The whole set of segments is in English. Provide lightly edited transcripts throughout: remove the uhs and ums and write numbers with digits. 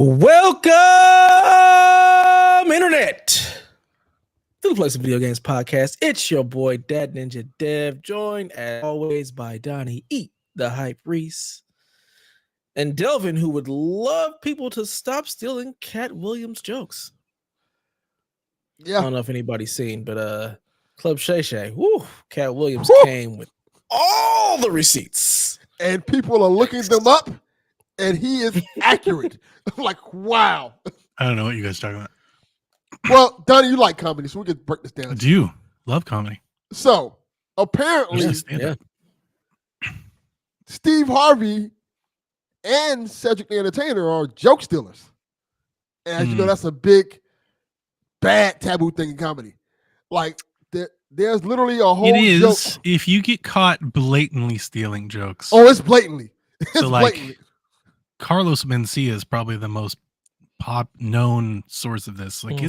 Welcome, Internet, to the Place of Video Games podcast. It's your boy, Dad Ninja Dev, joined as always by Donnie Eat, the Hype Reese, and Delvin, who would love people to stop stealing Cat Williams jokes. Yeah. I don't know if anybody's seen, but Club Shay Shay, Cat Williams came with all the receipts. And people are looking them up, and he is accurate. I'm like, wow. I don't know what you guys are talking about. Well, Donnie, you like comedy, so we can break this down. I do love comedy. So, apparently, Steve Harvey and Cedric the Entertainer are joke stealers. And as you know, that's a big, bad taboo thing in comedy. Like, there's literally a whole It is joke. if you get caught blatantly stealing jokes. Oh, it's blatantly. It's So, like, blatantly. Carlos Mencia is probably the most known source of this. Like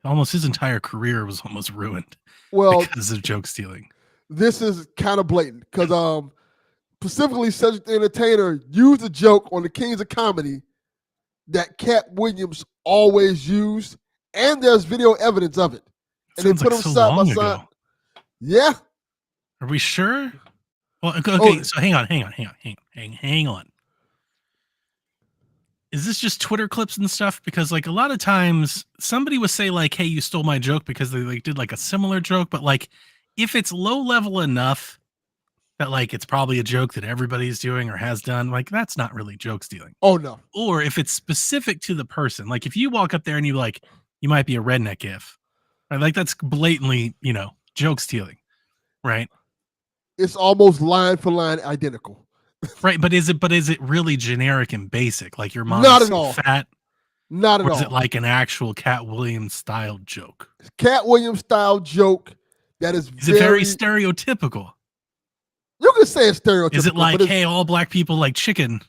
almost his entire career was almost ruined because of joke stealing. This is kind of blatant because specifically Cedric the Entertainer used a joke on the Kings of Comedy that Cat Williams always used, and there's video evidence of it. And Sounds they put like them so side by long side. ago. Yeah. Are we sure? Well, okay. So hang on. Is this just Twitter clips and stuff? Because like a lot of times somebody would say like, hey, you stole my joke because they like did like a similar joke. But like if it's low level enough that like it's probably a joke that everybody's doing or has done, like that's not really joke stealing. Oh, no. Or if it's specific to the person, like if you walk up there and you like, you might be a redneck if, right? Like that's blatantly, joke stealing, right? It's almost line for line identical. Right, but is it really generic and basic? Like your mom's Not at all. fat? Not at or all. Is it like an actual Cat Williams style joke? Cat Williams style joke that is it very stereotypical? You can say it's stereotypical. Is it like, hey, all black people like chicken?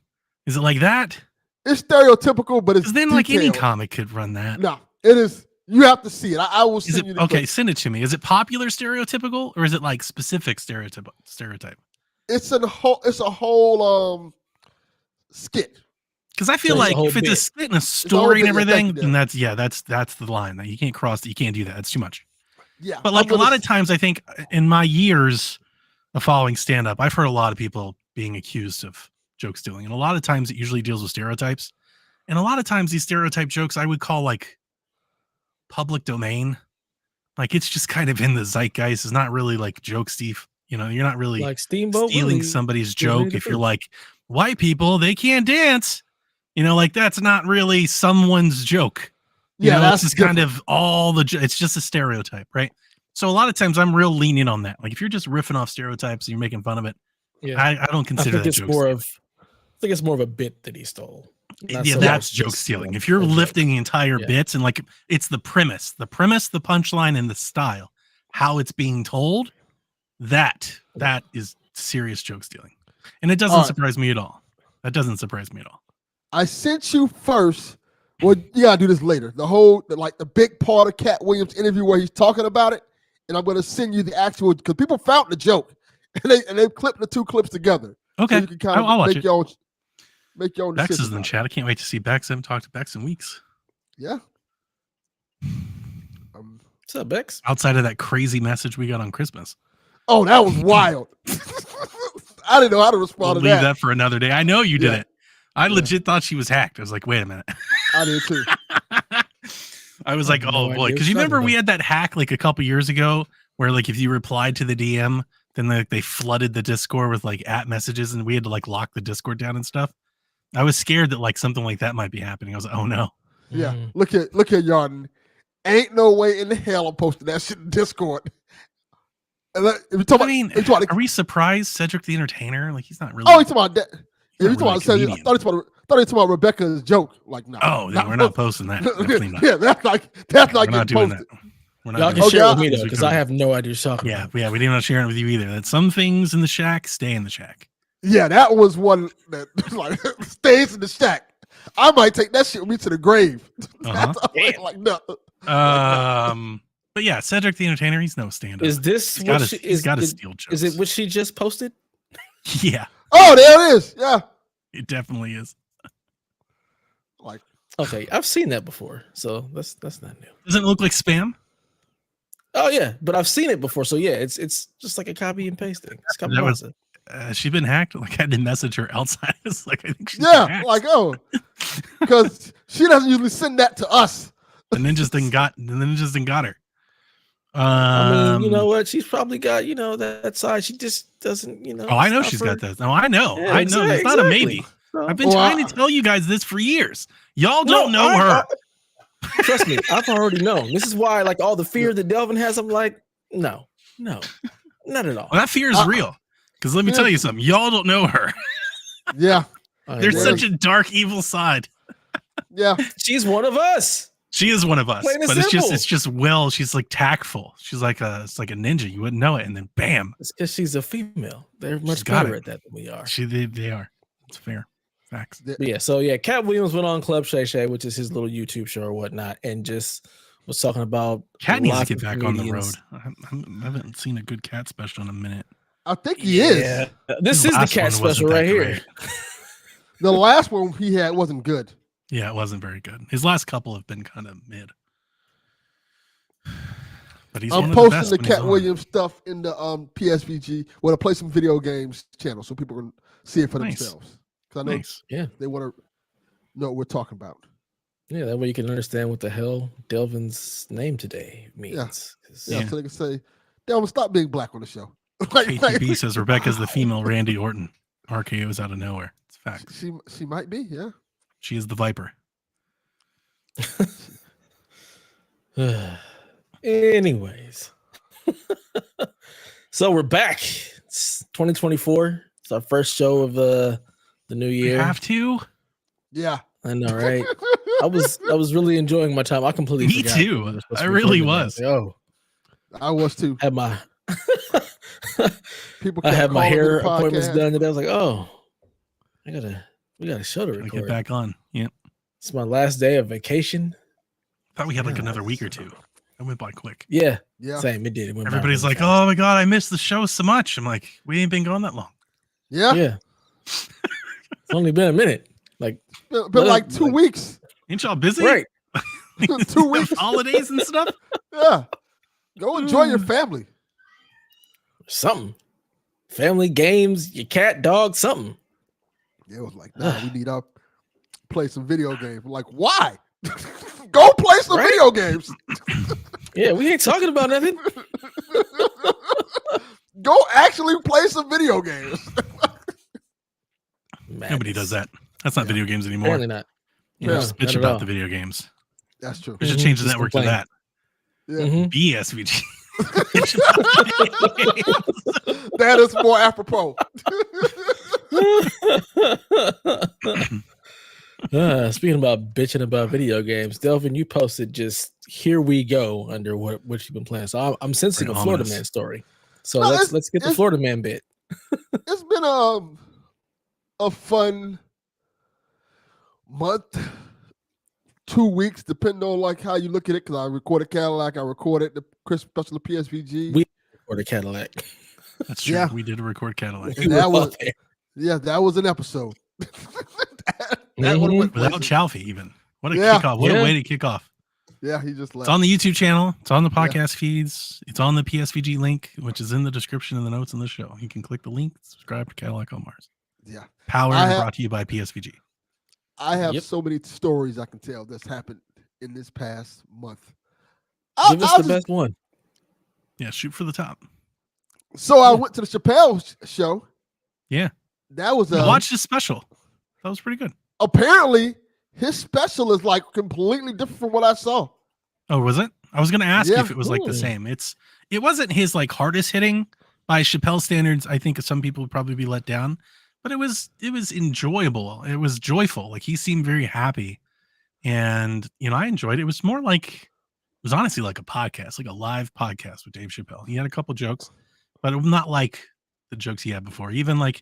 Is it like that? It's stereotypical, but it's then detailed. Like any comic could run that. No, it is. You have to see it. I will send you the okay, clip. send it to me. Is it popular stereotypical or is it like specific stereotype? It's a whole skit. Because I feel like if it's a skit and a story and everything, then that's the line that you can't cross. You can't do that. That's too much. Yeah. But like a lot of times, I think in my years of following stand up, I've heard a lot of people being accused of joke stealing, and a lot of times it usually deals with stereotypes. And a lot of times these stereotype jokes I would call like public domain. Like it's just kind of in the zeitgeist. It's not really like joke Steve. You're not really like Steamboat stealing somebody's joke if you're like, white people, they can't dance. Like that's not really someone's joke. That's just kind of it's just a stereotype, right? So a lot of times I'm real lenient on that. Like if you're just riffing off stereotypes and you're making fun of it, I don't consider that joke stealing. I think it's more of a bit that he stole. That's joke stealing. If you're lifting the entire bits and like it's the premise, the punchline, and the style, how it's being told, that is serious joke stealing. And it doesn't surprise me at all. That doesn't surprise me at all. I sent you first. Well, you gotta do this later. The big part of Cat Williams' interview where he's talking about it, and I'm gonna send you the actual because people found the joke and they clipped the two clips together. Okay, so you can kind of I'll watch make it. Your own. Bex is in the chat. I can't wait to see Bex. I haven't talked to Bex in weeks. Yeah. What's up, Bex? Outside of that crazy message we got on Christmas. Oh, that was wild. I didn't know how to respond to that. Leave that for another day. I know you did it. I legit thought she was hacked. I was like, wait a minute. I did too. I was like, oh boy. Because you remember we had that hack like a couple years ago where like if you replied to the DM, then they flooded the Discord with like @ messages and we had to like lock the Discord down and stuff. I was scared that like something like that might be happening. I was like, oh no. Yeah. Look at Yarden. Ain't no way in the hell I'm posting that shit in Discord. Are we surprised Cedric the Entertainer? Like he's not really. Oh, he's talking about that. I thought he was talking about Rebecca's joke. Like, no. Oh, then we're not posting that. Yeah, that's like we're not doing that. Y'all can share it with me though, because I have no idea. Yeah, we didn't want to share it with you either. That some things in the shack stay in the shack. Yeah, that was one that like stays in the shack. I might take that shit with me to the grave. Like no. But yeah, Cedric the Entertainer, he's no stand-up. Is this he's got to steal jokes? Is it what she just posted? Yeah. Oh, there it is. Yeah. It definitely is. Like Okay, I've seen that before, so that's not new. Doesn't it look like spam? Oh yeah, but I've seen it before, so yeah, it's just like a copy and paste thing. It's copy That was- pasta. She's been hacked. Like I didn't message her outside. It's like I think she's been hacked. like because she doesn't usually send that to us. The ninjas didn't got her. I mean, you know what? She's probably got that side. She just doesn't, Oh, I know it's she's not got for- that. No, I know. Yeah, I know. It's not a maybe. So- I've been trying to tell you guys this for years. Y'all don't know her. Trust me, I've already known. This is why, like, all the fear that Delvin has, I'm like, no, not at all. Well, that fear is real. Because let me tell you something. Y'all don't know her. Yeah. There's such a dark, evil side. Yeah. She's one of us. She is one of us. Plain and But simple. it's just she's like tactful. She's like it's like a ninja. You wouldn't know it. And then bam. It's because she's a female. They're She's much got better it. at that than we are. They are. It's fair. Facts. But yeah, Cat Williams went on Club Shay Shay, which is his little YouTube show or whatnot, and just was talking about Cat needs to lots get of back on the comedians. road. I haven't seen a good Cat special in a minute. I think he is. Yeah. This is the last Cat one special wasn't that right here. great. The last one he had wasn't good. Yeah, it wasn't very good. His last couple have been kind of mid. But he's one I'm of the posting best the when he's Cat on. Williams stuff in the PSVG, to play some video games channel, so people can see it for Nice. themselves. Because I know Nice. they want to know what we're talking about. Yeah, that way you can understand what the hell Delvin's name today means. Yeah. 'Cause- Yeah, Yeah. so they can say, Delvin, stop being black on the show. KTB says Rebecca's the female Randy Orton. RKO's out of nowhere. It's facts. She might be, yeah. She is the Viper. Anyways, so we're back. It's 2024. It's our first show of the new You year. have to. Yeah. I know, right? I was really enjoying my time. I completely Me forgot too. we were supposed I to be really recording was. today. Oh, I was too. had my People I kept had my calling hair the appointments podcast. done today. I was like, oh, we got a show to Gotta record. get back on. Yeah. It's my last day of vacation. Thought we had like Yeah. another week or two. That went by quick. Yeah, Yeah. same. It did. It went by Everybody's really like, fast. oh my God, I missed the show so much. I'm like, we ain't been gone that long. Yeah. Yeah. It's only been a minute. Like, Been like 2 weeks. Ain't y'all busy? right. 2 weeks. Holidays and stuff. Yeah. Go enjoy your family. Something. Family games, your cat, dog, something. It was like, nah, we need to play some video games. I'm like, why? Go play some Right? video games. Yeah, we ain't talking about nothing. Go actually play some video games. Nobody does that. That's not Yeah. video games anymore. Apparently not. You Yeah, just bitch not at about all. the video games. That's true. We should Mhm, change the just network to complain. that. Yeah. Mhm. BSVG. That is more apropos. Speaking about bitching about video games, Delvin, you posted just "Here we go" under what you've been playing. So I'm sensing Pretty a Florida ominous. man story. So No, let's get the it's- Florida man bit. It's been a fun month, 2 weeks, depending on like how you look at it. Because I recorded Cadillac, I recorded the Christmas special of PSVG. Or the Cadillac. That's true. Yeah. We did record Cadillac. And We that were was- all there. Yeah, that was an episode. that one Mhm. went Without places. Chalfie, even. What a Yeah. kickoff. What Yeah. a way to kick off. Yeah, he just It's left. on the YouTube channel. It's on the Yeah. podcast feeds. It's on the PSVG link, which is in the description and the notes in the show. You can click the link, subscribe to Cadillac on Mars. Yeah, Powered I and have- brought to you by PSVG. I have Yep. so many stories I can tell that's happened in this past month. Give us the best one. Yeah, shoot for the top. So I went to the Chappelle show. Yeah. That was I watched his special. That was pretty good. apparently his special is like completely different from what I saw. Oh, was it? I was gonna ask you Yeah. if it was like the Ooh. same. It wasn't his like hardest hitting by Chappelle standards. I think some people would probably be let down, but it was enjoyable. It was joyful. Like he seemed very happy, and I enjoyed it. It was more like it was honestly like a podcast, like a live podcast with Dave Chappelle. He had a couple jokes, but not like the jokes he had before. Even like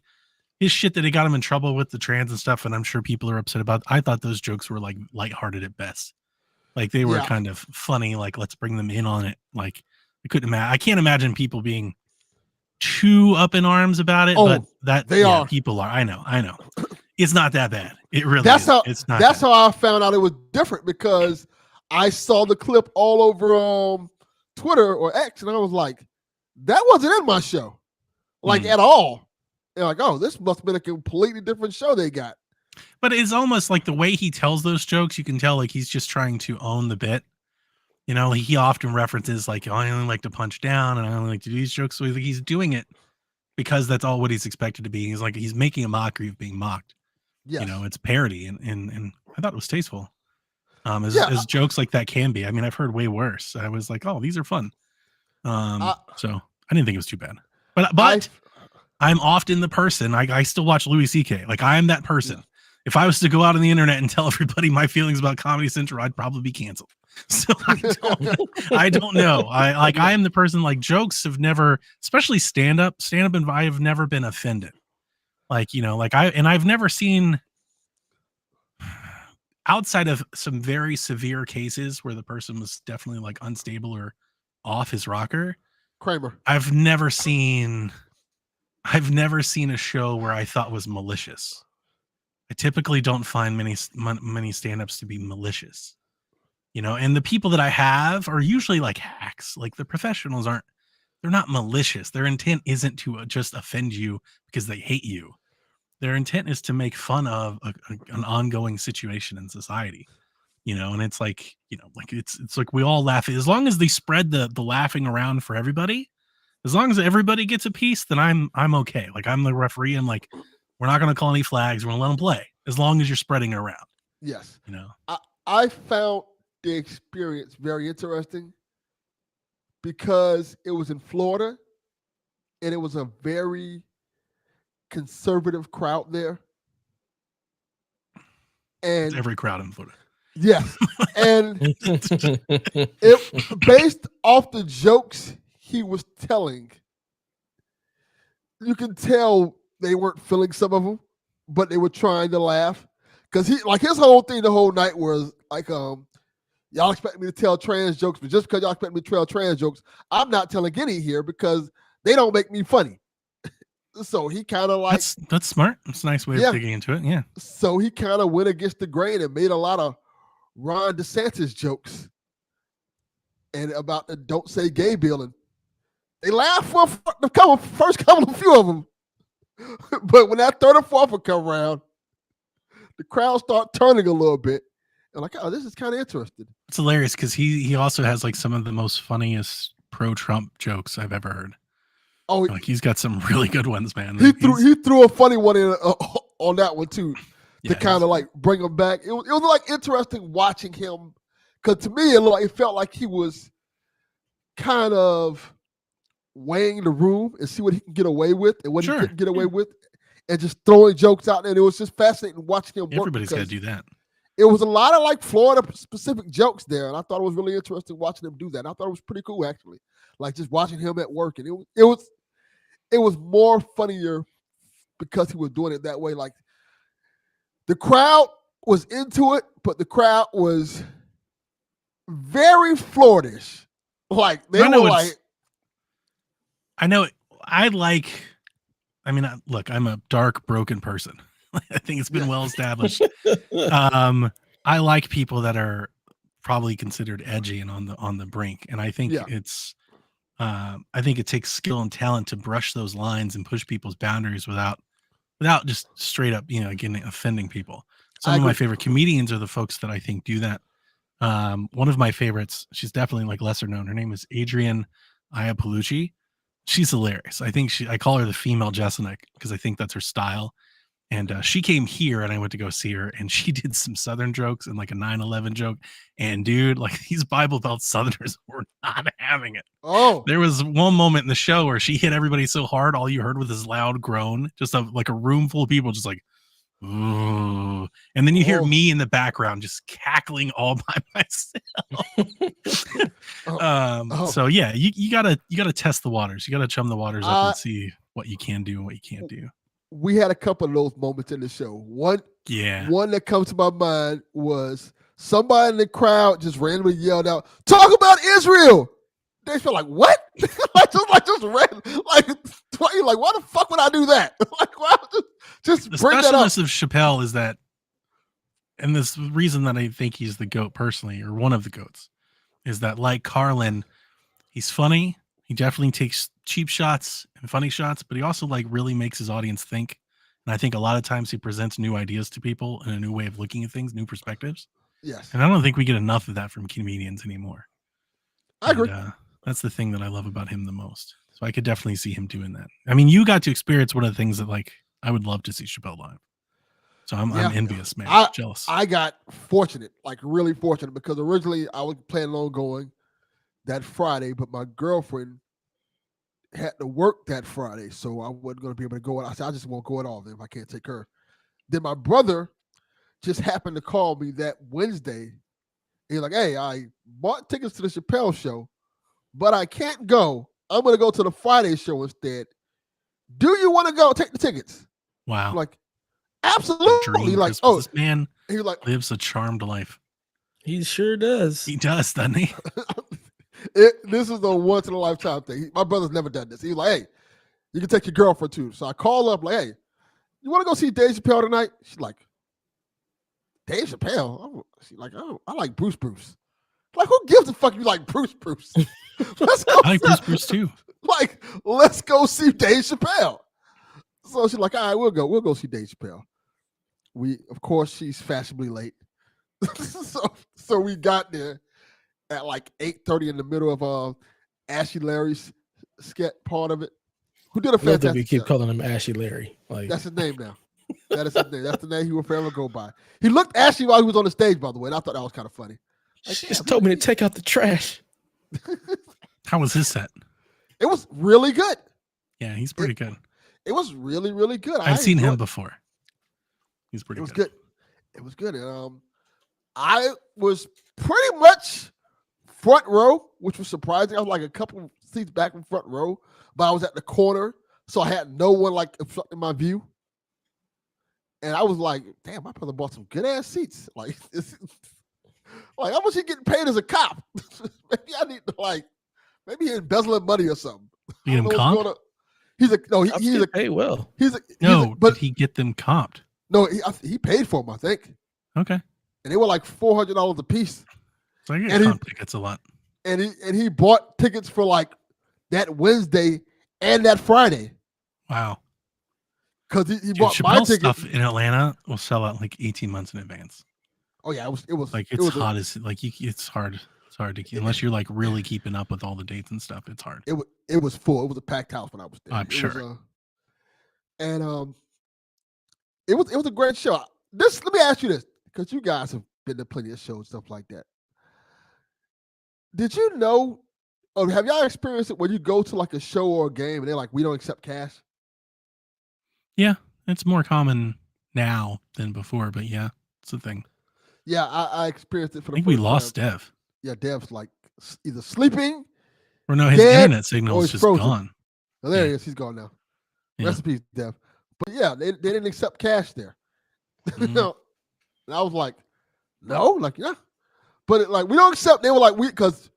his shit that he got him in trouble with the trans and stuff, and I'm sure people are upset about. I thought those jokes were like lighthearted at best. Like they were Yeah. kind of funny. Like let's bring them in on it. Like I can't imagine people being too up in arms about it, Oh, but that they are. people are. I know. It's not that bad. It really That's is. how. It's not. That's bad. how I found out it was different because I saw the clip all over Twitter or X, and I was like, that wasn't in my show, like at all. And like, oh, this must have been a completely different show they got. But it's almost like the way he tells those jokes, you can tell like he's just trying to own the bit. You know, he often references like, oh, I only like to punch down and I only like to do these jokes. So he's doing it because that's all what he's expected to be. He's like, he's making a mockery of being mocked. Yes. You know, it's parody, and I thought it was tasteful. As jokes like that can be. I mean, I've heard way worse. I was like, oh, these are fun. So I didn't think it was too bad. But I'm often the person. I still watch Louis C.K. Like I'm that person. Yeah. If I was to go out on the internet and tell everybody my feelings about Comedy Central, I'd probably be canceled. So I don't know. I am the person. Like jokes have never, especially stand up, and I have never been offended. Like, you know, like I've never seen, outside of some very severe cases where the person was definitely like unstable or off his rocker. Kramer. I've never seen a show where I thought was malicious. I typically don't find many stand-ups to be malicious, you know, and the people that I have are usually like hacks. Like the professionals they're not malicious. Their intent isn't to just offend you because they hate you. Their intent is to make fun of an ongoing situation in society, you know, and it's like, you know, like it's like we all laugh. As long as they spread the laughing around for everybody, as long as everybody gets a piece, then I'm okay. Like I'm the referee. I'm like, we're not going to call any flags. We're going to let them play as long as you're spreading it around. Yes. You know, I found the experience very interesting because it was in Florida and it was a very conservative crowd there. And it's every crowd in Florida. Yes. And it based off the jokes he was telling, you can tell they weren't feeling some of them, but they were trying to laugh. Because his whole thing the whole night was like, y'all expect me to tell trans jokes, but just because y'all expect me to tell trans jokes, I'm not telling any here because they don't make me funny. So he kind of like that's smart. It's a nice way of digging into it. Yeah. So he kind of went against the grain and made a lot of Ron DeSantis jokes and about the "Don't Say Gay" bill, and they laughed for the first few of them. But when that third or fourth would come around, the crowd start turning a little bit. And like, oh, this is kind of interesting. It's hilarious because he also has like some of the most funniest pro-Trump jokes I've ever heard. Oh, like he's got some really good ones, man. He threw a funny one in on that one too, to kind of like bring him back. It was like interesting watching him, because to me it felt like he was kind of weighing the room and see what he can get away with and what he couldn't get away with, and just throwing jokes out there. And it was just fascinating watching him work. Everybody's got to do that. It was a lot of like Florida specific jokes there, and I thought it was really interesting watching him do that. And I thought it was pretty cool actually, like just watching him at work, and it was more funnier because he was doing it that way. Like the crowd was into it, but the crowd was very Floridish. Like they were like, I know. Look, I'm a dark, broken person. I think it's been well established. I like people that are probably considered edgy and on the brink, and I think I think it takes skill and talent to brush those lines and push people's boundaries without just straight up, offending people. Some of my favorite comedians are the folks that I think do that. One of my favorites, she's definitely like lesser known. Her name is Adrienne Iapolucci. She's hilarious. I call her the female Jeselnik because I think that's her style. And she came here and I went to go see her, and she did some Southern jokes and like a 9/11 joke. And dude, like these Bible Belt Southerners were not having it. Oh, there was one moment in the show where she hit everybody so hard, all you heard was this loud groan, just like a room full of people just like, ooh. And then you hear me in the background just cackling all by myself. So yeah, you gotta test the waters. You gotta chum the waters up and see what you can do and what you can't do. We had a couple of those moments in the show. One that comes to my mind was somebody in the crowd just randomly yelled out, "Talk about Israel." They felt like, what? just ran, like why the fuck would I do that? Like, why Just The bring that up. specialness of Chappelle is that, and this reason that I think he's the GOAT personally, or one of the GOATs, is that like Carlin, he's funny. He definitely takes cheap shots and funny shots, but he also like really makes his audience think. And I think a lot of times he presents new ideas to people and a new way of looking at things, new perspectives. Yes, And I don't think we get enough of that from comedians anymore. I agree. And, that's the thing that I love about him the most. So I could definitely see him doing that. I mean, you got to experience one of the things that like I would love to see Chappelle live. So I'm envious, man. Jealous. I got fortunate, like really fortunate, because originally I was planning on going that Friday, but my girlfriend had to work that Friday, so I wasn't going to be able to go. I said, I just won't go at all then if I can't take her. Then my brother just happened to call me that Wednesday. He's like, hey, I bought tickets to the Chappelle show, but I can't go. I'm going to go to the Friday show instead. Do you want to go? Take the tickets. Wow. I'm like, absolutely. Like, oh, this man he like lives a charmed life. He sure does. He does, doesn't he? This is a once in a lifetime thing. My brother's never done this. He's like, hey, you can take your girlfriend too. So I call up like, hey, you want to go see Dave Chappelle tonight? She's like, Dave Chappelle? She's like, oh, I like Bruce. Like, who gives a fuck you like Bruce? Let's go. I like Bruce too. Like, let's go see Dave Chappelle. So she's like, all right, we'll go. We'll go see Dave Chappelle. Of course, she's fashionably late. so we got there at like 8:30 in the middle of Ashley Larry's sketch part of it. Who did a I love that we fantastic keep job. calling him Ashy Larry. Like That's his name now. That is his name. That's the name he will forever go by. He looked ashy while he was on the stage, by the way, and I thought that was kind of funny. Like, she just told me to take out the trash. How was his set? It was really good. Yeah, he's pretty good. It was really, really good. I've seen him enjoyed it. before. He's pretty It was good. good. It was good. And I was pretty much front row, which was surprising. I was like a couple seats back from front row, but I was at the corner, so I had no one like obstructing my view. And I was like, damn, my brother bought some good ass seats. Like, like how much he getting paid as a cop? Maybe I need to maybe he embezzling money or something. You get him comped? He's a paid well. Did he get them comped? No, he paid for them, I think. Okay. And they were like $400 a piece. So I get comp tickets a lot. And he bought tickets for like that Wednesday and that Friday. Wow. Because he bought my Chappelle ticket. stuff in Atlanta will sell out like 18 months in advance. Oh yeah, it was like it's hot as like it's hard. It's hard to keep unless you're like really keeping up with all the dates and stuff. It's hard. It was full. It was a packed house when I was there. I'm sure. It was a great show. Let me ask you this, because you guys have been to plenty of shows and stuff like that. Did you know, or have y'all experienced it when you go to like a show or a game and they're like, we don't accept cash? Yeah, it's more common now than before, but yeah, it's a thing. Yeah, I experienced it for the I think first we lost time. Dev. Yeah, Dev's like either sleeping. Or no, his internet signal is just frozen. gone. Oh, there he is. He's gone now. Yeah. Rest in peace, Dev. But yeah, they didn't accept cash there. Mm-hmm. No. And I was like, no, like, yeah. But we don't accept, they were like, because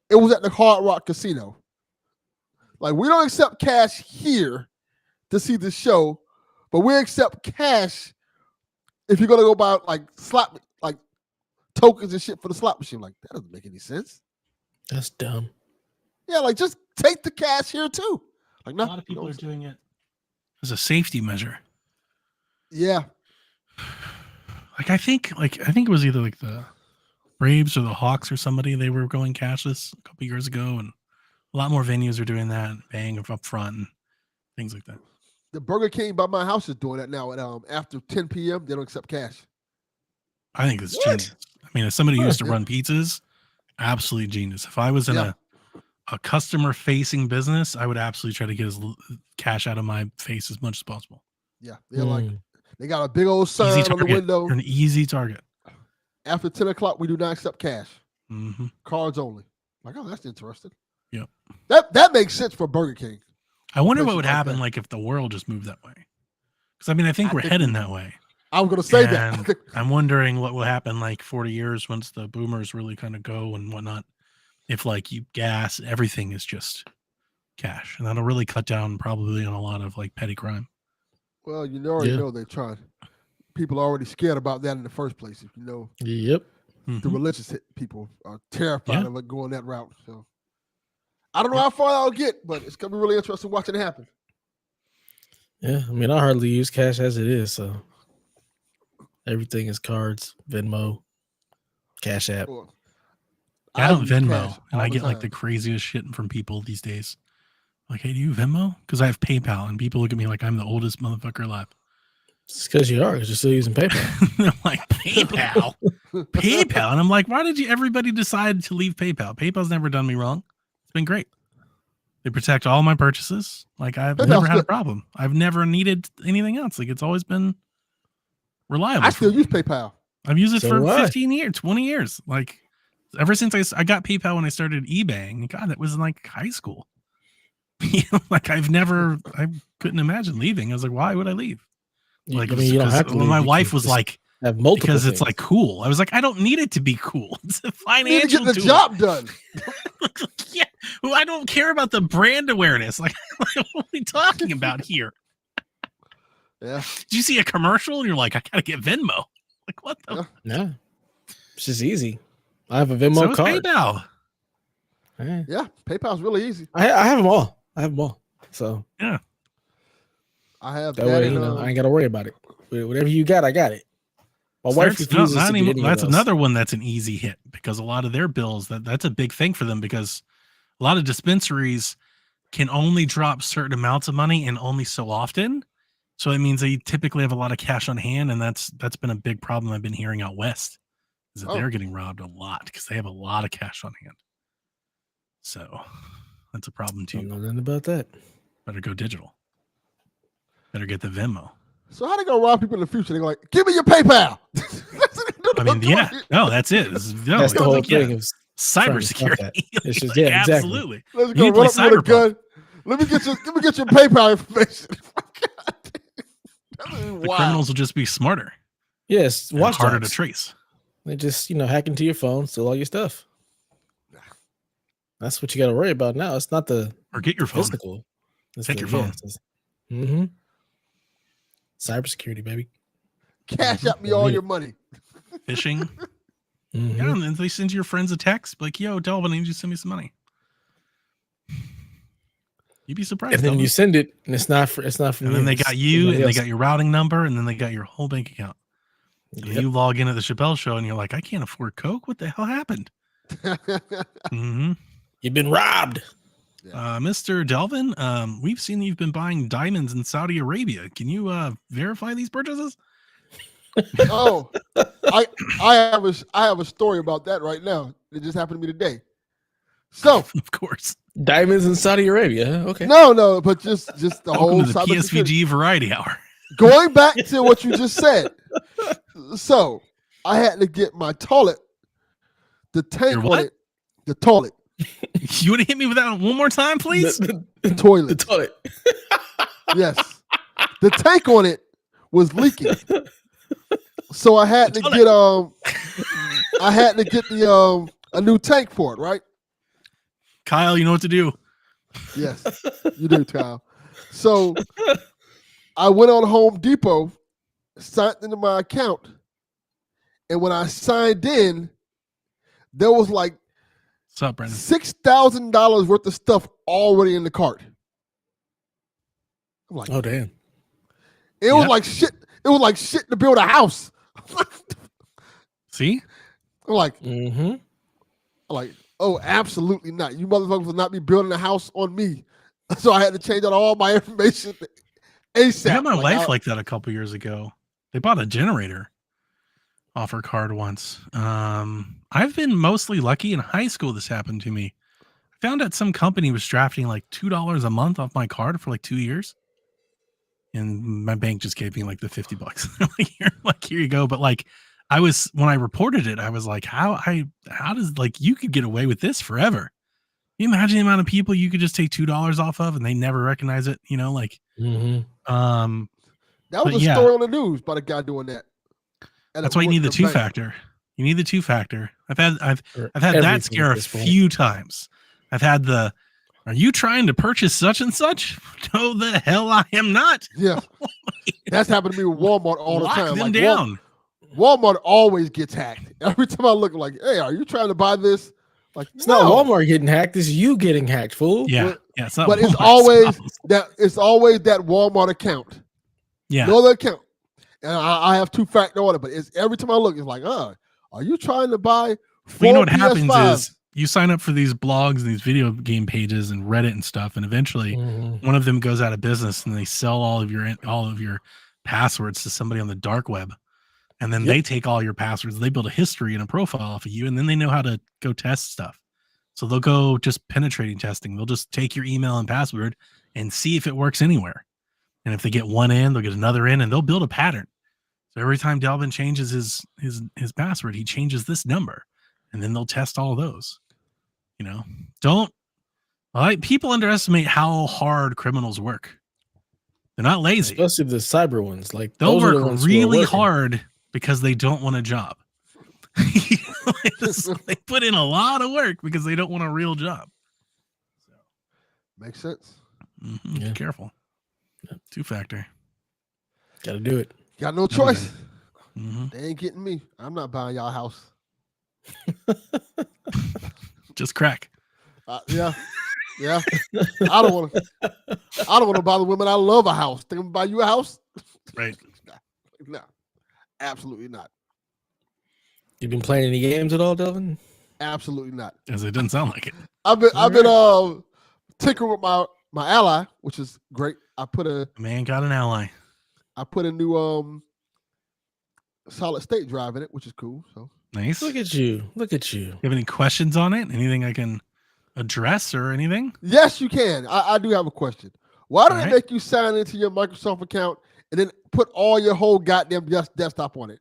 it was at the Hard Rock Casino. Like, we don't accept cash here to see the show, but we accept cash if you're going to go buy slot, tokens and shit for the slot machine. Like, that doesn't make any sense. That's dumb. Yeah, like, just take the cash here too. Like, no, a lot of people are doing it as a safety measure. Yeah. I think it was either like the Braves or the Hawks or somebody. They were going cashless a couple years ago, and a lot more venues are doing that, paying up front and things like that. The Burger King by my house is doing that now. At after 10 p.m., they don't accept cash. I think it's genius. I mean, as somebody who used to run pizzas, absolutely genius. If I was in a customer-facing business, I would absolutely try to get as cash out of my face as much as possible. Yeah, they're they got a big old sign on the window. You're an easy target. After 10 o'clock, we do not accept cash. Mm-hmm. Cards only. Like, oh, that's interesting. Yep. That makes sense for Burger King. I wonder what would happen if the world just moved that way. Because I think we're heading that way. I was going to say that. I'm wondering what will happen 40 years once the boomers really kind of go and whatnot. If gas, everything is just cash. And that'll really cut down probably on a lot of petty crime. Well, you already know they're trying. People are already scared about that in the first place. If you know, Yep. the religious people are terrified of it going that route. So I don't know how far that'll get, but it's gonna be really interesting watching it happen. Yeah, I mean, I hardly use cash as it is, so everything is cards, Venmo, Cash App. Well, I don't use Venmo, cash and all I the get like time. the craziest shit from people these days. Like, hey, do you Venmo? Because I have PayPal, and people look at me like I'm the oldest motherfucker alive. It's because you are, because you're still using PayPal. They're like, PayPal? PayPal? And I'm like, why did everybody decide to leave PayPal? PayPal's never done me wrong. It's been great. They protect all my purchases. Like, I've never had a problem. I've never needed anything else. Like, it's always been reliable. I still use PayPal. I've used it for 15 years, 20 years. Like, ever since I got PayPal when I started eBaying. God, that was in like high school. Like, I couldn't imagine leaving. I was like, why would I leave? Like, you don't have to leave. My wife was like, have multiple because things. it's like cool. I was like, I don't need it to be cool. It's a financial You need to get the job done. Yeah, well, I don't care about the brand awareness. Like, what are we talking about here? Yeah. Did you see a commercial? And you're like, I gotta get Venmo. Like, what the? No, it's just easy. I have a Venmo card. PayPal. Yeah, PayPal's really easy. I have them all. So yeah, I have that that. way, I ain't got to worry about it. Whatever you got, I got it. My wife refuses to get any that's of those. another one that's an easy hit because a lot of their bills that's a big thing for them because a lot of dispensaries can only drop certain amounts of money and only so often. So it means they typically have a lot of cash on hand, and that's been a big problem I've been hearing out west is that they're getting robbed a lot because they have a lot of cash on hand. So that's a problem too. I don't know nothing about that. Better go digital. Better get the Venmo. So how they gonna rob people in the future? They're like, give me your PayPal. I mean, yeah, no, that's it. That's the whole thing of cybersecurity. It's just absolutely. Let's go run up with a gun. Let me get your PayPal information. The criminals will just be smarter. Yes, harder to trace. They just hack into your phone, steal all your stuff. That's what you got to worry about now. It's not the or get your phone. Physical. Take your phone. Cybersecurity, baby. Cash out me all your money. Phishing. Yeah, and then they send your friends a text like, "Yo, Delvin, I need you to send me some money." You'd be surprised. And then you send it, and it's not for. And then they got you, and they got your routing number, and then they got your whole bank account. Yep. You log in at the Chappelle Show, and you're like, "I can't afford Coke. What the hell happened?" You've been robbed. Mr. Delvin, we've seen that you've been buying diamonds in Saudi Arabia. Can you verify these purchases? Oh, I have a story about that right now. It just happened to me today. So, of course, diamonds in Saudi Arabia. Okay. No, but just the whole to the PSVG Variety Hour. Going back to what you just said. So, I had to get my toilet, the tank on it, the toilet. You would have hit me with that one more time, please? The toilet. The toilet. Yes. The tank on it was leaking. So I had to get a new tank for it, right? Kyle, you know what to do. Yes, you do, Kyle. So I went on Home Depot, signed into my account, and when I signed in, there was like what's up, Brandon? $6,000 worth of stuff already in the cart. I'm like, oh damn! It was like shit. It was like shit to build a house. See? I'm like, oh, absolutely not. You motherfuckers will not be building a house on me. So I had to change out all my information ASAP. I had my wife like that a couple years ago. They bought a generator off her card once. I've been mostly lucky. In high school, this happened to me. I found out some company was drafting like $2 a month off my card for like 2 years. And my bank just gave me like the $50. Here you go. But like, when I reported it, I was like, how does you could get away with this forever? Can you imagine the amount of people you could just take $2 off of and they never recognize it? That was a story on the news about a guy doing that. That's why you need the two-factor. You need the two-factor. I've had that scare a few times. I've had are you trying to purchase such and such? No, the hell I am not. Yeah. That's happened to me with Walmart all the Lock time. them Like down. Walmart always gets hacked. Every time I look, like, hey, are you trying to buy this? Like, It's no. not Walmart getting hacked. It's you getting hacked, fool. Yeah, Well, yeah. It's not But it's Walmart's always problem. that Walmart account. Yeah. No other account. And I have two-factor order, but it's every time I look, it's like, are you trying to buy 4 Well, you know what PS5s? happens is you sign up for these blogs and these video game pages and Reddit and stuff, and eventually one of them goes out of business and they sell all of your passwords to somebody on the dark web, and then they take all your passwords. They build a history and a profile off of you, and then they know how to go test stuff. So they'll go just penetrating testing. They'll just take your email and password and see if it works anywhere. And if they get one in, they'll get another in, and they'll build a pattern. So every time Delvin changes his password, he changes this number, and then they'll test all of those. People underestimate how hard criminals work. They're not lazy. Especially the cyber ones. Like They'll those are the work ones who are really working. hard because they don't want a job. They put in a lot of work because they don't want a real job. Makes sense. Mm-hmm. Yeah. Be careful. Two-factor. Got to do it. Got no choice. Mm-hmm. They ain't getting me. I'm not buying y'all house. Just crack. Yeah. I don't want to buy the women I love a house. Think I'm gonna buy you a house? Right. No, absolutely not. You been playing any games at all, Delvin? Absolutely not. As it doesn't sound like it. I've been tinkering with my ally, which is great. I put a Got an ally. new solid state drive in it, which is cool. So Nice. Look at you. You have any questions on it? Anything I can address or anything? yes, you can. I do have a question. Why do All they right. make you sign into your Microsoft account and then put all your whole goddamn desktop on it?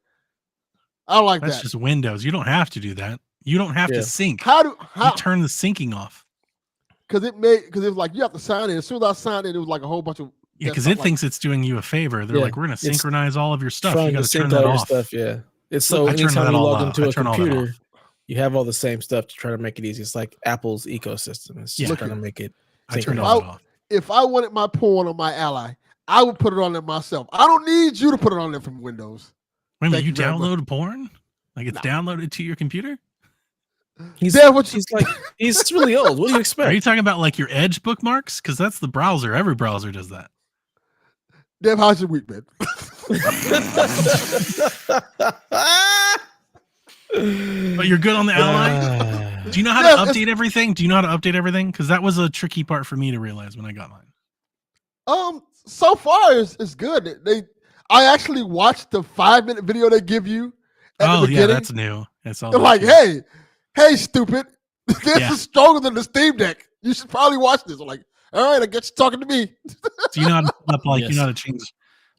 I don't like That's that. just Windows. You don't have to do that. You don't have Yeah. to sync. How? You turn the syncing off. Because it was like you have to sign in. As soon as I signed in, it was like a whole bunch of Yeah, because desktop, it thinks it's doing you a favor. They're Yeah, like, we're going to it's synchronize all of your stuff. Trying You got to to turn sync all that your off. stuff. Yeah. It's so I turn anytime that you all log off. into I a turn all that computer, off. you have all the same stuff to try to make it easy. It's like Apple's ecosystem. It's just Yeah. trying to make it. I turned synchronized. all that off. If I wanted my porn on my ally, I would put it on there myself. I don't need you to put it on there from Windows. Wait a minute, Thank you you very much. download porn? Like it's downloaded to your computer? He's really old. What do you Are you expect? talking about like your Edge bookmarks? Because that's the browser. Every browser does that. Dev, how's your week, man? But you're good on the ally? Do you know how Yeah, to update everything? Because that was a tricky part for me to realize when I got mine. So far it's good. I actually watched the 5-minute video they give you at the beginning. Yeah, that's new. That's all. They're like, hey, stupid, this is stronger than the Steam Deck. You should probably watch this. I'm like, all right, I guess you're talking to me. Do you know how to set up, Yes. you know how to change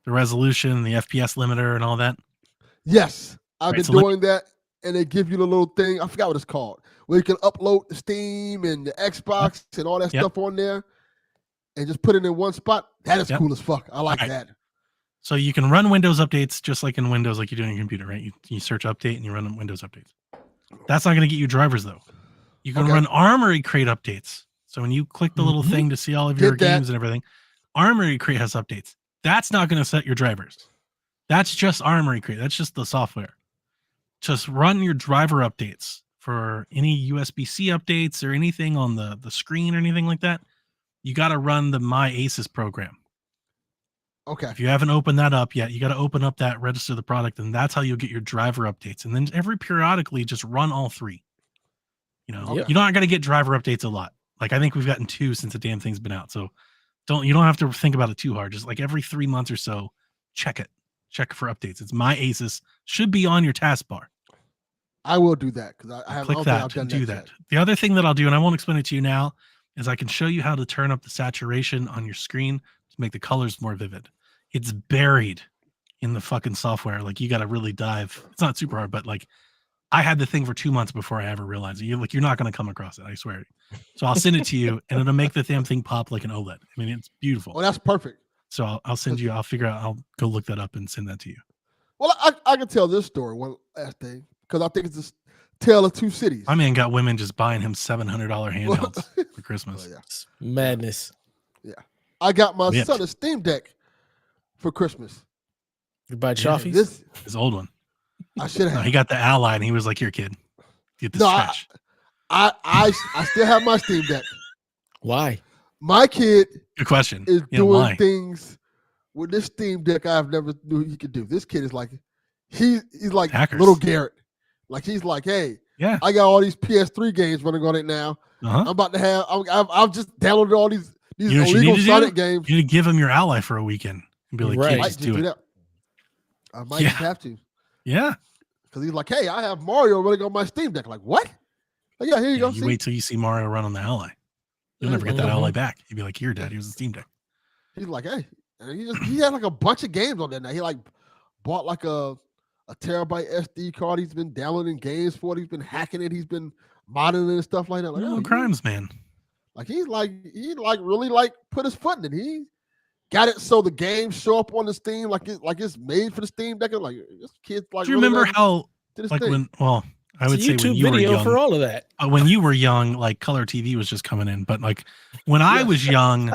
the resolution, the FPS limiter, and all that? Yes, I've Right, been so let- doing that, and they give you the little thing. I forgot what it's called, where you can upload the Steam and the Xbox and all that Yep. stuff on there, and just put it in one spot. That is Yep. cool as fuck. I like All right. that. So you can run Windows updates just like in Windows, like you do on your computer, right? You search update and you run Windows updates. That's not going to get you drivers though. You can Okay. run Armory Crate updates. So when you click the little Mhm. thing to see all of your Did that. games and everything, Armory Crate has updates. That's not going to set your drivers. That's just Armory Crate. That's just the software. Just run your driver updates for any USB-C updates or anything on the screen or anything like that. You got to run the My Aces program. Okay. If you haven't opened that up yet, you got to open up that register the product, and that's how you'll get your driver updates. And then every periodically, just run all three. Yep. You're not going to get driver updates a lot. Like I think we've gotten 2 since the damn thing's been out. So you don't have to think about it too hard. Just like every 3 months or so, check for updates. It's My Aces, should be on your taskbar. I will do that because I Click don't think that I've done and do that. that. yet. The other thing that I'll do, and I won't explain it to you now, is I can show you how to turn up the saturation on your screen to make the colors more vivid. It's buried in the fucking software. Like you got to really dive. It's not super hard, but like I had the thing for 2 months before I ever realized it. You're not going to come across it. I swear. So I'll send it to you, and it'll make the damn thing pop like an OLED. I mean, it's beautiful. Oh, that's perfect. So I'll send you. I'll figure out. I'll go look that up and send that to you. Well, I can tell this story one last thing because I think it's a tale of two cities. My man got women just buying him $700 handhelds for Christmas. Oh, yeah. Madness. I got my Whipped. son a Steam Deck for Christmas. You buy Yeah, Chaffees? This his old one. I should No, have. he got the Ally, and he was like, "Here, kid, get this No, trash." I still have my Steam Deck. Why? My kid Good question. is Yeah, doing why? things with this Steam Deck I've never knew he could do. This kid is like, he's like Hackers. little Garrett. Like he's like, hey, Yeah. I got all these PS3 games running on it now. Uh-huh. I'm about to have. I've just downloaded all these You know what you illegal need to Sonic do? games. You need to give him your Ally for a weekend and be like, Right. "Kid, I might just do it." that. I might Yeah. just have to Yeah. because he's like, hey, I have Mario running on my Steam Deck. Like what? Like, yeah, here you go. You See? wait till you see Mario run on the Ally. You'll Yeah, never he's get that like, Ally back. You'll be like, "Here, Dad, here's the Steam Deck." He's like, hey, and he had like a bunch of games on there now. He like bought like a terabyte SD card. He's been downloading games for it. He's been hacking it. He's been modding it and stuff like that. Like, Oh, crimes, man. Like he really like put his foot in it. He got it so the games show up on the Steam like it's made for the Steam Deck. Like this kid's like. Do you really remember how did his like thing. when? Well, I would It's say a when YouTube you were video young. for all of that. When you were young, like color TV was just coming in. But like when I was young,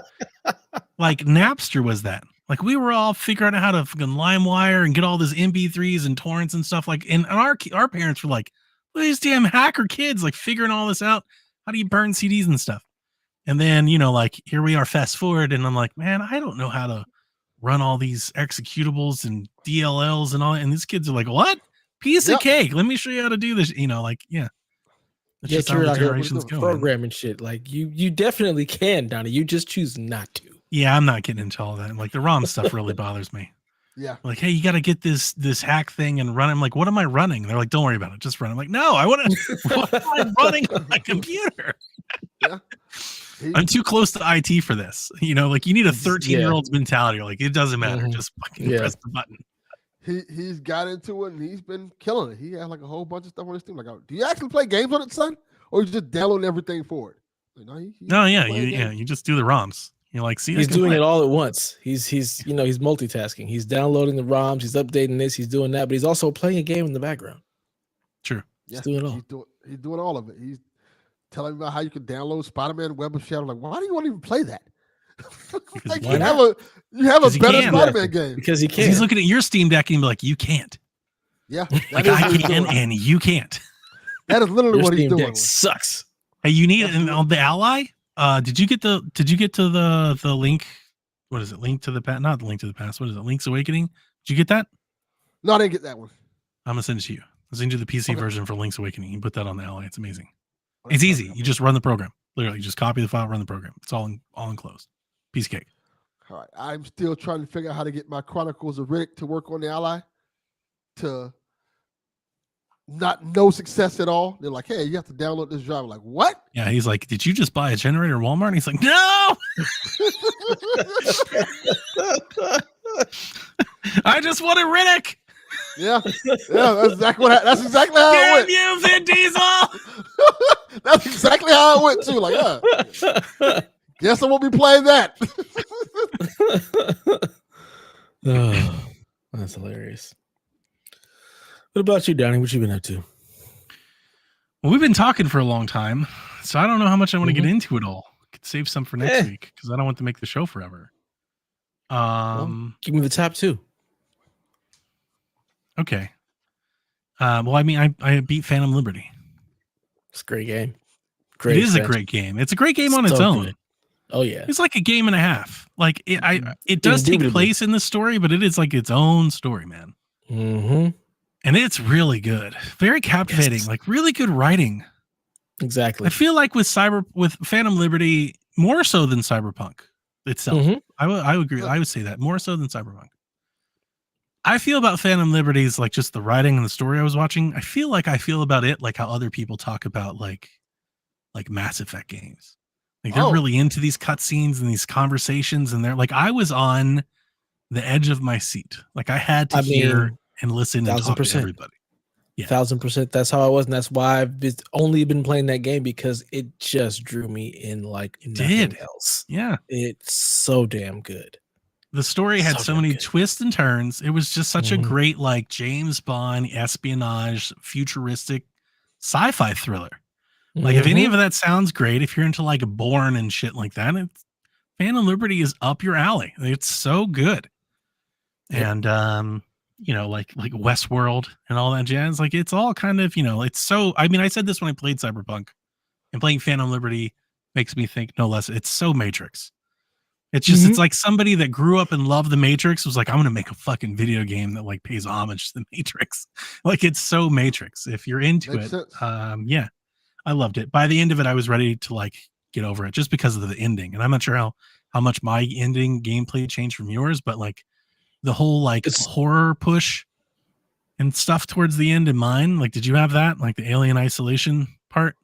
like Napster was that. Like we were all figuring out how to fucking LimeWire and get all this MP3s and torrents and stuff. Like, and our parents were like, "Look at these damn hacker kids, like figuring all this out. How do you burn CDs and stuff?" And then, like here we are, fast forward, and I'm like, man, I don't know how to run all these executables and DLLs and all. And these kids are like, what? Piece of cake. Let me show you how to do this. Like, yeah. That's Yeah, just how you're the out here generations with go. programming shit. Like you definitely can, Donnie. You just choose not to. Yeah, I'm not getting into all that. Like the ROM stuff really bothers me. Yeah. Like, hey, you got to get this hack thing and run it. I'm like, what am I running? They're like, don't worry about it. Just run. I'm like, no, I want to. What am I running on my computer? Yeah. I'm too close to IT for this. Like you need a 13-year-old's mentality. Like it doesn't matter. Mhm. Just fucking press the button. He's got into it and he's been killing it. He has like a whole bunch of stuff on his Steam. Like, do you actually play games on it, son, or you just download everything for it? Like, no, you just do the ROMs. You're like, see, he's doing it all at once. He's multitasking. He's downloading the ROMs. He's updating this. He's doing that, but he's also playing a game in the background. True. He's doing it all. He's doing all of it. He's telling me about how you can download Spider-Man Web of Shadow. Like, why do you want to even play that? Like, you have a better Spider-Man game because he can. He's looking at your Steam Deck and be like, you can't. Yeah, like I can and you can't. That is literally your what he's Steam doing. Deck sucks. Hey, you need it on the Ally. Did you get to the link? What is it? Link to the past? Not the Link to the Past. What is it? Link's Awakening. Did you get that? No, I didn't get that one. I'm gonna send it to you. I'll send you the PC version for Link's Awakening. You put that on the Ally. It's amazing. It's easy. You just run the program. Literally, you just copy the file, run the program. It's all enclosed. Piece of cake. All right. I'm still trying to figure out how to get my Chronicles of Riddick to work on the Ally. To no success at all. They're like, hey, you have to download this driver. Like, what? Yeah, he's like, did you just buy a generator at Walmart? And he's like, no. I just wanted Riddick. Yeah, that's exactly that's exactly how it went. Damn you, Vin Diesel. That's exactly how it went too. Like, guess I won't be playing that. Oh, that's hilarious. What about you, Donnie? What you been up to? Well, we've been talking for a long time, so I don't know how much I want to get into it all. Could save some for next week because I don't want to make the show forever. Well, give me the top two. Okay. Well, I mean, I beat Phantom Liberty. It's a great game. It is a great game. It's a great game on its own. Good. Oh yeah, it's like a game and a half. Like it does take place in the story, but it is like its own story, man. Mm-hmm. And it's really good, very captivating, like really good writing. Exactly. I feel like with Phantom Liberty more so than Cyberpunk itself. Mm-hmm. I would agree. I would say that more so than Cyberpunk. I feel about Phantom Liberty is like just the writing and the story I was watching. I feel about it like how other people talk about like Mass Effect games. Like they're really into these cutscenes and these conversations, and they're like, I was on the edge of my seat. Like I had to hear and listen and talk to everybody. Yeah. 1000%. That's how I was, and that's why I've only been playing that game because it just drew me in like nothing else. Yeah, it's so damn good. The story had so many twists and turns. It was just such a great like James Bond espionage futuristic sci-fi thriller. Like if any of that sounds great, if you're into like Bourne and shit like that, Phantom Liberty is up your alley. It's so good. And like Westworld and all that jazz. Like it's all kind of, it's so, I mean, I said this when I played Cyberpunk, and playing Phantom Liberty makes me think no less. It's so Matrix. It's just, it's like somebody that grew up and loved the Matrix was like, I'm going to make a fucking video game that like pays homage to the Matrix. Like it's so Matrix. If you're into Makes it, sense. yeah, I loved it. By the end of it, I was ready to like get over it just because of the ending. And I'm not sure how much my ending gameplay changed from yours, but like the whole like horror push and stuff towards the end in mine. Like, did you have that? Like the alien isolation part?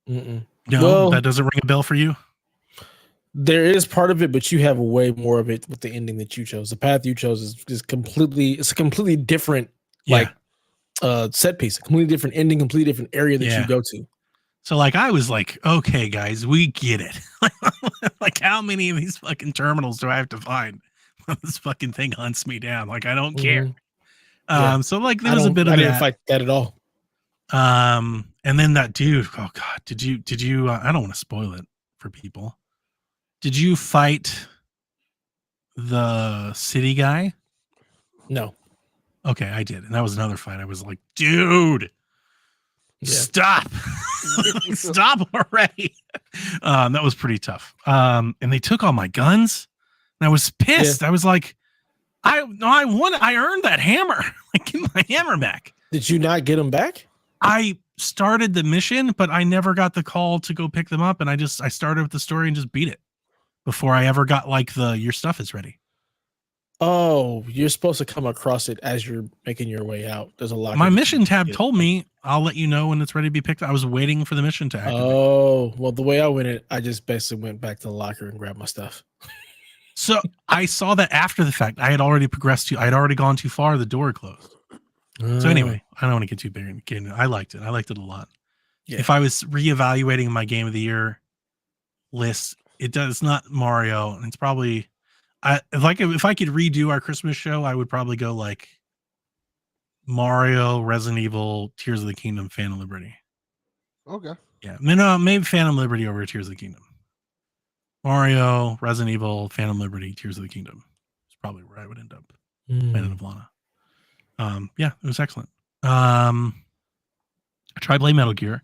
Mm-mm. No, Well, that doesn't ring a bell for you. There is part of it, but you have way more of it with the ending that you chose. The path you chose is completely, it's a completely different set piece, a completely different ending, completely different area that you go to. So like I was like, okay, guys, we get it. Like how many of these fucking terminals do I have to find when this fucking thing hunts me down? Like I don't care. So like there was a bit of I that. didn't fight that at all. And then that dude, oh god, did you I don't want to spoil it for people. Did you fight the city guy? No. Okay, I did. And that was another fight. I was like, dude, stop. Stop already. That was pretty tough. And they took all my guns. And I was pissed. I was like, I won. I earned that hammer. Like, give my hammer back. Did you not get them back? I started the mission, but I never got the call to go pick them up. And I started with the story and just beat it before I ever got like your stuff is ready. Oh, you're supposed to come across it as you're making your way out. There's a lot. My mission tab told me I'll let you know when it's ready to be picked up. I was waiting for the mission to activate. Oh, well, the way I went it, I just basically went back to the locker and grabbed my stuff. So I saw that after the fact. I had already progressed I had already gone too far. The door closed. So anyway, I don't want to get too big. I liked it. I liked it a lot. Yeah. If I was reevaluating my game of the year list, it's not Mario, and it's probably if I could redo our Christmas show, I would probably go like Mario, Resident Evil, Tears of the Kingdom, Phantom Liberty. Okay. Yeah, maybe Phantom Liberty over Tears of the Kingdom. Mario, Resident Evil, Phantom Liberty, Tears of the Kingdom. It's probably where I would end up. Planet of Lana. Yeah, it was excellent. I tried playing Metal Gear.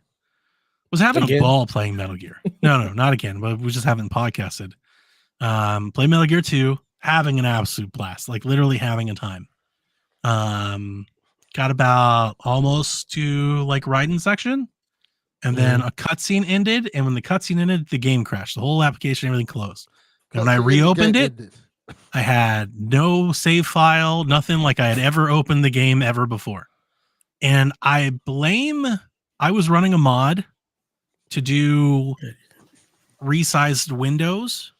Was having a ball playing Metal Gear. No, not again. But we just haven't podcasted. Play Metal Gear 2, having an absolute blast, like literally having a time. Got about almost to like Raiden section, and then a cutscene ended, and when the cutscene ended, the game crashed. The whole application, everything closed. And when I reopened it, I had no save file, nothing like I had ever opened the game ever before. And I was running a mod to do resized windows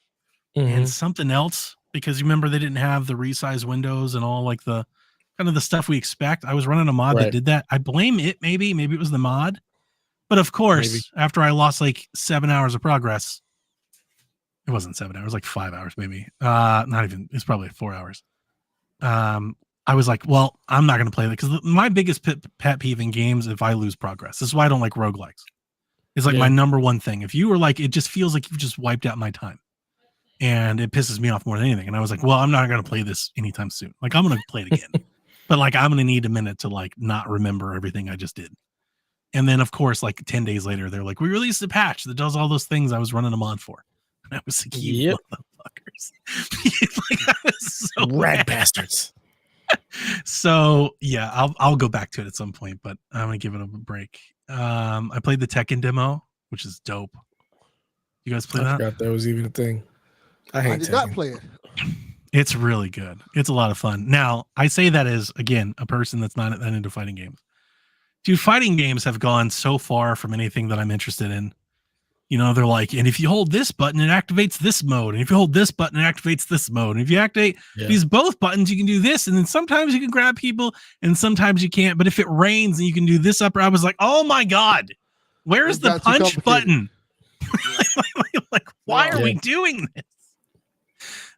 and something else, because you remember they didn't have the resized windows and all like the kind of the stuff we expect. I was running a mod that did that. I blame it. Maybe it was the mod, but of course, after I lost like 7 hours of progress, it wasn't 7 hours, like 5 hours, maybe. Not even, it's probably 4 hours. I was like, well, I'm not going to play that, because my biggest pet peeve in games, if I lose progress, this is why I don't like roguelikes. It's like my number one thing. If you were like, it just feels like you've just wiped out my time, and it pisses me off more than anything. And I was like, well, I'm not going to play this anytime soon. Like, I'm going to play it again, but like, I'm going to need a minute to like not remember everything I just did. And then of course, like 10 days later, they're like, we released a patch that does all those things I was running a mod for. And I was like, you motherfuckers. Like, I was so rad bastards. So yeah, I'll go back to it at some point, but I'm gonna give it a break. I played the Tekken demo, which is dope. You guys play that? I forgot that was even a thing. I did not play it. It's really good. It's a lot of fun. Now, I say that as, again, a person that's not that into fighting games. Dude, fighting games have gone so far from anything that I'm interested in. You know, they're like, and if you hold this button, it activates this mode. And if you hold this button, it activates this mode. And if you activate these both buttons, you can do this. And then sometimes you can grab people and sometimes you can't. But if it rains and you can do this upper, I was like, oh my God, where's the punch button? Like, why are we doing this?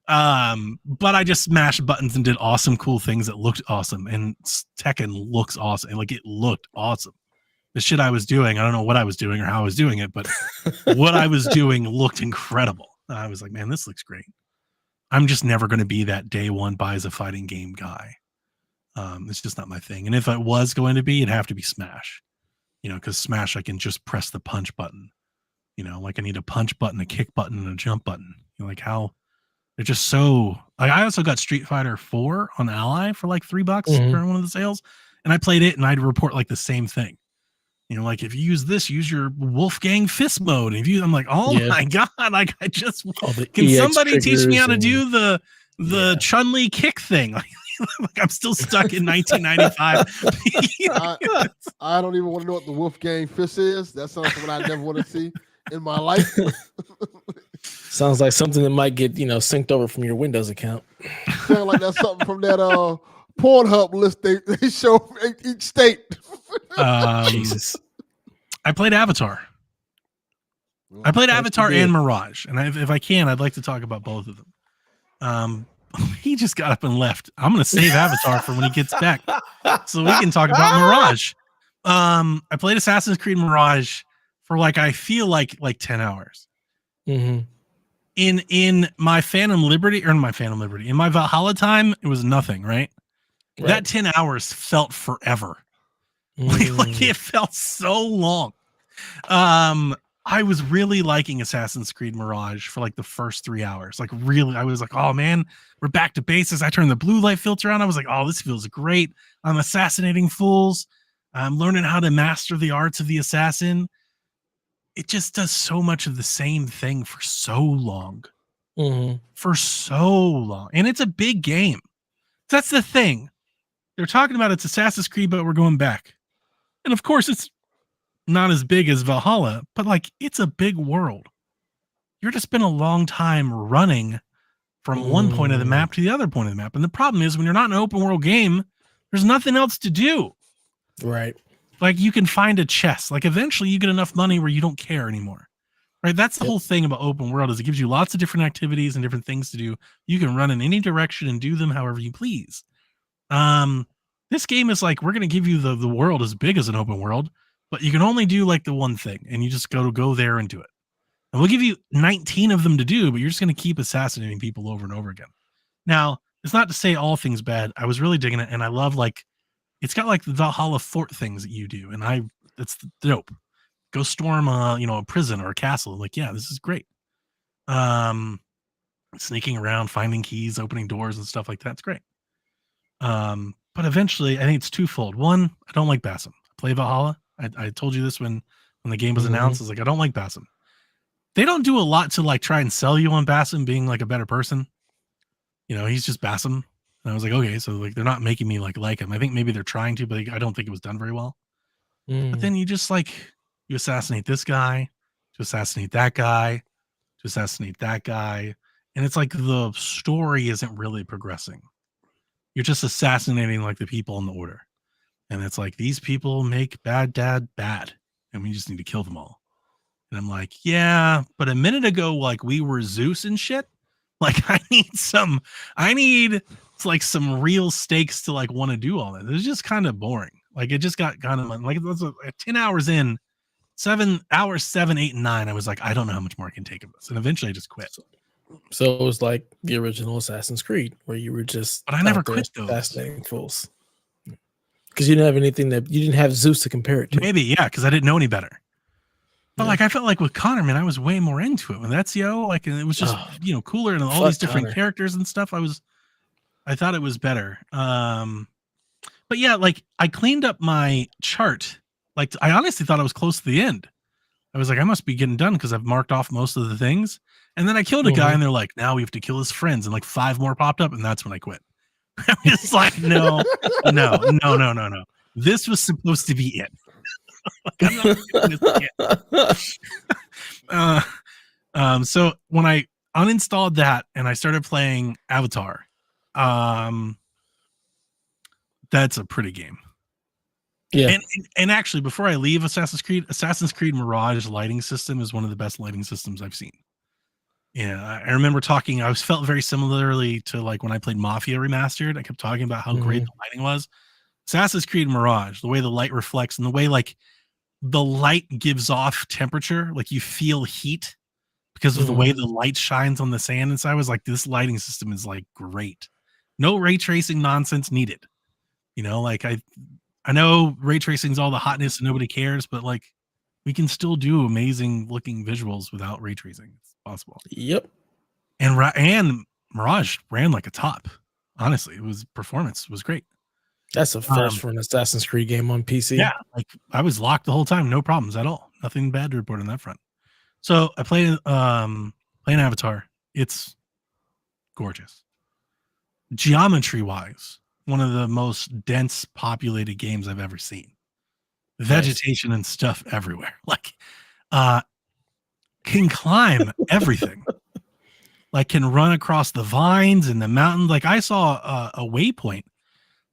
But I just smashed buttons and did awesome, cool things that looked awesome. And Tekken looks awesome. Like, it looked awesome. The shit I was doing, I don't know what I was doing or how I was doing it, but what I was doing looked incredible. I was like, man, this looks great. I'm just never going to be that day one buys a fighting game guy. It's just not my thing. And if it was going to be, it'd have to be Smash. Because Smash, I can just press the punch button. Like I need a punch button, a kick button, and a jump button. Like how they're just so. Like I also got Street Fighter 4 on Ally for like $3 during one of the sales, and I played it, and I'd report like the same thing. Like if you use this, use your Wolfgang fist mode. And I'm like, oh my god! Like I just can somebody teach me how to do the Chun-Li kick thing? Like I'm still stuck in 1995. I don't even want to know what the Wolfgang fist is. That's something I never want to see in my life. Sounds like something that might get synced over from your Windows account. Sounds like that's something from that Pornhub list they show each state. Jesus. I played Avatar. I played Avatar and Mirage, and if I can, I'd like to talk about both of them. He just got up and left. I'm going to save Avatar for when he gets back, so we can talk about Mirage. I played Assassin's Creed Mirage for I feel like 10 hours. Mm-hmm. In my Phantom Liberty, in my Valhalla time, it was nothing, right? That 10 hours felt forever. Like it felt so long. I was really liking Assassin's Creed Mirage for the first 3 hours. Really, I was like, oh man, we're back to basics. I turned the blue light filter on. I was like, oh, this feels great. I'm assassinating fools. I'm learning how to master the arts of the assassin. It just does so much of the same thing for so long. For so long. And it's a big game. That's the thing. They're talking about it's Assassin's Creed, but we're going back. And of course, it's not as big as Valhalla, but it's a big world. You're just been a long time running from one point of the map to the other point of the map. And the problem is when you're not in an open world game, there's nothing else to do. Right. You can find a chest. Eventually you get enough money where you don't care anymore. Right. That's the whole thing about open world is it gives you lots of different activities and different things to do. You can run in any direction and do them however you please. This game is we're going to give you the world as big as an open world, but you can only do the one thing, and you just go there and do it. And we'll give you 19 of them to do, but you're just going to keep assassinating people over and over again. Now, it's not to say all things bad. I was really digging it, and I love it's got the Valhalla fort things that you do, and it's dope. Go storm a prison or a castle. Yeah, this is great. Sneaking around, finding keys, opening doors and stuff like that's great. But eventually, I think it's twofold. One, I don't like Basim. I play Valhalla. I told you this when the game was announced. I was I don't like Basim. They don't do a lot to try and sell you on Basim being a better person. He's just Basim. And I was okay, so they're not making me like him. I think maybe they're trying to, but I don't think it was done very well. But then you just you assassinate this guy, to assassinate that guy, to assassinate that guy. And it's the story isn't really progressing. You're just assassinating the people in the order. And it's these people make bad dad bad. And we just need to kill them all. And I'm yeah, but a minute ago, we were Zeus and shit. I need some real stakes to want to do all that. It's just kind of boring. It just got kind of 10 hours in, 7 hours, 7, 8, and 9. I was I don't know how much more I can take of this. And eventually I just quit. So it was the original Assassin's Creed where you were just. But I never quit those. Fascinating fools. Because you didn't have anything you didn't have Zeus to compare it to. Maybe, yeah, because I didn't know any better. But I felt with Connor, man, I was way more into it. When Ezio, and it was just cooler and all these different characters and stuff. I thought it was better. But yeah, I cleaned up my chart. I honestly thought I was close to the end. I was I must be getting done because I've marked off most of the things. And then I killed a guy, and they're now we have to kill his friends, and 5 more popped up, and that's when I quit. I was no. This was supposed to be it. I'm not doing this again. So when I uninstalled that and I started playing Avatar, that's a pretty game. Yeah. And actually, before I leave Assassin's Creed Mirage lighting system is one of the best lighting systems I've seen. Yeah, I remember talking. I felt very similarly to when I played Mafia Remastered. I kept talking about how great the lighting was. Assassin's Creed Mirage, the way the light reflects and the way the light gives off temperature, you feel heat because of the way the light shines on the sand inside. I was this lighting system is great. No ray tracing nonsense needed. You know, like I know ray tracing's all the hotness and nobody cares, but like we can still do amazing looking visuals without ray tracing. It's possible. Yep. And Mirage ran like a top. Honestly, performance was great. That's a first for an Assassin's Creed game on PC. Yeah, like I was locked the whole time, no problems at all. Nothing bad to report on that front. So I played playing Avatar. It's gorgeous. Geometry wise, one of the most dense populated games I've ever seen. Vegetation and stuff everywhere. Like can climb everything. Like can run across the vines and the mountain. Like I saw a waypoint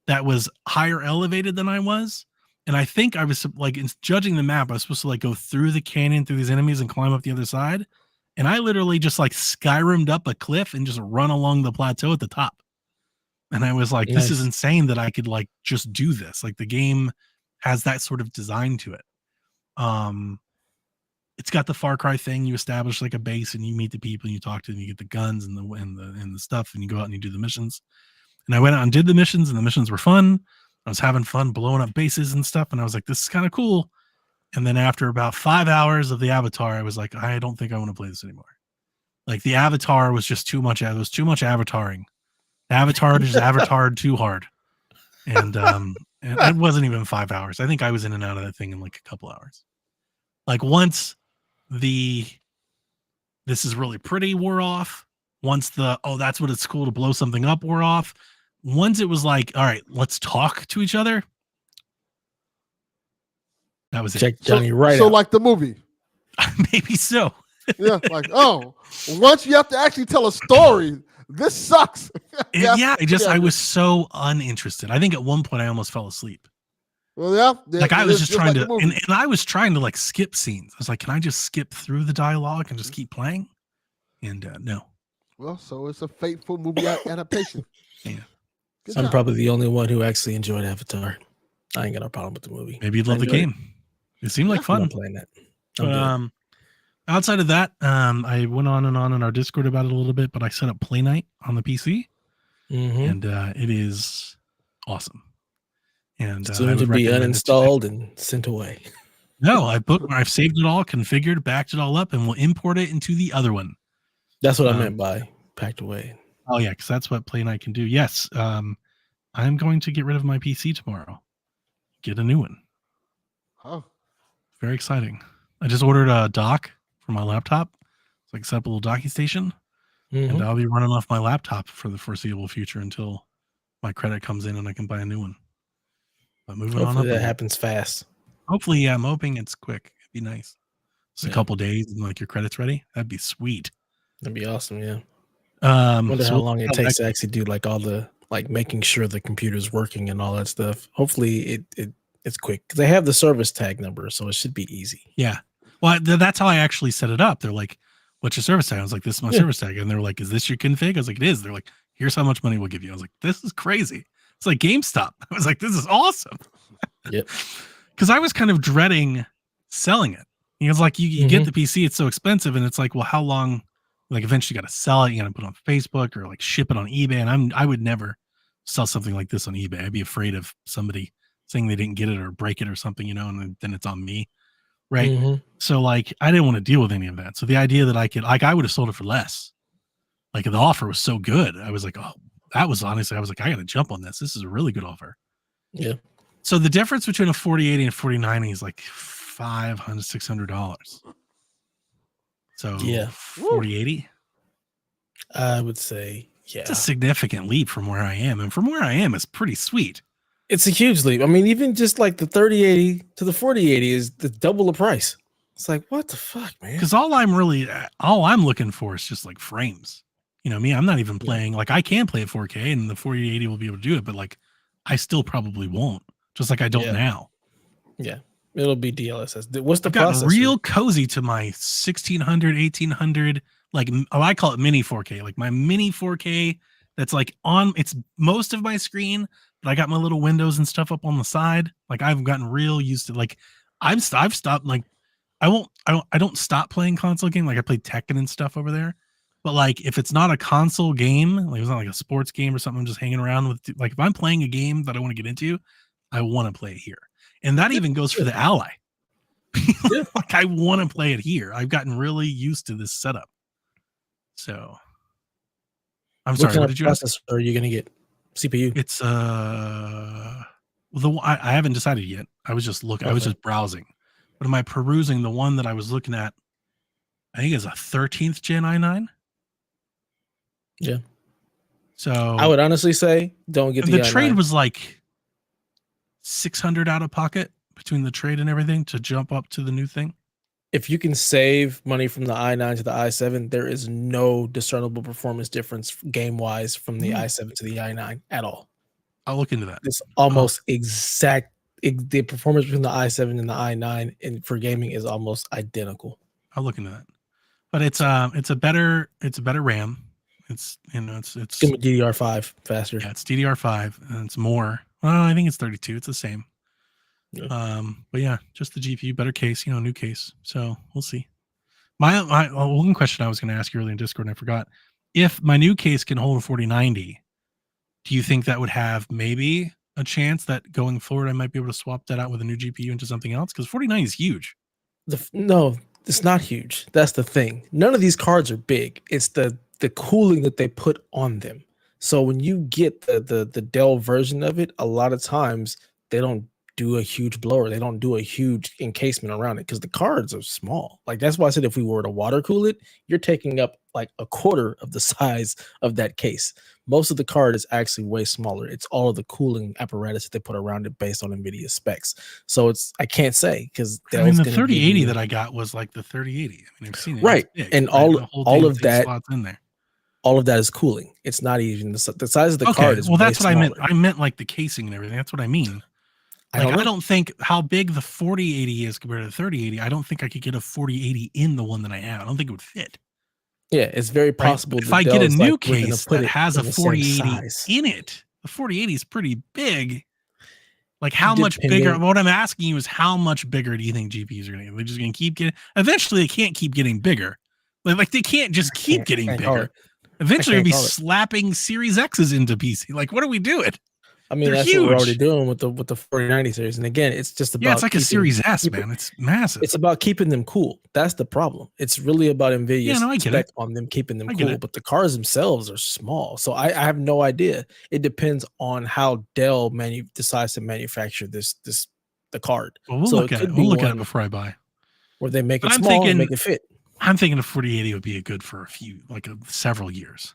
that was higher elevated than I was. And I think I was like, in judging the map, I was supposed to like go through the canyon, through these enemies and climb up the other side. And I literally just like Skyrim'd up a cliff and just run along the plateau at the top. And I was like, this is insane that I could like just do this. Like the game has that sort of design to it. It's got the Far Cry thing. You establish like a base and you meet the people and you talk to them, you get the guns and the stuff and you go out and you do the missions. And I went out and did the missions, and the missions were fun. I was having fun blowing up bases and stuff. And I was like, this is kind of cool. And then after about 5 hours of the Avatar, I was like, I don't think I want to play this anymore. Like the Avatar was just too much. It was too much avataring. The Avatar just avatared too hard. And it wasn't even 5 hours. I think I was in and out of that thing in like a couple hours. Like once this is really pretty wore off. Once that's what it's cool to blow something up wore off. Once it was like, all right, let's talk to each other. That was Check it. Johnny right So out. like the movie. Maybe so. Yeah, like, once you have to actually tell a story, this sucks. I was so uninterested. I think at one point I almost fell asleep. Well, yeah. Like I was just trying like to, and I was trying to like skip scenes. I was like, can I just skip through the dialogue and just keep playing? And no. Well, so it's a fateful movie adaptation. Yeah. I'm probably the only one who actually enjoyed Avatar. I ain't got no problem with the movie. Maybe you'd love the game. It seemed like fun. I'm playing that. But, outside of that, I went on and on in our Discord about it a little bit, but I set up Play Night on the PC, and it is awesome. And soon to be uninstalled and sent away. No, I've saved it all, configured, backed it all up, and we'll import it into the other one. That's what I meant by packed away. Oh yeah, because that's what Play Night can do. Yes, I'm going to get rid of my PC tomorrow. Get a new one. Oh, very exciting. I just ordered a dock for my laptop. It's like set up a little docking station, and I'll be running off my laptop for the foreseeable future until my credit comes in and I can buy a new one. But moving on up, that happens fast. Hopefully, yeah, I'm hoping it's quick. It'd be nice. Just a couple days and like your credit's ready. That'd be sweet. That'd be awesome. Yeah. I wonder how long it takes to actually do like all the like making sure the computer's working and all that stuff. Hopefully it's quick because they have the service tag number, so it should be easy. Yeah. Well, that's how I actually set it up. They're like, "What's your service tag?" I was like, "This is my service tag," and they're like, "Is this your config?" I was like, "It is." They're like, "Here's how much money we'll give you." I was like, "This is crazy." It's like GameStop. I was like, "This is awesome." Yep. Because I was kind of dreading selling it. It's like you get the PC, it's so expensive, and it's like, well, how long? Like eventually you got to sell it, you got to put it on Facebook or like ship it on eBay. And I would never sell something like this on eBay. I'd be afraid of somebody saying they didn't get it or break it or something, and then it's on me. Right. So like, I didn't want to deal with any of that. So the idea that I could, like, I would have sold it for less. Like the offer was so good. I was like, oh, that was honestly, I was like, I got to jump on this. This is a really good offer. Yeah. So the difference between a 4080 and 4090 is like $500, $600. So yeah, 4080. I would say, yeah, it's a significant leap from where I am, and from where I am is pretty sweet. It's a huge leap. I mean, even just like the 3080 to the 4080 is the double the price. It's like, what the fuck, man? Because all I'm looking for is just like frames. Me, I'm not even playing. Like I can play at 4K, and the 4080 will be able to do it, but like I still probably won't. Just like I don't now. Yeah. It'll be DLSS. What's the processor? Got real cozy to my 1600, 1800, like I call it mini 4K, like my mini 4K that's like it's most of my screen, but I got my little windows and stuff up on the side. Like I've gotten real used to like I've stopped like I don't stop playing console game. Like I play Tekken and stuff over there, But like, if it's not a console game, like it's not like a sports game or something, I'm just hanging around with. Like, if I'm playing a game that I want to get into, I want to play it here, and that even goes for the Ally. Like, I want to play it here. I've gotten really used to this setup. So, I'm sorry. What did you ask? Processor are you gonna get? CPU. It's well, I haven't decided yet. I was just looking. I was just browsing. But am I perusing the one that I was looking at? I think it's a 13th gen i9. Yeah. So I would honestly say don't get the i9. trade was like 600 out of pocket between the trade and everything to jump up to the new thing. If you can save money from the i9 to the i7, there is no discernible performance difference game wise from the i7 to the i9 at all. I'll look into that. It's almost exact. The performance between the i7 and the i9 and for gaming is almost identical. I'll look into that. But it's a better RAM. It's it's gonna be DDR5 faster. Yeah, it's DDR5 and it's more. Well, I think it's 32. It's the same. Yeah. But yeah, just the GPU, better case, new case. So we'll see. My one question I was going to ask you earlier in Discord, and I forgot. If my new case can hold a 4090, do you think that would have maybe a chance that going forward I might be able to swap that out with a new GPU into something else? Because 4090 is huge. No, it's not huge. That's the thing. None of these cards are big. It's the cooling that they put on them. So when you get the Dell version of it, a lot of times they don't do a huge blower. They don't do a huge encasement around it because the cards are small. Like, that's why I said if we were to water cool it, you're taking up like a quarter of the size of that case. Most of the card is actually way smaller. It's all of the cooling apparatus that they put around it based on NVIDIA specs. So I can't say because the 3080 that I got was like the 3080. I mean, I've seen it. Right. And all of that slots in there. All of that is cooling. It's not even the size of the card is. Well, that's what smaller. I meant. I meant like the casing and everything. That's what I mean. Like, I don't think how big the 4080 is compared to the 3080. I don't think I could get a 4080 in the one that I have. I don't think it would fit. Yeah, it's very possible. Right? If I get a new case that has a 4080 in it, the 4080 is pretty big. Like, how much bigger? What I'm asking you is how much bigger do you think GPUs are going to get? They're just going to keep getting. Eventually, they can't keep getting bigger. Like they can't just keep getting bigger. Eventually, we'll be slapping Series X's into PC. Like, what are we doing? I mean, that's huge. What we're already doing with the 4090 series. And again, it's just about it's like a Series S, man. It's massive. It's about keeping them cool. That's the problem. It's really about NVIDIA's spec on them keeping them cool. But the cars themselves are small. So I have no idea. It depends on how Dell decides to manufacture the card. Well, we'll look at it. We'll look at it before I buy. Where they make it small and make it fit. I'm thinking a 4080 would be good for several years.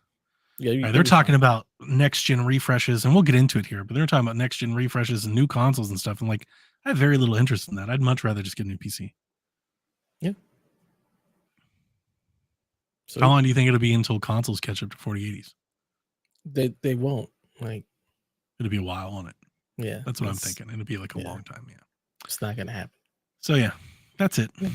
Yeah, they're talking about next gen refreshes, and we'll get into it here. But they're talking about next gen refreshes and new consoles and stuff. And like, I have very little interest in that. I'd much rather just get a new PC. Yeah. So how long do you think it'll be until consoles catch up to 4080s? They won't. Like, it'll be a while on it. Yeah, that's what I'm thinking. It'll be like a long time. Yeah, it's not gonna happen. So yeah, that's it. Yeah.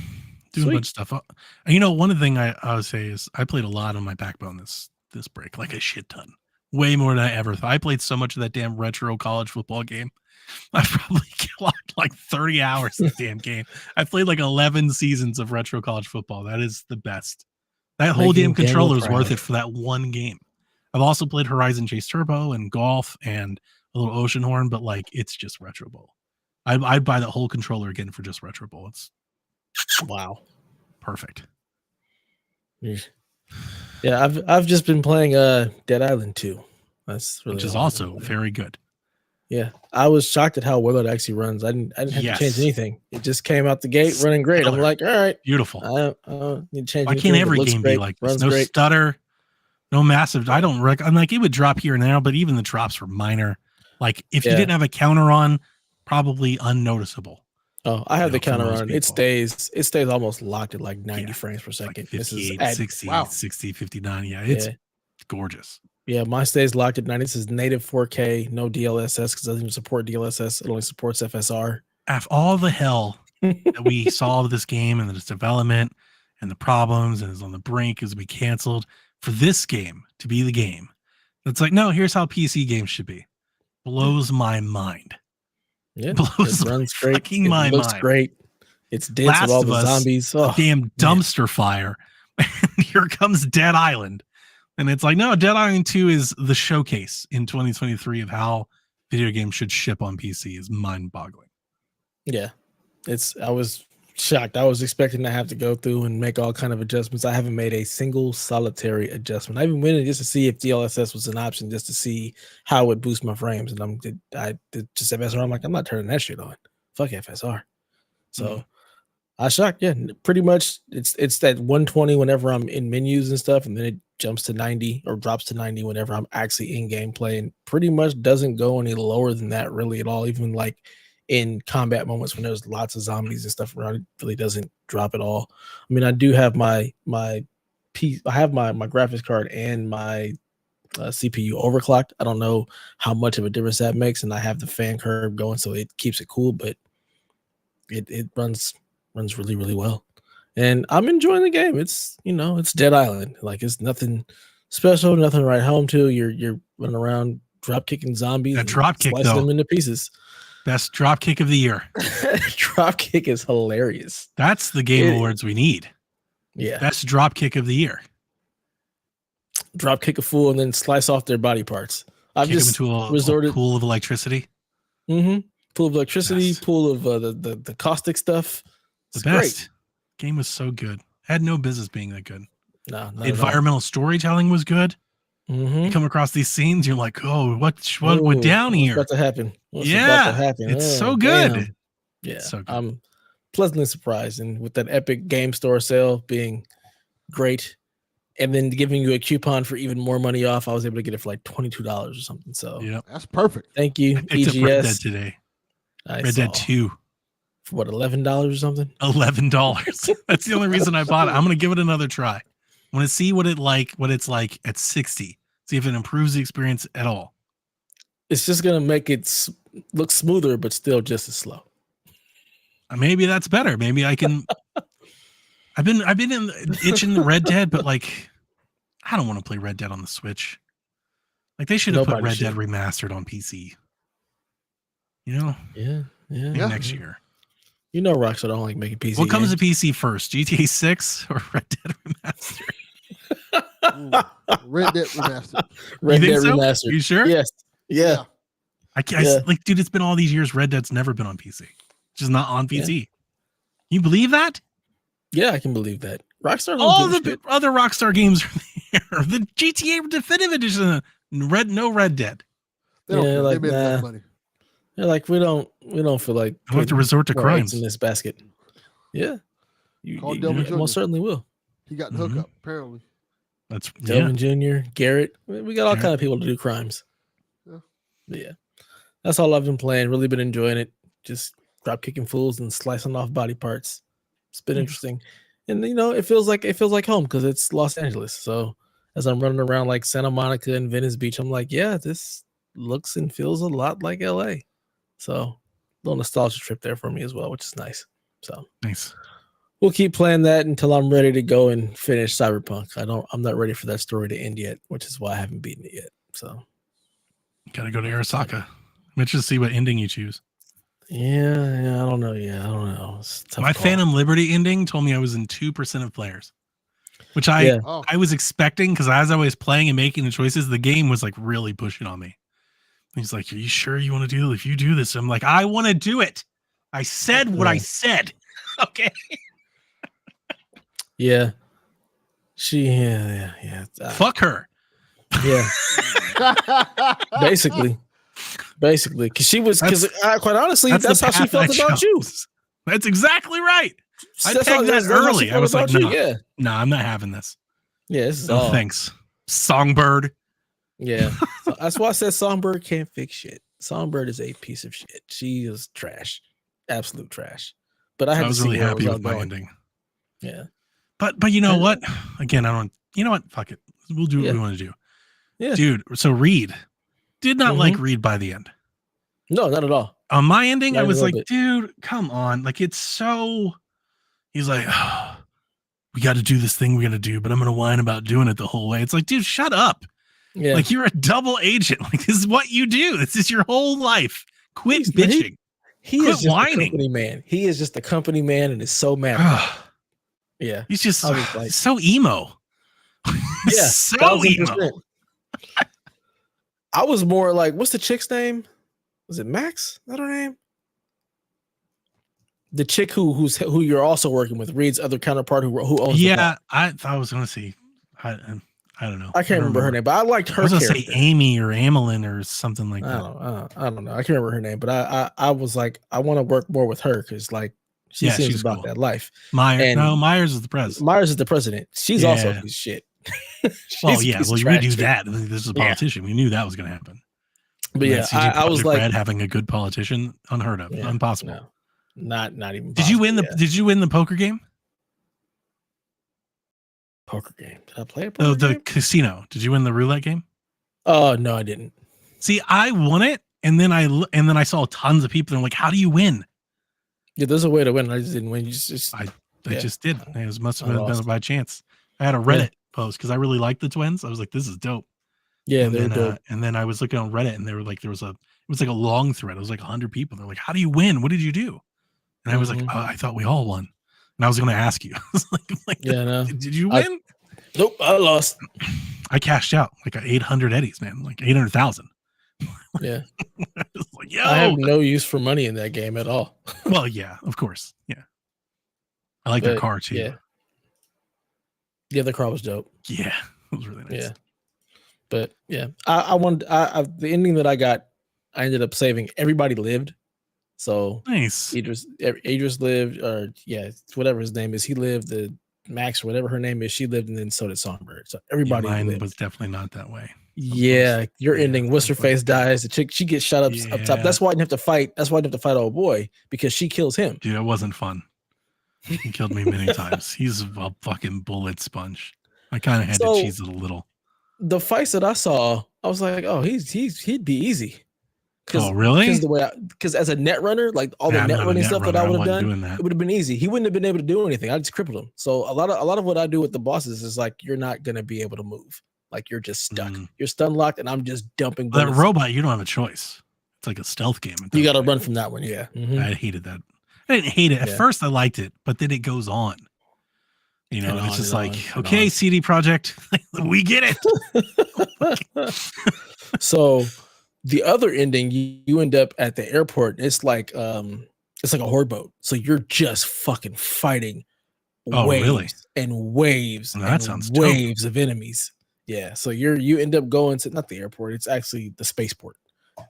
Doing a bunch of stuff. One of the thing I would say is I played a lot on my Backbone this break, like a shit ton, way more than I ever thought. I played so much of that damn retro college football game. I probably clocked like 30 hours of the damn game. I played like 11 seasons of retro college football. That is the best. That whole damn controller is worth it for that one game. I've also played Horizon Chase Turbo and golf and a little Ocean Horn, but like, it's just Retro Bowl. I'd buy that whole controller again for just Retro Bowl. It's wow, perfect. Yeah, I've just been playing Dead Island 2. That's really which is also very good. Yeah, I was shocked at how well it actually runs. I didn't have to change anything. It just came out the gate running great. I'm like, all right, beautiful. I need to change. Why can't every game be like this? No stutter, no massive. I don't I'm like, it would drop here and there, but even the drops were minor. Like, if you didn't have a counter on, probably unnoticeable. Oh, I have the counter on. It stays almost locked at like 90 frames per second. Like 58, 60, 59. Yeah, it's gorgeous. Yeah, mine stays locked at 90. This is native 4K, no DLSS because it doesn't even support DLSS. It only supports FSR. After all the hell that we saw with this game and its development and the problems and it's on the brink as we canceled, for this game to be the game, it's like, no, here's how PC games should be. Blows my mind. Yeah, blows it runs great. It looks great. It's dense with all the zombies. Damn dumpster fire. And here comes Dead Island. And it's like, no, Dead Island 2 is the showcase in 2023 of how video games should ship on PC. Is mind-boggling. Yeah, I was shocked. I was expecting to have to go through and make all kind of adjustments. I haven't made a single solitary adjustment. I even went in just to see if DLSS was an option, just to see how it would boost my frames. And I did just FSR. I'm like, I'm not turning that shit on. Fuck FSR. So I shocked. Yeah, pretty much it's that 120 whenever I'm in menus and stuff, and then it jumps to 90 or drops to 90 whenever I'm actually in gameplay, and pretty much doesn't go any lower than that really at all. Even like in combat moments when there's lots of zombies and stuff around, it really doesn't drop at all. I mean, I do have my piece. I have my graphics card and my CPU overclocked. I don't know how much of a difference that makes, and I have the fan curve going, so it keeps it cool, but it runs really, really well. And I'm enjoying the game. It's, it's Dead Island. Like, it's nothing special, nothing to write home to. You're running around drop kicking zombies. That drop kick, slicing though, them into pieces. Best drop kick of the year. Drop kick is hilarious. That's the game awards we need. Yeah. Best drop kick of the year. Drop kick a fool and then slice off their body parts. I've Kick just them into resorted a pool of electricity. Pool of electricity, Yes. pool of the caustic stuff. The It's best. great. Game was so good. Had no business being that good. No, not at all. Environmental storytelling was good. You come across these scenes, you're like, oh, what went down what's here? about to happen? What's Yeah, about to happen? it's Oh, so good. damn. Yeah, So good. I'm pleasantly surprised, and with that Epic Game Store sale being great, and then giving you a coupon for even more money off, I was able to get it for like $22 or something. So Yep. That's perfect. thank you, I picked up Red Dead EGS. today. I Red Dead saw. 2. For what, $11 or something? $11. That's the only reason I bought it. I'm gonna give it another try. I want to see what it's like at 60. See if it improves the experience at all. It's just gonna make it look smoother, but still just as slow. Maybe that's better. Maybe I can. I've been itching the Red Dead, but like, I don't want to play Red Dead on the Switch. Like, they should have put Nobody Red Dead should. remastered on PC. Yeah. Yeah. Next year. You know, Rockstar don't like making PC. What comes games. to PC first, GTA 6 or Red Dead Remastered? Red Dead Remastered. Red You Dead think so? Remastered. You sure? Yes. Yeah. Yeah. Like, dude, it's been all these years. Red Dead's never been on PC. Just not on PC. You believe that? Yeah, I can believe that. Rockstar. All Don't the give a shit. other Rockstar games are there. The GTA Definitive Edition, no Red Dead. They don't Yeah, care. like, they made enough nah. money. They're like, we don't feel like I have to putting resort to more eggs crimes. in this basket. Yeah, you Call Delvin Jr. most certainly will. He got the hookup, apparently. That's Delvin Jr., Garrett. We got all Garrett. kind of people to do crimes. Yeah. But yeah, that's all I've been playing. Really been enjoying it. Just drop kicking fools and slicing off body parts. It's been Nice. interesting, and it feels like home because it's Los Angeles. So as I'm running around like Santa Monica and Venice Beach, I'm like, yeah, this looks and feels a lot like LA. So little nostalgia trip there for me as well, which is nice. So nice. we'll keep playing that until I'm ready to go and finish Cyberpunk. I'm not ready for that story to end yet, which is why I haven't beaten it yet. So Gotta go to Arasaka. I'm interested to see what ending you choose. yeah, I don't know. Yeah, I don't know. It's a tough My call. Phantom Liberty ending told me I was in 2% of players, which I was expecting because as I was playing and making the choices, the game was like really pushing on me. He's like, "Are you sure you want to do it? If you do this," I'm like, "I want to do it. I said what I said." Okay. Yeah. Yeah. Fuck her. Yeah. Basically, because she was quite honestly, that's how she felt about you. That's exactly right. I That's pegged that that's how she early. I felt was like, about you. no, Yeah. no, I'm not having this. Yeah. This is No all. thanks. Songbird. Yeah. So that's why I said Songbird can't fix shit. Songbird is a piece of shit. She is trash. Absolute trash. But I was really happy with my ending. Yeah. But you know what? Again, I don't. You know what? Fuck it. We'll do what we want to do. Yeah. Dude. So Reed did not like Reed by the end. No, not at all. On my ending, Not I was even a like, little dude, come on. Like, it's so. He's like, oh, we got to do this thing we got to do, but I'm gonna whine about doing it the whole way. It's like, dude, shut up. Yeah. Like, you're a double agent. Like, this is what you do. This is your whole life. Quit bitching. He Quit is just whining. a company man. He is just a company man and is so mad. Ugh. Yeah. He's just I was like, so emo. yeah, So 1000%. emo. I was more like, what's the chick's name? Was it Max? Is that her name? The chick who you're also working with, Reed's other counterpart who owns the bar. I was going to say, I don't know. I can't remember her name, but I liked her I was going to character. say Amy or Amelin or something like that. I don't know. I can't remember her name, but I was like, I want to work more with her because like she seems she's about cool. that life. Myers is the president. Myers is the president. She's also a piece of shit. Well, we knew that. This is a politician. We knew that was going to happen. But yeah, I was like, Red having a good politician, unheard of, impossible. No, not even. Did you win Did you win the poker game? Poker game? Did I play a poker game? The casino. Did you win the roulette game? Oh no, I didn't. See, I won it, and then I saw tons of people. And I'm like, "How do you win?" Yeah, there's a way to win. I just didn't win. I just did. It must have been by chance. I had a Reddit post because I really liked the twins. I was like, "This is dope." Yeah, they're dope. And then I was looking on Reddit, and they were like, it was like a long thread. It was like 100 people. They're like, "How do you win? What did you do?" And I was like, "Oh, I thought we all won." And I was going to ask you. I was like, no. Did you win? Nope, I lost. I cashed out like 800 eddies, man, like 800,000. Yeah. Like, yo. I have no use for money in that game at all. Well, yeah, of course. Yeah. I like their car too. Yeah, the car was dope. Yeah. It was really nice. Yeah. But yeah, I wanted the ending that I got, I ended up saving. Everybody lived. So nice. Idris lived, or whatever his name is, he lived. The Max or whatever her name is, she lived, and then so did Songbird. So everybody lived. Was definitely not that way. Yeah, your ending. What's her face dies. The chick, she gets shot up top. That's why I didn't have to fight. That's why I didn't have to fight old boy, because she kills him. Dude, it wasn't fun. He killed me many times. He's a fucking bullet sponge. I kind of had to cheese it a little. The fights that I saw, I was like, oh, he'd be easy. Oh, really? Because as a net runner, like all the net running stuff that I would have done, it would have been easy. He wouldn't have been able to do anything. I just crippled him. So a lot of what I do with the bosses is like, you're not gonna be able to move. Like you're just stuck. You're stun locked, and I'm just dumping bullets. That robot, you don't have a choice. It's like a stealth game. You got to run from that one. Yeah, I hated that. I didn't hate it at first. I liked it, but then it goes on. You know, and it's just like, okay, CD Projekt, we get it. So the other ending, you end up at the airport. It's like a horde boat. So you're just fucking fighting waves and waves and waves of enemies. Yeah. So you end up going to not the airport. It's actually the spaceport,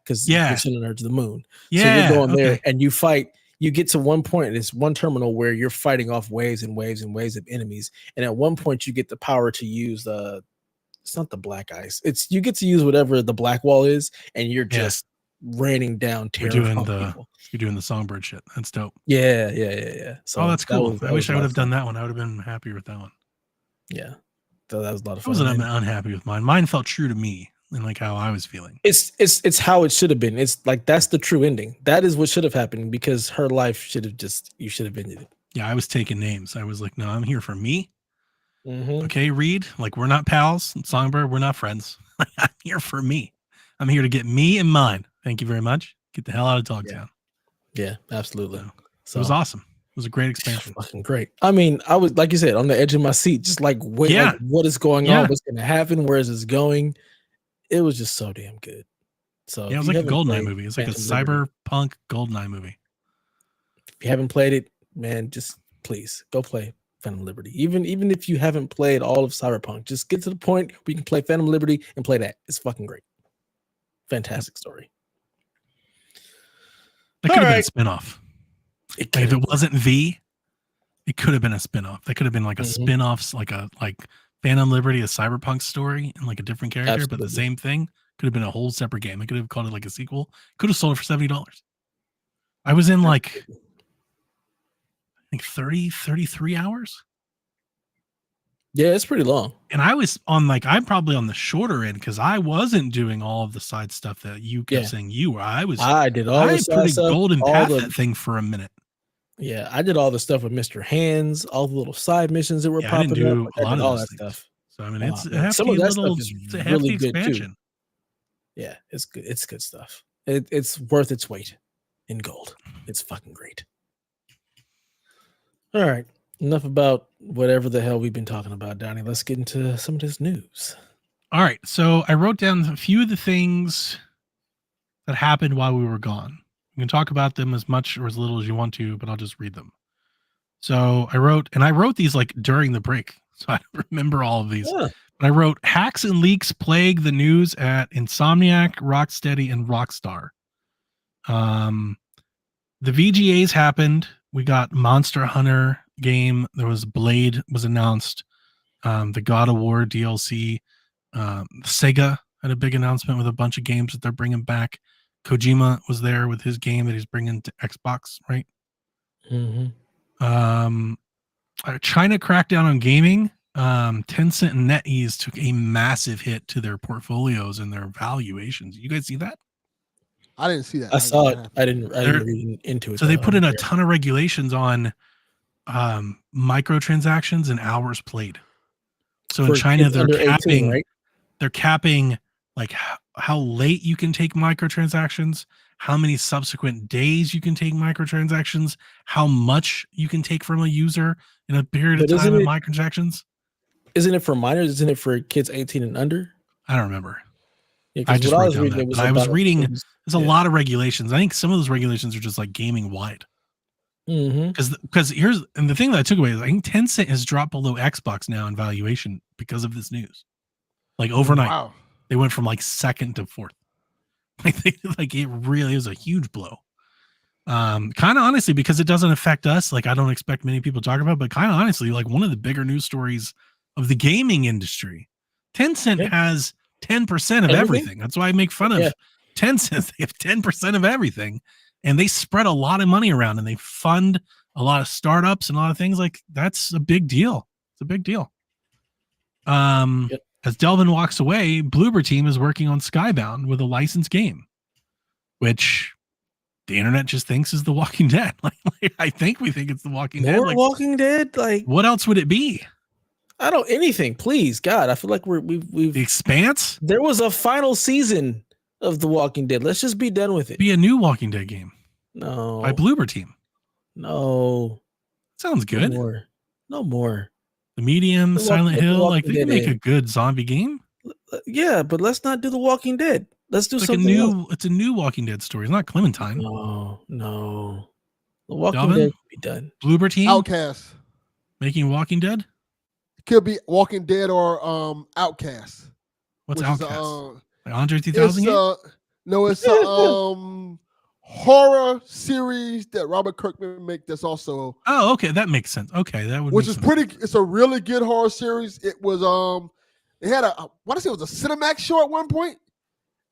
because you're sending her to the moon. Yeah. So you're going there and you fight. You get to one point, it's one terminal where you're fighting off waves and waves and waves of enemies. And at one point you get the power to use it's not the black ice. You get to use whatever the black wall is, and you're just raining down terror. You're doing the Songbird shit. That's dope. Yeah. So that's cool. I wish I would have done that one. I would have been happier with that one. Yeah. So that was a lot of fun. I wasn't unhappy with mine. Mine felt true to me and like how I was feeling. It's how it should have been. It's like that's the true ending. That is what should have happened, because her life you should have ended it. Yeah, I was taking names. I was like, no, I'm here for me. Okay, Reed, like we're not pals. Songbird, we're not friends. I'm here for me. I'm here to get me and mine. Thank you very much. Get the hell out of Dogtown. Yeah, absolutely. So it was awesome. It was a great expansion. Fucking great. I mean, I was, like you said, on the edge of my seat, just like, wait, like, what is going on? What's going to happen? Where is this going? It was just so damn good. So it was like a GoldenEye movie. It's like a cyberpunk GoldenEye movie. If you haven't played it, man, just please go play Phantom Liberty. Even if you haven't played all of Cyberpunk, just get to the point where you can play Phantom Liberty and play that. It's fucking great. Fantastic story. That could have been a spinoff. If it wasn't V, it could have been a spinoff. That could have been like a spinoff, like Phantom Liberty, a cyberpunk story, and like a different character, but the same thing. Could have been a whole separate game. I could have called it like a sequel. Could have sold it for $70. I was in like, I think 33 hours. Yeah, it's pretty long. And I was on I'm probably on the shorter end because I wasn't doing all of the side stuff that you kept saying you were. I did all the side stuff, golden path that thing for a minute. Yeah, I did all the stuff with Mr. Hands, all the little side missions that were popping up. A lot of all that stuff. So I mean, it's some of that stuff is really good expansion. Too. Yeah, it's good. It's good stuff. It's worth its weight in gold. It's fucking great. All right. Enough about whatever the hell we've been talking about, Donnie. Let's get into some of this news. All right. So I wrote down a few of the things that happened while we were gone. You can talk about them as much or as little as you want to, but I'll just read them. So I wrote these like during the break, so I don't remember all of these. Yeah. But I wrote hacks and leaks plague the news at Insomniac, Rocksteady, and Rockstar. The VGAs happened. We got Monster Hunter game. There was Blade was announced. The God of War DLC. Sega had a big announcement with a bunch of games that they're bringing back. Kojima was there with his game that he's bringing to Xbox, right? Mm-hmm. China crackdown on gaming. Tencent and NetEase took a massive hit to their portfolios and their valuations. You guys see that? I didn't see that. I saw it. I didn't read into it. So they put in a ton of regulations on microtransactions and hours played. So in China, they're capping, 18, right? They're capping like how late you can take microtransactions, how many subsequent days you can take microtransactions, how much you can take from a user in a period of time of microtransactions. Isn't it for minors? Isn't it for kids 18 and under? I don't remember. Yeah, I just wrote down that. But I was reading, there's a lot of regulations. I think some of those regulations are just like gaming wide. Because here's, and the thing that I took away is I think Tencent has dropped below Xbox now in valuation because of this news. Like overnight, Wow. They went from like second to fourth. Like it really was a huge blow. Kind of honestly, because it doesn't affect us. Like I don't expect many people to talk about, but kind of honestly, like one of the bigger news stories of the gaming industry. Tencent has 10% of everything. That's why I make fun of Tencent. They have 10% of everything, and they spread a lot of money around, and they fund a lot of startups and a lot of things. Like that's a big deal. It's a big deal. As Delvin walks away, Bloober Team is working on Skybound with a licensed game, which the internet just thinks is The Walking Dead. Like I think we think it's The Walking Dead. Like Walking Dead. Like what else would it be? I don't anything. Please, God, I feel like we've The Expanse. There was a final season of The Walking Dead. Let's just be done with it. Be a new Walking Dead game. No, by Bloober Team. No, sounds good. No more. The Medium, Silent Hill, like they can make a good zombie game. Yeah, but let's not do The Walking Dead. Let's do something else. It's a new Walking Dead story. It's not Clementine. No. The Walking Dead could be done. Bloober Team, Outcast, making Walking Dead. Could be Walking Dead or Outcast. What's Outcast? Like Andre 3000? No, it's a horror series that Robert Kirkman make. That's also okay, that makes sense. Okay, that would. Which is pretty. It's a really good horror series. It was it had I want to say it was a Cinemax show at one point.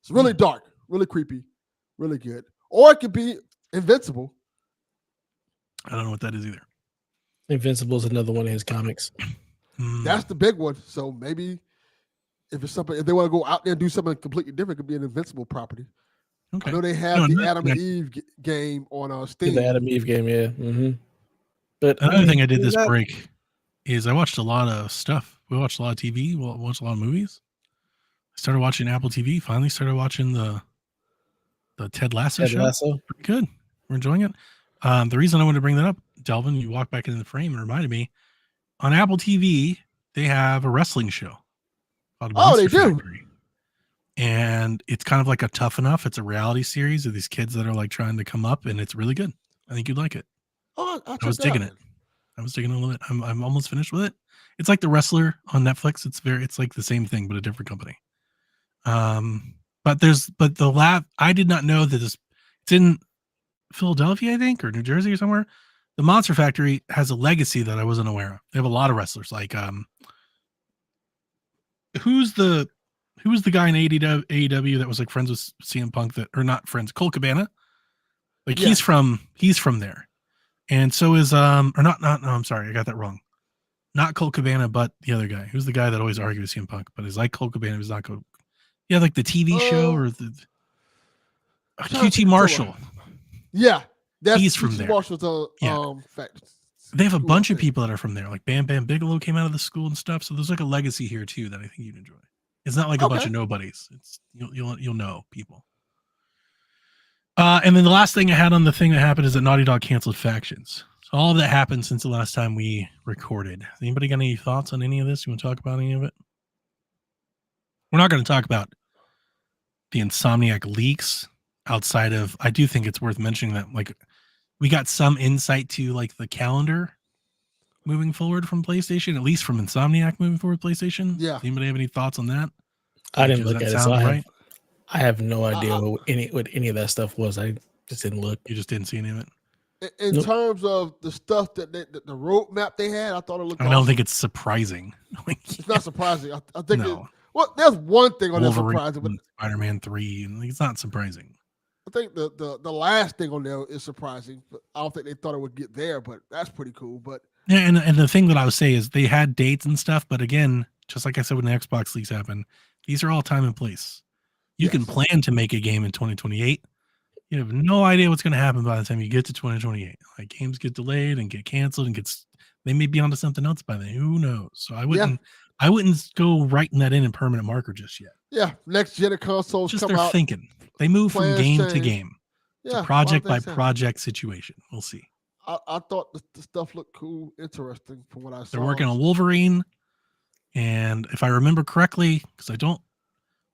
It's really dark, really creepy, really good. Or it could be Invincible. I don't know what that is either. Invincible is another one of his comics. That's the big one. So maybe if it's something, if they want to go out there and do something completely different, it could be an Invincible property. Okay. I know they have the Adam and Eve game on Steam. The Adam Eve game, yeah. Mm-hmm. But another thing I did this break is I watched a lot of stuff. We watched a lot of TV. We watched a lot of movies. I started watching Apple TV. Finally started watching the Ted Lasso show. Pretty good. We're enjoying it. The reason I wanted to bring that up, Delvin, you walked back into the frame and reminded me. On Apple TV, they have a wrestling show. They do. And it's kind of like a Tough Enough. It's a reality series of these kids that are like trying to come up, and it's really good. I think you'd like it. I was digging it. I was digging a little bit. I'm almost finished with it. It's like The Wrestler on Netflix. It's like the same thing, but a different company. But the lab, I did not know that it's in Philadelphia, I think, or New Jersey or somewhere. The Monster Factory has a legacy that I wasn't aware of. They have a lot of wrestlers. Like, who's the guy in AEW that was like friends with CM Punk or not friends? Colt Cabana. Like he's from there. And so is I'm sorry, I got that wrong. Not Colt Cabana, but the other guy. Who's the guy that always argued with CM Punk, but is like Colt Cabana, who's not Colt. Yeah, like the TV show or the QT Marshall. Yeah. He's from there. They have a bunch of people that are from there. Like Bam Bam Bigelow came out of the school and stuff. So there's like a legacy here too that I think you'd enjoy. It's not like a bunch of nobodies. It's you'll know people. And then the last thing I had on the thing that happened is that Naughty Dog canceled Factions. So So all of that happened since the last time we recorded. Anybody got any thoughts on any of this? You want to talk about any of it? We're not going to talk about the Insomniac leaks outside of, I do think it's worth mentioning that like we got some insight to like the calendar moving forward from PlayStation, at least from Insomniac moving forward PlayStation. Yeah. Anybody have any thoughts on that? I didn't Does look that at it, so sound I have no idea what any of that stuff was. I just didn't look. You just didn't see any of it? In Nope. terms of the stuff that the roadmap they had, I thought it looked I awesome. don't think it's surprising. Like, It's not surprising. I think no. well, there's one thing on there Wolverine, surprising, but Spider-Man 3, and it's not surprising. I think the last thing on there is surprising. But I don't think they thought it would get there, but that's pretty cool. But Yeah, and the thing that I would say is they had dates and stuff, but again, just like I said when the Xbox leaks happened, these are all time and place. You can Yes. plan to make a game in 2028. You have no idea what's going to happen by the time you get to 2028. Like games get delayed and get canceled and they may be onto something else by then. Who knows? So I wouldn't go writing that in permanent marker just yet. yeah, next gen of consoles Just come they're out. thinking. They move from plans game to change. game. It's Yeah, a project a lot by of things happen. project situation. We'll see. I thought the stuff looked cool, interesting from what I saw. They're working on Wolverine, and if I remember correctly, because I don't,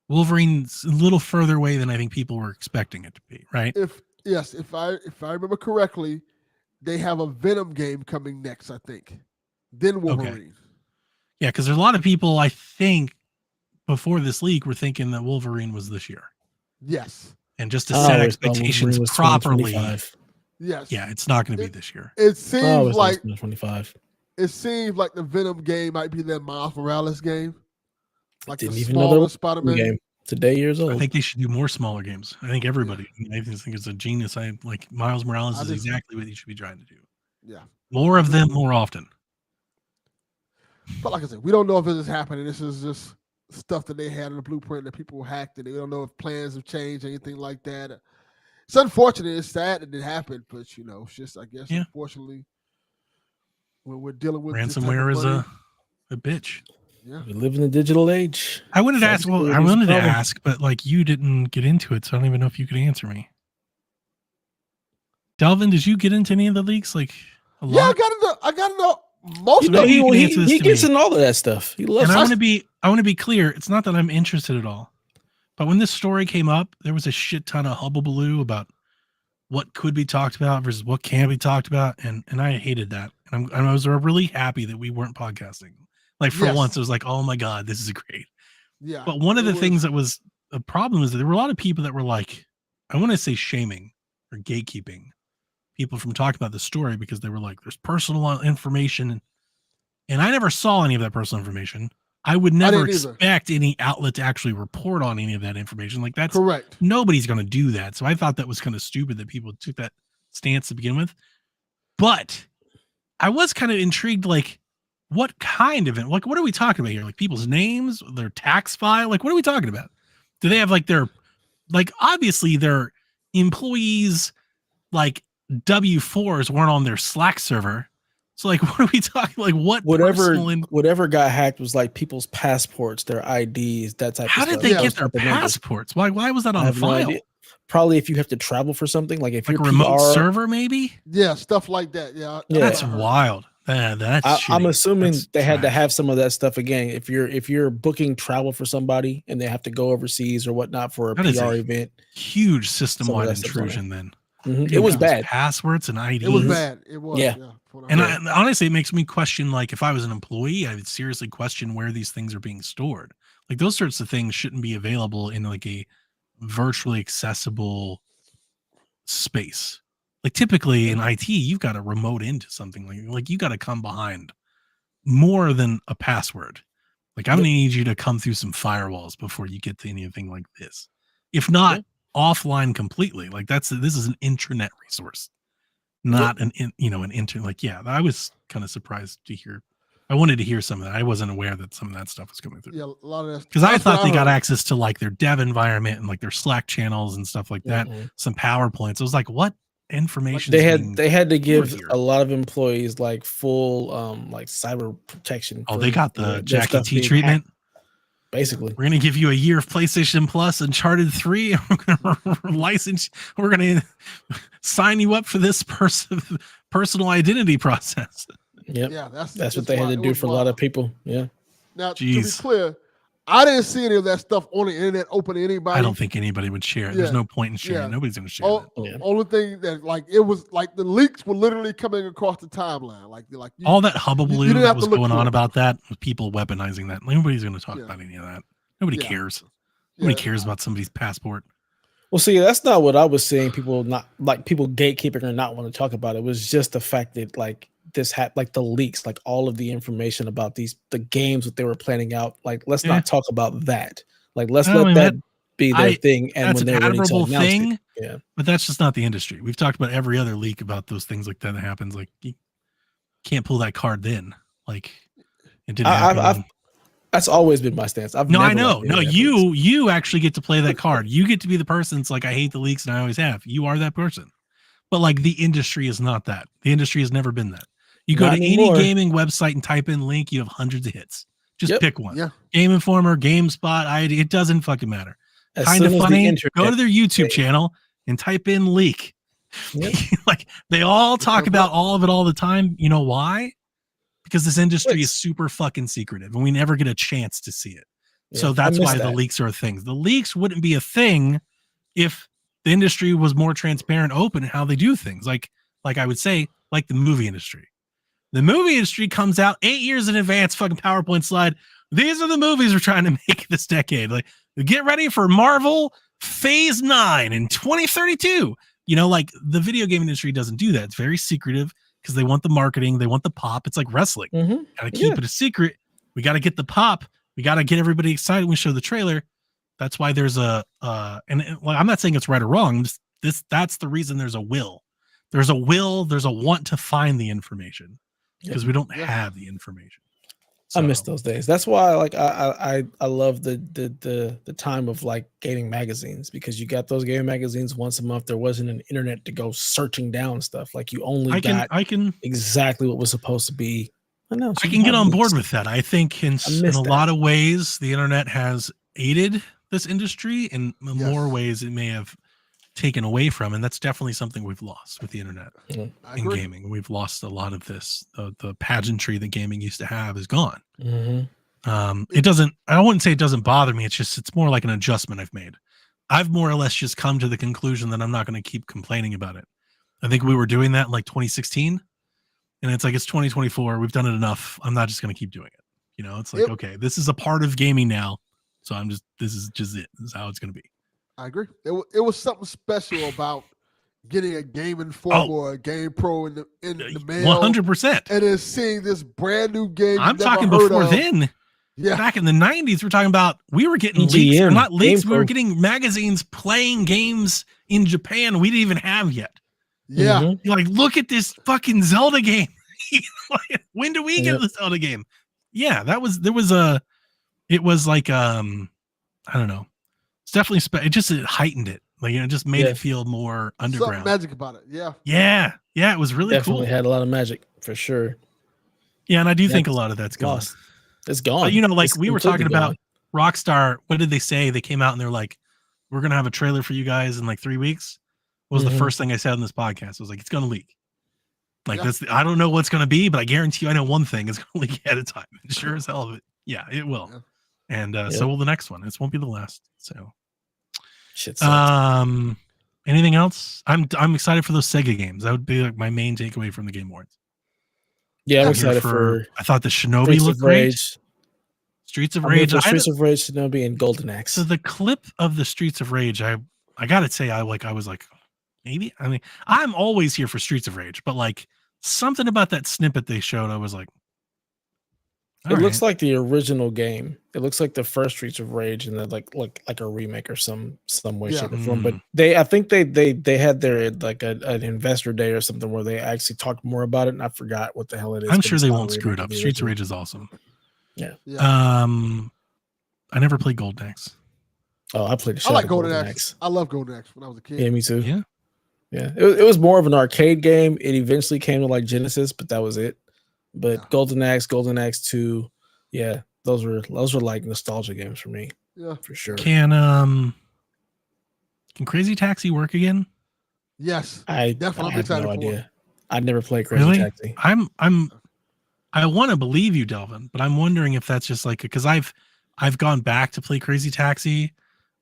Wolverine's a little further away than I think people were expecting it to be, right? If I remember correctly, they have a Venom game coming next, I think. Then Wolverine. Yeah, because there's a lot of people, I think, before this leak were thinking that Wolverine was this year. Yes. And just to I set always thought expectations Wolverine was properly, 2025. Yes. yeah, it's not going to be this year. It I seems always thought it was like 2025. it seems like the Venom game might be that Miles Morales game. Like Didn't the even know there smaller was a Spider-Man. game. Today years old. I think they should do more smaller games. I think everybody. I think it's a genius. I like Miles Morales I is just- exactly what you should be trying to do. Yeah. More of them, more often. But like I said, we don't know if this is happening. This is just stuff that they had in the blueprint that people hacked, and we don't know if plans have changed, anything like that. It's unfortunate. It's sad that it happened, but it's just I guess Yeah. unfortunately when we're dealing with this type of Ransomware is money, a bitch. yeah. We live in the digital age. I wanted to ask. Well, I Cybersecurity is a wanted to problem. ask, but like you didn't get into it, so I don't even know if you could answer me. Delvin, did you get into any of the leaks? Like a lot. Yeah, I got to know most You of know, Maybe it. you can answer this he to gets me. in all of that stuff. He loves And I it. want to be clear. It's not that I'm interested at all, but when this story came up, there was a shit ton of hubbubaloo about what could be talked about versus what can't be talked about, and I hated that. And I was really happy that we weren't podcasting. Like for Yes. once, it was like, oh my god, this is great. Yeah. But one of the it was- things that was a problem is that there were a lot of people that were like, I want to say shaming or gatekeeping people from talking about the story because they were like, there's personal information. And I never saw any of that personal information. I would never didn't either. expect any outlet to actually report on any of that information. Like that's correct. nobody's going to do that. So I thought that was kind of stupid that people took that stance to begin with. But I was kind of intrigued, like, what kind of it? Like, what are we talking about here? Like people's names, their tax file? Like, what are we talking about? Do they have like obviously their employees, like W4s weren't on their Slack server. So like, what are we talking? Like what? Whatever got hacked was like people's passports, their IDs, that type How of did stuff. they Yeah. get their passports? Why was that I on have no file? idea. Probably if you have to travel for something, like if Like a you're remote PR, server, maybe? Yeah, stuff like that. Yeah. Yeah. That's wild. That's I'm shitty. assuming That's they had to trash. have some of that stuff again. If you're booking travel for somebody and they have to go overseas or whatnot for a That is PR a event, huge system-wide that stuff's on intrusion then. it was People's bad. Passwords and IDs. It was bad. It was. Yeah. from what I And heard. honestly, it makes me question, like, if I was an employee, I would seriously question where these things are being stored. Like, those sorts of things shouldn't be available in, like, a virtually accessible space. Like, typically in IT, you've got to remote into something. Like you got to come behind more than a password. Like, I'm going to need you to come through some firewalls before you get to anything like this. If not offline completely, like this is an intranet resource. Not an intern. Like, yeah, I was kind of surprised to hear. I wanted to hear some of that. I wasn't aware that some of that stuff was coming through. Yeah, a lot of that. Because I that's thought what they got heard. access to like their dev environment and like their Slack channels and stuff like that. Mhm. Some PowerPoints. I was like, what information? They is had being they had to give stored here? a lot of employees like full like cyber protection. Oh, for they got their the Jackie stuff T being treatment. hacked. basically. We're going to give you a year of PlayStation Plus, Uncharted 3. And we're going to license. We're going to sign you up for this personal identity process. Yep. Yeah, that's what they had to do for a lot of people. Yeah. Now, Jeez. to be clear, I didn't see any of that stuff on the internet open to anybody. I don't think anybody would share it. There's no point in sharing it. Nobody's going to share it. Only thing that it was like the leaks were literally coming across the timeline. All that hubbubaloo that was going on about that was people weaponizing that. Nobody's going to talk about any of that. Nobody cares. Nobody cares about somebody's passport. Well, see, that's not what I was saying. People gatekeeping or not want to talk about it. It was just the fact that this had the leaks, all of the information about the games that they were planning out. Let's not talk about that. Let's let that be their thing. And that's when they're ready to announce thing, it. But that's just not the industry. We've talked about every other leak about those things like that happens. You can't pull that card then. It didn't happen. That's always been my stance. I know. No, you actually get to play that card. You get to be the person that's I hate the leaks and I always have. You are that person. But the industry is not that. The industry has never been that. You go to any gaming website and type in link, you have hundreds of hits. Just pick one. Yeah. Game Informer, GameSpot, ID, it doesn't fucking matter. Kind of funny. Go to their YouTube channel and type in leak. Yep. They all talk about all of it all the time. You know why? Because this industry is super fucking secretive and we never get a chance to see it. Yeah, so that's why the leaks are a thing. The leaks wouldn't be a thing if the industry was more transparent, open in how they do things. Like I would say, the movie industry. The movie industry comes out 8 years in advance, fucking PowerPoint slide. These are the movies we're trying to make this decade. Get ready for Marvel Phase 9 in 2032. The video game industry doesn't do that. It's very secretive because they want the marketing. They want the pop. It's like wrestling. Mm-hmm. Got to keep it a secret. We got to get the pop. We got to get everybody excited when we show the trailer. That's why there's I'm not saying it's right or wrong. That's the reason there's a will. There's a will. There's a want to find the information. Because we don't have the information. So. I miss those days. That's why I love the time of gaming magazines, because you got those gaming magazines once a month. There wasn't an internet to go searching down stuff. You only got exactly what was supposed to be announced. I can get on board with that. I think in a lot of ways the internet has aided this industry. In more ways it may have taken away from, and that's definitely something we've lost with the internet in gaming. We've lost a lot of this. The pageantry that gaming used to have is gone. Mm-hmm. It doesn't. I wouldn't say it doesn't bother me. It's more like an adjustment I've made. I've more or less just come to the conclusion that I'm not going to keep complaining about it. I think we were doing that in 2016, and it's 2024. We've done it enough. I'm not just going to keep doing it. It's okay, this is a part of gaming now. So this is just it. This is how it's going to be. I agree. It was something special about getting a Game Informer or a Game Pro in the mail. 100%. And then seeing this brand new game. I'm talking before then. Yeah. Back in the 90s, we're talking about we were getting leaks. Or not leaks. We were getting magazines playing games in Japan we didn't even have yet. Yeah. Mm-hmm. Look at this fucking Zelda game. When do we get the Zelda game? Yeah, I don't know. It's definitely it heightened it. It just made it feel more underground. Something magic about it. Yeah. Yeah. Yeah. It was really definitely cool. Had a lot of magic for sure. Yeah. And I do think a lot of that's gone. Lost. It's gone. But, we were talking about Rockstar. What did they say? They came out and they're like, we're going to have a trailer for you guys in 3 weeks. What was the first thing I said in this podcast? I was it's going to leak. I don't know what's going to be, but I guarantee you I know one thing is going to leak ahead of time. Sure as hell of it. Yeah, it will. Yeah. And so will the next one. This won't be the last. So shit sucks. Anything else? I'm excited for those Sega games. That would be my main takeaway from the Game Awards. Yeah, I'm excited for. I thought the Shinobi looked great. Streets of Rage, Streets of Rage, Shinobi, and Golden Axe. So the clip of the Streets of Rage, I gotta say, I was like, maybe. I mean, I'm always here for Streets of Rage, but something about that snippet they showed, I was like, it looks like the original game. It looks like the first Streets of Rage, and then like a remake or some way, shape, or form. But I think they had their an investor day or something where they actually talked more about it, and I forgot what the hell it is. I'm sure they won't screw it up. Streets of Rage is awesome. Yeah. I never played Golden Axe. Oh, I played. I like Golden Axe. I love Golden Axe when I was a kid. Yeah, me too. Yeah. Yeah, it was more of an arcade game. It eventually came to Genesis, but that was it. But Golden Axe 2, yeah, Those were like nostalgia games for me, Yeah. for sure. Can Crazy Taxi work again? Yes. I Definitely. I'm have excited no for it. idea. I'd never played Crazy Really? Taxi. I want to believe you, Delvin, but I'm wondering if that's just like because I've gone back to play Crazy Taxi.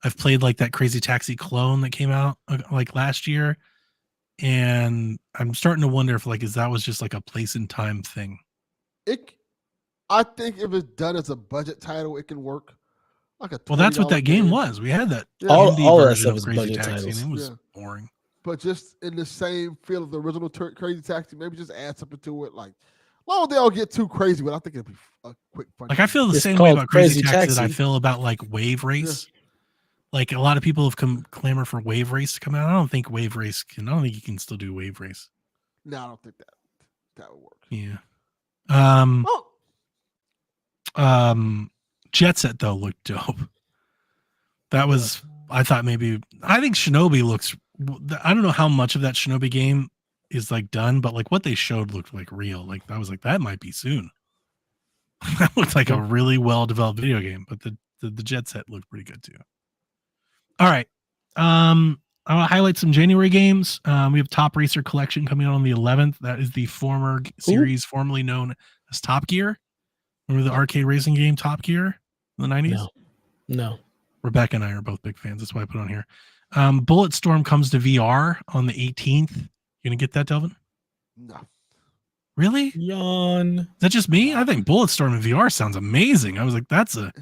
I've played like that Crazy Taxi clone that came out like last year, and I'm starting to wonder if like that was just like a place and time thing. I think if it's done as a budget title, it can work. Like a Well, that's what that $20 game was. We had that Yeah. indie All that version stuff of is Crazy budget Taxi, titles. and it was Yeah. boring. But just in the same feel of the original Crazy Taxi, maybe just add something to it. Like, long as they don't get too crazy, but I think it'd be a quick fun. Like I feel the It's same way called about Crazy Crazy Taxi that I Taxi. feel about like Wave Race. Like a lot of people have clamor for Wave Race to come out. I don't think Wave Race can. I don't think you can still do Wave Race. No, I don't think that would work. Yeah. Oh, Jet Set though looked dope. That was. I thought maybe. I think Shinobi looks. I don't know how much of that Shinobi game is like done, but like what they showed looked like real. Like I was like, that might be soon. That looked like a really well developed video game, but the Jet Set looked pretty good too. All right. I'll highlight some January games. We have Top Racer Collection coming out on the 11th. That is the former series formerly known as Top Gear. Remember the arcade racing game Top Gear in the 90s? No. Rebecca and I are both big fans. That's why I put it on here. Bulletstorm comes to VR on the 18th. You gonna get that, Delvin? no. Really? Yawn. Is that just me? I think Bulletstorm in VR sounds amazing. I was like, that sounds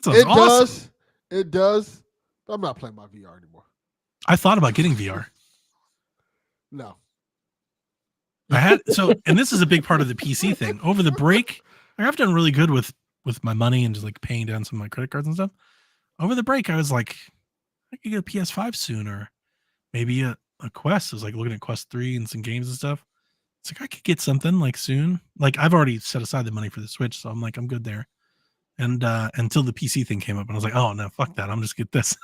It awesome. It does. But I'm not playing my VR anymore. I thought about getting VR. No. And this is a big part of the PC thing. Over the break, I've done really good with my money and just like paying down some of my credit cards and stuff. Over the break, I was like, I could get a PS5 soon, or maybe a Quest. I was like looking at Quest 3 and some games and stuff. It's like I could get something like soon. Like I've already set aside the money for the Switch, so I'm like, I'm good there. And until the PC thing came up, and I was like, oh no, fuck that. I'm just get this.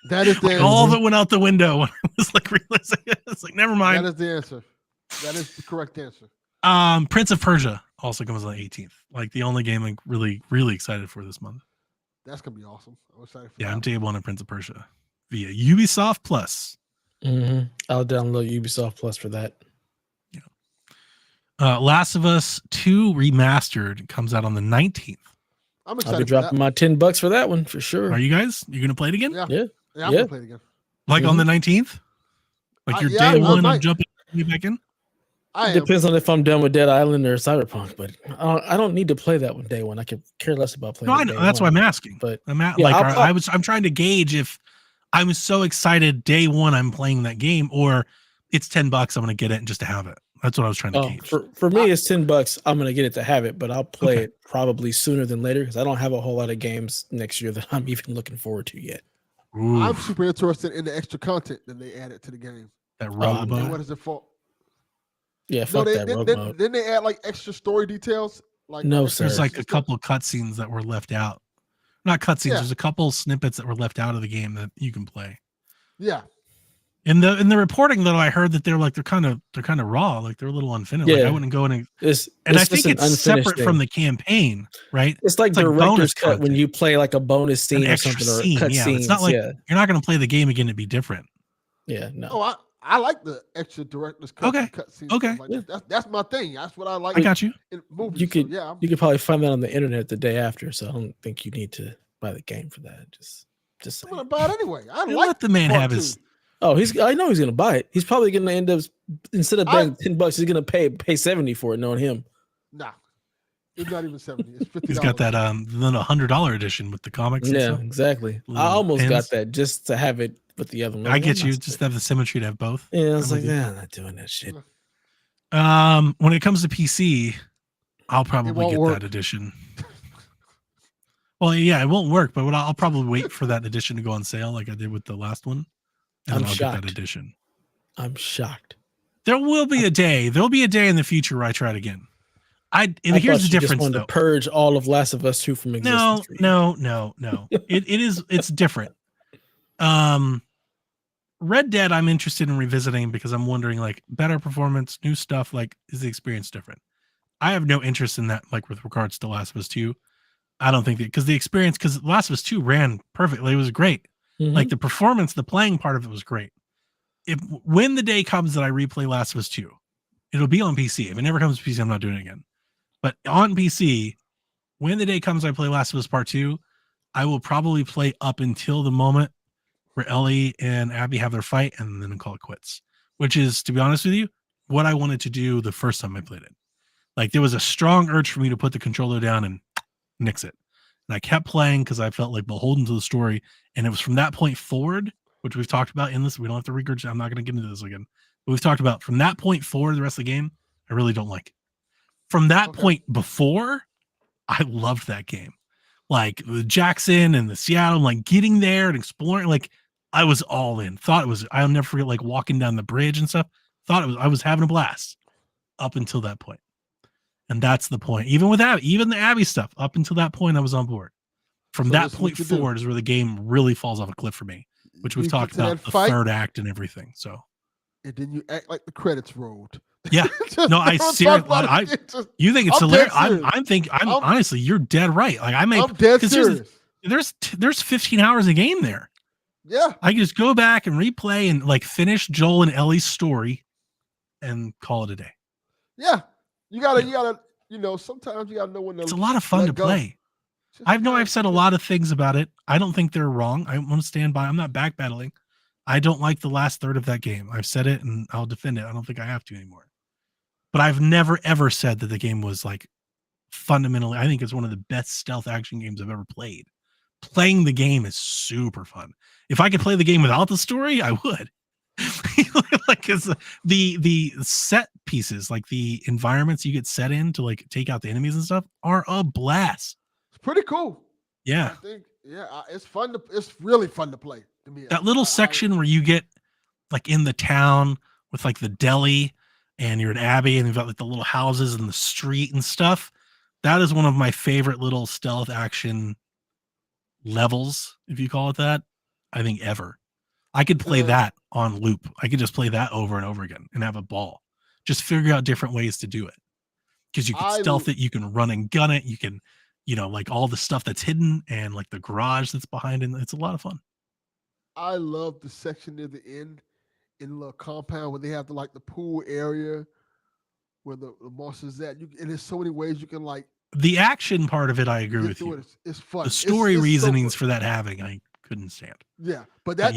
That is the like all of it went out the window when I was like realizing it. It's like, never mind. That is the answer. That is the correct answer. Prince of Persia also comes on the 18th. Like the only game I'm really, really excited for this month. That's gonna be awesome. I'm excited for Yeah, that. I'm day one of Prince of Persia via Ubisoft Plus. Mm-hmm. I'll download Ubisoft Plus for that. Yeah. Last of Us 2 Remastered comes out on the 19th. I'm excited. I'll be dropping my $10 for that one for sure. Are you guys? You gonna play it again? Yeah. Yeah. I'm gonna play it again. Like on the 19th? Like your day one of jumping back in? I Depends on if I'm done with Dead Island or Cyberpunk, but I don't need to play that one day one. I could care less about playing. No, I know. That's why I'm asking. But I'm trying to gauge if I'm so excited day one I'm playing that game, or it's $10 I'm gonna get it just to have it. That's what I was trying to gauge. For me, it's $10. I'm gonna get it to have it, but I'll play it probably sooner than later because I don't have a whole lot of games next year that I'm even looking forward to yet. Ooh, I'm super interested in the extra content that they added to the game. that rogue mode. What is it for? Yeah, fuck that rogue mode. Then they add like extra story details. Like No, sir. There's like a couple cutscenes that were left out. Not cutscenes. Yeah. There's a couple snippets that were left out of the game that you can play. Yeah. In the reporting though, I heard that they're kind of raw, like they're a little unfinished. Like I wouldn't go in and I think it's separate from the campaign, right? It's like director's cut when you play like a bonus scene an or extra something or scene. cut Yeah, scenes. it's not like you're not going to play the game again to be different. Yeah, no. Oh, I like the extra director's cut. Okay. Cut scenes. Okay. Like that's my thing. That's what I like. I got you. In movies. You could So, you could probably find that on the internet the day after, so I don't think you need to buy the game for that. Just I'm gonna buy it anyway. Let the man have his. Oh, I know he's gonna buy it. He's probably gonna end up instead of paying $10, he's gonna pay 70 for it, knowing him. Nah, it's not even 70. It's $50. He's got that then $100 edition with the comics. Yeah, and stuff. exactly. Little I almost pins. got that just to have it with the other one. I get you. Just have the symmetry to have both. Yeah, I was like, I'm not doing that shit. When it comes to PC, I'll probably get that edition. Well, yeah, it won't work, but I'll probably wait for that edition to go on sale, like I did with the last one, and I'll get that edition. I'm shocked. There will be a day. There'll be a day in the future where I try it again. Here's the difference. Just to purge all of Last of Us 2 from existence. No. It's different. Red Dead, I'm interested in revisiting because I'm wondering, like, better performance, new stuff. Like, is the experience different? I have no interest in that, like with regards to Last of Us 2. I don't think that, because the experience, because Last of Us 2 ran perfectly. It was great. Mhm. Like the performance, the playing part of it was great. When the day comes that I replay Last of Us 2, it'll be on PC. If it never comes to PC, I'm not doing it again. But on PC, when the day comes I play Last of Us Part 2, I will probably play up until the moment where Ellie and Abby have their fight and then call it quits. Which is, to be honest with you, what I wanted to do the first time I played it. Like there was a strong urge for me to put the controller down and nix it. And I kept playing because I felt like beholden to the story. And it was from that point forward, which we've talked about in this. We don't have to regurgitate. I'm not going to get into this again. But we've talked about from that point forward, the rest of the game, I really don't like it. From that point before, I loved that game. Like the Jackson and the Seattle, like getting there and exploring, like I was all in. Thought it was, I'll never forget, like walking down the bridge and stuff. Thought it was, I was having a blast up until that point. And that's the point. Even with Abby, even the Abby stuff, up until that point, I was on board. From that point forward is where the game really falls off a cliff for me, which we've talked about the third act and everything. So, and then you act like the credits rolled. Yeah, no, I seriously, you think it's hilarious. I'm thinking, I'm honestly, you're dead right. Like I'm dead serious. There's 15 hours a game there. Yeah, I can just go back and replay and like finish Joel and Ellie's story, and call it a day. Yeah, you gotta, sometimes you gotta know when to. It's a lot of fun to play. I've said a lot of things about it. I don't think they're wrong. I want to stand by. I'm not backpedaling. I don't like the last third of that game. I've said it and I'll defend it. I don't think I have to anymore. But I've never, ever said that the game was like fundamentally, I think it's one of the best stealth action games I've ever played. Playing the game is super fun. If I could play the game without the story, I would. Like it's the set pieces, like the environments you get set in to like take out the enemies and stuff are a blast. It's pretty cool. Yeah. I think, it's really fun to play to me. That little section where you get like in the town with like the deli and you're in Abby and you've got like the little houses and the street and stuff. That is one of my favorite little stealth action levels, if you call it that, I think ever. I could play that on loop. I could just play that over and over again and have a ball. Just figure out different ways to do it. Because you can stealth it, you can run and gun it, you can, like all the stuff that's hidden and like the garage that's behind it. It's a lot of fun. I love the section near the end in the little compound where they have the pool area where the monsters at. And there's so many ways you can like. The action part of it, I agree with you. It's fun. The story reasonings for that having, I couldn't stand. Yeah, but the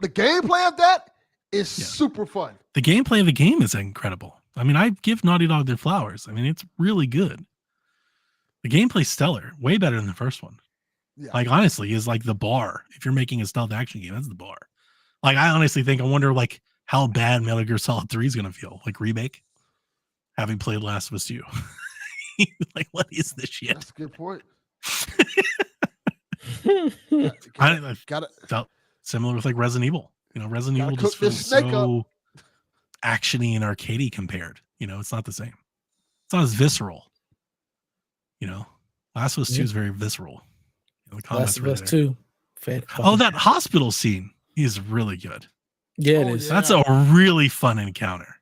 gameplay of that is super fun. The gameplay of the game is incredible. I mean, I give Naughty Dog their flowers. I mean, it's really good. The gameplay's stellar, way better than the first one. Yeah. Like honestly, is like the bar. If you're making a stealth action game, that's the bar. Like I honestly think, I wonder like how bad Metal Gear Solid 3 is gonna feel, like remake, having played Last of Us 2. Like, what is this shit? That's a good point. I felt similar with like Resident Evil. Resident Evil just feels so actiony and arcadey compared. It's not the same. It's not as visceral. Last of Us 2 is very visceral. Last of Us 2. Oh, that hospital scene is really good. Yeah, it is. That's a really fun encounter.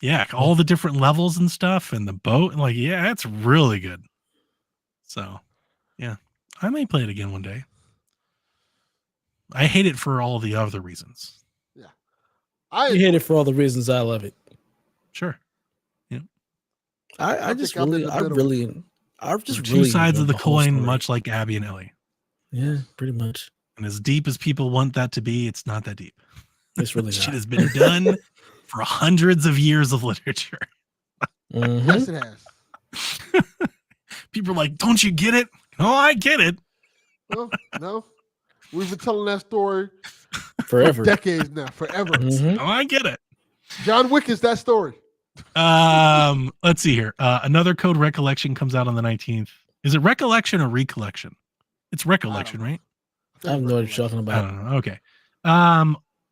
Yeah, all the different levels and stuff and the boat. And like, yeah, that's really good. So, yeah, I may play it again one day. I hate it for all the other reasons. Yeah. I hate it for all the reasons I love it. Sure. Yeah. I've just really two sides of the coin, much like Abby and Ellie. Yeah, pretty much. And as deep as people want that to be, it's not that deep. It's really shit has been done for hundreds of years of literature. Mm-hmm. Yes, it has. People are like, don't you get it? Oh, I get it. Well, no. We've been telling that story forever. For decades now. Forever. Mm-hmm. Oh, I get it. John Wick is that story. Let's see here. Another Code Recollection comes out on the 19th. Is it Recollection or Recollection? It's Recollection, right? I have no idea what you're talking about. I don't know. Okay.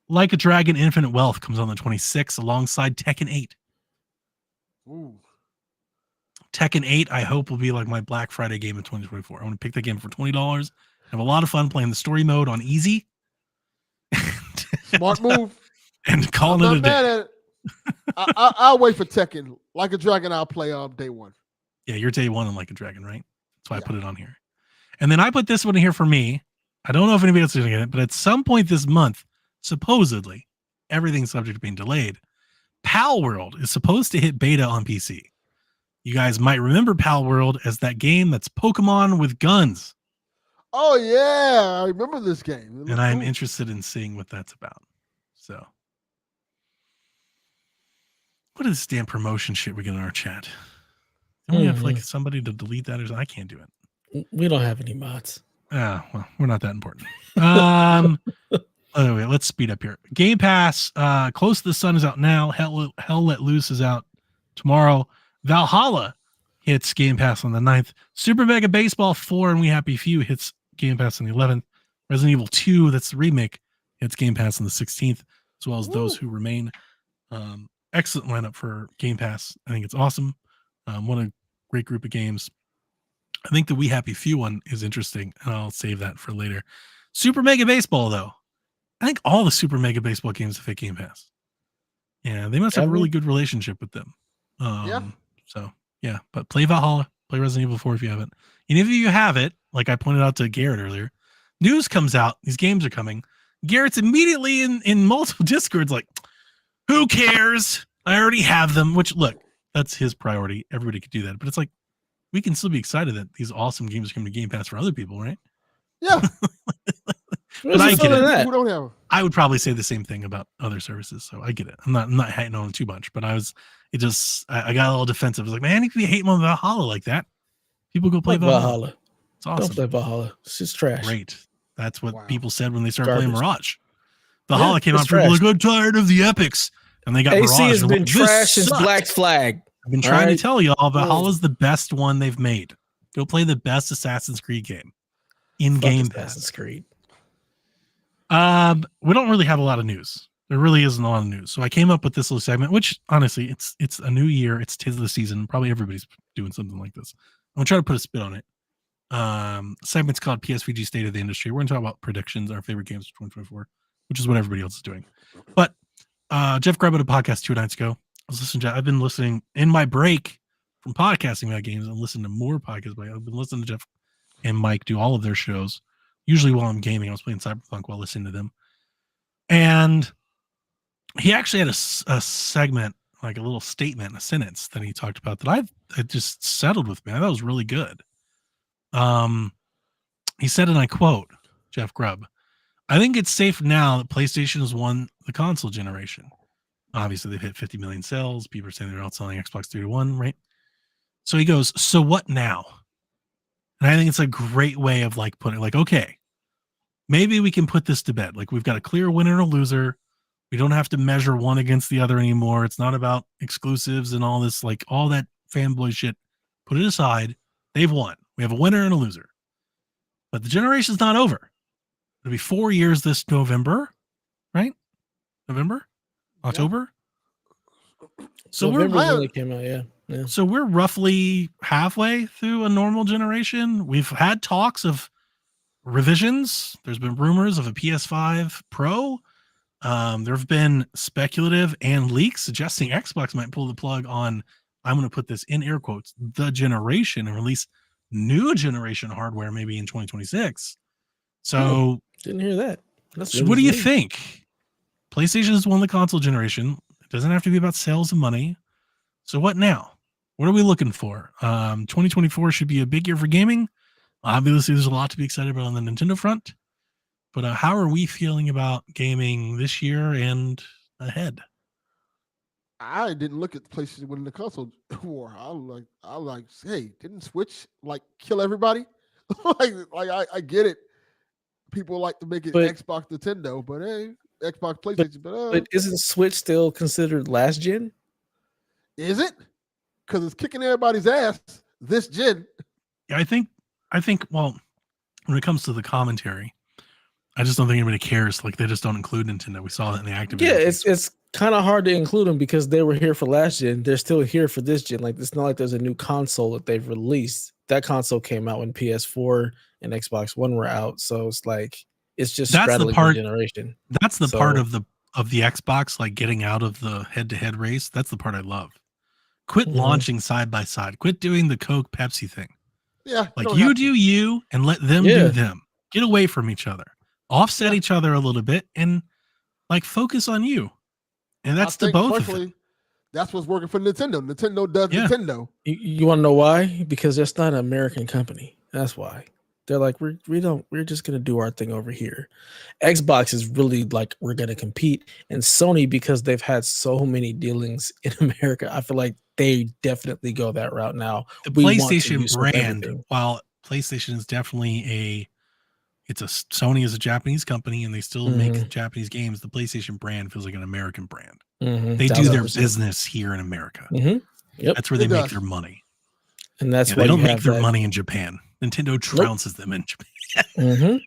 Like a Dragon Infinite Wealth comes on the 26th alongside Tekken 8. Ooh. Tekken 8, I hope, will be like my Black Friday game in 2024. I want to pick that game for $20. Have a lot of fun playing the story mode on easy. Smart move. And calling it a day. I'll wait for Tekken. Like a Dragon, I'll play day one. Yeah, you're day one on Like a Dragon, right? That's why I put it on here. And then I put this one here for me. I don't know if anybody else is going to get it, but at some point this month, supposedly, everything's subject to being delayed. Pal World is supposed to hit beta on PC. You guys might remember Pal World as that game that's Pokemon with guns. Oh, yeah. I remember this game. And I'm interested in seeing what that's about. So, what is this damn promotion shit we get in our chat? Don't we have like somebody to delete that or something? I can't do it. We don't have any mods. Well, we're not that important. Anyway, let's speed up here. Game Pass, Close to the Sun is out now. Hell Let Loose is out tomorrow. Valhalla hits Game Pass on the 9th. Super Mega Baseball 4 and We Happy Few hits Game Pass on the 11th. Resident Evil 2, that's the remake, hits Game Pass on the 16th, as well as Those Who Remain. Excellent lineup for Game Pass. I think it's awesome. What a great group of games. I think the We Happy Few one is interesting, and I'll save that for later. Super Mega Baseball, though. I think all the Super Mega Baseball games have hit Game Pass. Yeah, they must have a really good relationship with them. So, yeah, but play Valhalla, play Resident Evil 4 if you haven't. And if you have it, like I pointed out to Garrett earlier, news comes out, these games are coming. Garrett's immediately in multiple Discords like, who cares? I already have them, which, look, that's his priority. Everybody could do that. But it's like, we can still be excited that these awesome games are coming to Game Pass for other people, right? Yeah. But I get it. Who don't have them? I would probably say the same thing about other services, so I get it. I'm not hating on them too much, but I got a little defensive. I was like, man, if you hate on Valhalla like that, people go play Valhalla. It's awesome. Don't play Valhalla. It's just trash. Great. That's what people said when they started playing Mirage. Yeah, Valhalla came out, people like, I'm tired of the epics. And they got AC Mirage. has been trash since Black Flag. I've been trying to tell y'all, Valhalla's the best one they've made. Go play the best Assassin's Creed game in Game Pass. Assassin's Creed. We don't really have a lot of news. There really isn't a lot of news. So I came up with this little segment, which honestly, it's a new year. It's tis of the season. Probably everybody's doing something like this. I'm gonna try to put a spin on it. Segment's called PSVG State of the Industry. We're gonna talk about predictions, our favorite games for 2024, which is what everybody else is doing. But Jeff Grubb had a podcast 2 nights ago. I've been listening in my break from podcasting about games and listening to more podcasts. But I've been listening to Jeff and Mike do all of their shows. Usually while I'm gaming, I was playing Cyberpunk while listening to them. And he actually had a segment, like a little statement, a sentence that he talked about that it just settled with me. I thought it was really good. He said, and I quote, Jeff Grubb, I think it's safe now that PlayStation has won the console generation. Obviously, they've hit 50 million sales. People are saying they're outselling Xbox 3-1, right? So he goes, so what now? And I think it's a great way of like putting it, like, okay, maybe we can put this to bed. Like, we've got a clear winner and a loser. We don't have to measure one against the other anymore. It's not about exclusives and all this, like all that fanboy shit. Put it aside. They've won. We have a winner and a loser. But the generation's not over. It'll be 4 years this November, right? November? October? So November when it came out, yeah. So we're roughly halfway through a normal generation. We've had talks of revisions. There's been rumors of a PS5 Pro. There have been speculative and leaks suggesting Xbox might pull the plug on, I'm going to put this in air quotes, the generation and release new generation hardware maybe in 2026. So didn't hear that. So what do you think? PlayStation has won the console generation. It doesn't have to be about sales and money. So what now? What are we looking for? 2024 should be a big year for gaming. Obviously, there's a lot to be excited about on the Nintendo front. But how are we feeling about gaming this year and ahead? I didn't look at the PlayStation winning the console war. I like, hey, didn't Switch like kill everybody? I get it. People like to make it Xbox Nintendo, but hey, Xbox PlayStation. But isn't Switch still considered last gen? Is it? Because it's kicking everybody's ass this gen. Yeah, I think. Well, when it comes to the commentary, I just don't think anybody cares. Like, they just don't include Nintendo. We saw that in the Activision. Yeah, it's kind of hard to include them because they were here for last gen. They're still here for this gen. Like, it's not like there's a new console that they've released. That console came out when PS4 and Xbox One were out. So it's like it's just straddling the part, generation. That's the part of the Xbox, like getting out of the head-to-head race. That's the part I love. Quit launching side by side. Quit doing the Coke Pepsi thing. Yeah, Like don't you have do to. you and let them Yeah. do them. Get away from each other. Offset Yeah. each other a little bit and like focus on you. And that's I the think both of them. personally, that's what's working for Nintendo. Nintendo does Yeah. Nintendo. You want to know why? Because it's not an American company. That's why. They're like, we're just gonna do our thing over here. Xbox is really like, we're gonna compete, and Sony, because they've had so many dealings in America, I feel like they definitely go that route now. The We want to PlayStation usurp brand, everything. while PlayStation is definitely Sony is a Japanese company and they still make Mhm. Japanese games. The PlayStation brand feels like an American brand. Mhm. They do their 1000%. business here in America. Mhm. Yep. That's where It they make does. their money. And that's Yeah, why they you don't make have their that. money in Japan. Nintendo trounces them in Japan. Mhm.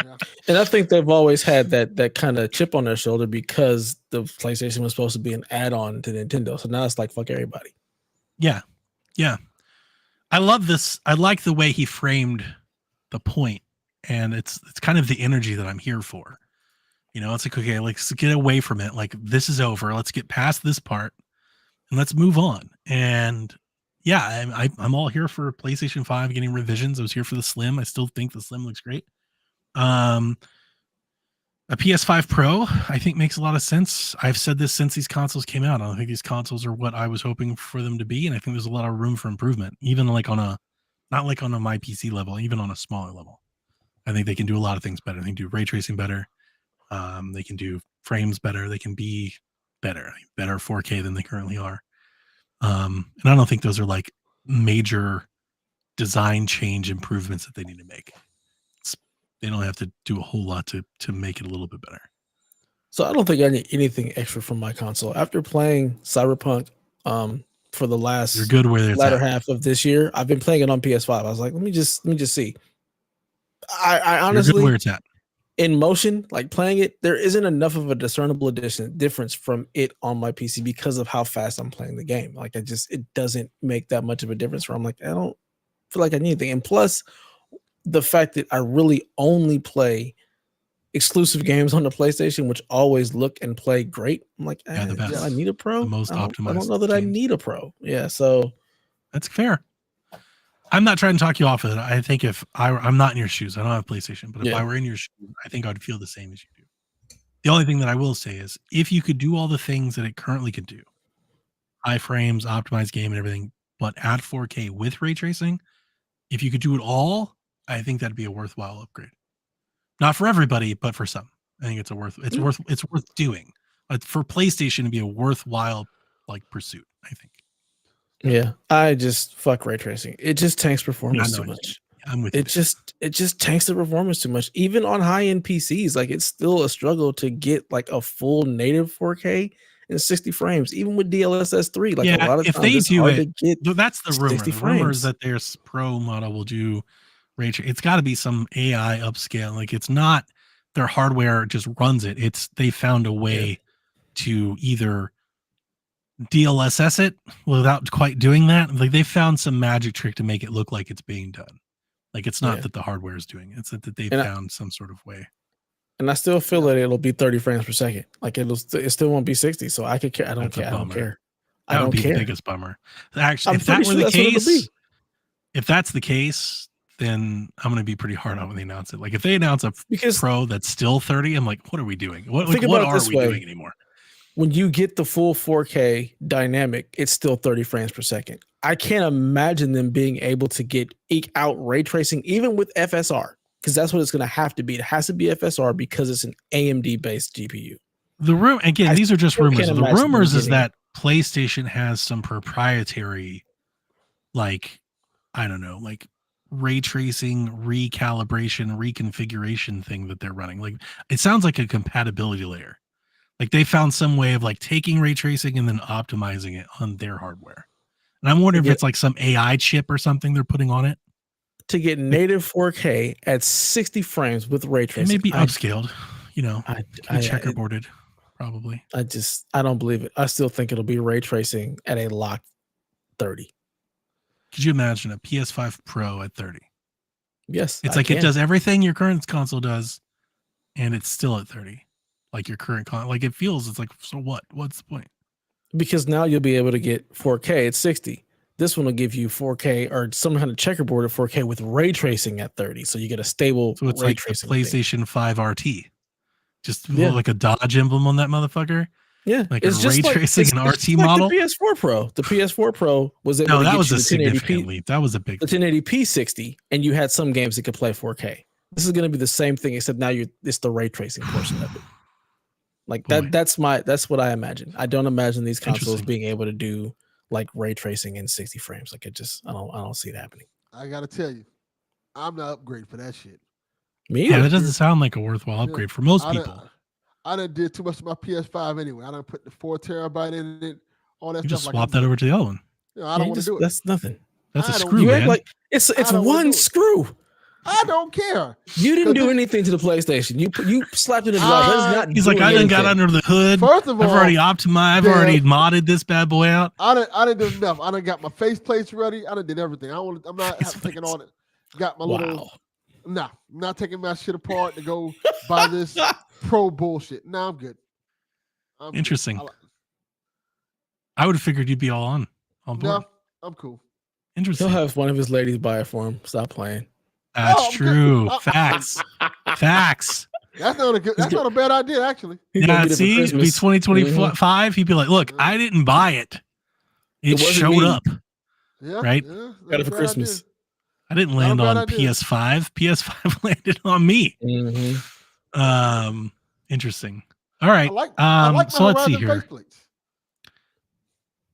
Yeah. And I think they've always had that kind of chip on their shoulder because the PlayStation was supposed to be an add-on to Nintendo. So now it's like, fuck everybody. Yeah. Yeah. I love this. I like the way he framed the point, and it's kind of the energy that I'm here for. You know, it's like, okay, let's get away from it. Like, this is over. Let's get past this part and let's move on. And yeah, I'm all here for PlayStation 5 getting revisions. I was here for the Slim. I still think the Slim looks great. A PS5 Pro, I think, makes a lot of sense. I've said this since these consoles came out. I don't think these consoles are what I was hoping for them to be, and I think there's a lot of room for improvement, even like not like on a my PC level, even on a smaller level. I think they can do a lot of things better. They can do ray tracing better. They can do frames better. They can be better 4K than they currently are. And I don't think those are like major design change improvements that they need to make. They don't have to do a whole lot to make it a little bit better. So I don't think I need anything extra from my console. After playing Cyberpunk for the You're good where it's latter at. half of this year, I've been playing it on PS5. I was like, let me just see. I You're good honestly, where it's at. in motion, like playing it, there isn't enough of a discernible difference from it on my PC because of how fast I'm playing the game. Like it doesn't make that much of a difference where I'm like, I don't feel like I need anything. And plus the fact that I really only play exclusive games on the PlayStation, which always look and play great. I'm like, Yeah, the do I best. need a pro? The most I don't optimized know that I games. need a pro. Yeah, so That's fair. I'm not trying to talk you off of it. I think if I'm not in your shoes, I don't have PlayStation, but if I were in your shoes, I think I'd feel the same as you do. The only thing that I will say is if you could do all the things that it currently could do, high frames, optimized game and everything, but at 4K with ray tracing, if you could do it all, I think that'd be a worthwhile upgrade. Not for everybody, but for some. I think it's worth doing. For PlayStation to be a worthwhile like pursuit, I think. yeah, I just fuck ray tracing. It just tanks performance too much. I'm with you. It just tanks the performance too much. Even on high end PCs, like it's still a struggle to get like a full native 4K in 60 frames. Even with DLSS 3, like a lot of if times they it's do hard it, to get that's the rumor. 60 The rumor is frames. that their pro model will do ray tracing. It's got to be some AI upscale. Like it's not their hardware just runs it. It's they found a way to either DLSS it without quite doing that. Like they found some magic trick to make it look like it's being done. Like it's not that the hardware is doing it. It's that they found some sort of way. And I still feel that it'll be 30 frames per second. Like it still won't be 60. So I could care. I don't care. I don't care. That would be the biggest bummer. Actually, I'm if that were sure the that's what it'll case, be. if that's the case, then I'm going to be pretty hard on when they announce it. Like if they announce a Pro that's still 30, I'm like, what are we doing? What are we doing anymore? When you get the full 4K dynamic, it's still 30 frames per second. I can't imagine them being able to eke out ray tracing, even with FSR, because that's what it's going to have to be. It has to be FSR because it's an AMD based GPU. These are just rumors. The rumors is that PlayStation has some proprietary, like, I don't know, like ray tracing, recalibration, reconfiguration thing that they're running. Like it sounds like a compatibility layer. Like they found some way of like taking ray tracing and then optimizing it on their hardware. And I'm wondering if it's like some AI chip or something they're putting on it. To get native 4K at 60 frames with ray tracing. It may be upscaled, checkerboarded, probably. I don't believe it. I still think it'll be ray tracing at a locked 30. Could you imagine a PS5 Pro at 30? Yes. It's it does everything your current console does, and it's still at 30. Like your current like it feels, it's like, so what? What's the point? Because now you'll be able to get 4K at 60. This one will give you 4K or some kind of checkerboard at 4K with ray tracing at 30. So you get a stable So it's ray like the tracing thing. PlayStation 5 RT. Just Yeah. like a Dodge emblem on that motherfucker. Yeah, Like it's a just ray like tracing it's and just RT like model. The PS4 Pro. The PS4 Pro was able No, to that get was you a the significant 1080p, leap. That was a big the thing. 1080p 60, and you had some games that could play 4K. This is going to be the same thing, except now it's the ray tracing portion of it. Like Boy. that's what I imagine. I don't imagine these consoles Interesting. being able to do like ray tracing in 60 frames. Like I don't see it happening. I gotta tell you, I'm not upgrade for that shit. Me Yeah, either. that doesn't sound like a worthwhile upgrade for most people. I done did too much to my PS5 anyway. I done put the 4 terabyte in it, all that You stuff. just like swap that over to the other one. You know, I don't want to do it. That's nothing. That's a I don't- screw, You man. act like it's one screw. I don't care. You didn't do anything to the PlayStation. You slapped it in the drive. That is not He's like, doing I done got anything. under the hood. First of all, I've already optimized. I've already modded this bad boy out. I done do enough. I done got my face plates ready. I done did everything. I'm not taking all it. Got my little. Nah, I'm not taking my shit apart to go buy this pro bullshit. Nah, I'm good. Interesting. Good. I would have figured you'd be all on board. No, I'm cool. Interesting. He'll have one of his ladies buy it for him. Stop playing. That's true. Facts. Facts. That's not a bad idea, actually. Yeah, see, it'd be 2025. He'd be like, look, I didn't buy it. It showed up. Yeah. Right? Yeah, got it for Christmas. I didn't land on PS5. PS5 landed on me. Mm-hmm. Interesting. All right. I like so let's see here.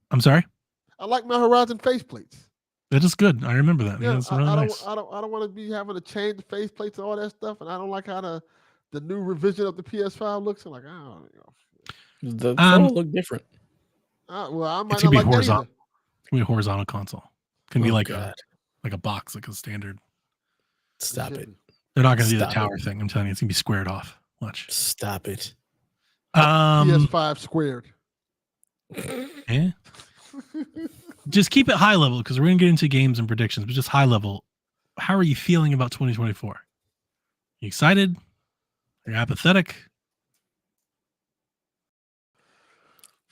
I'm sorry? I like my Horizon faceplates. That is good. I remember that. Yeah, it's really nice. I don't want to be having to change the faceplates and all that stuff, and I don't like how the new revision of the PS5 looks. I'm like, I don't know. The control look different. Well, I might it's gonna not be like horizontal. that either. It's gonna be a horizontal console. It's gonna be like God. a box, like a standard. Stop it. They're not gonna do the tower thing. I'm telling you, it's gonna be squared off. Watch. Stop it. PS5 squared. Yeah. Just keep it high level because we're gonna get into games and predictions, but just high level. How are you feeling about 2024? You excited? Are you apathetic?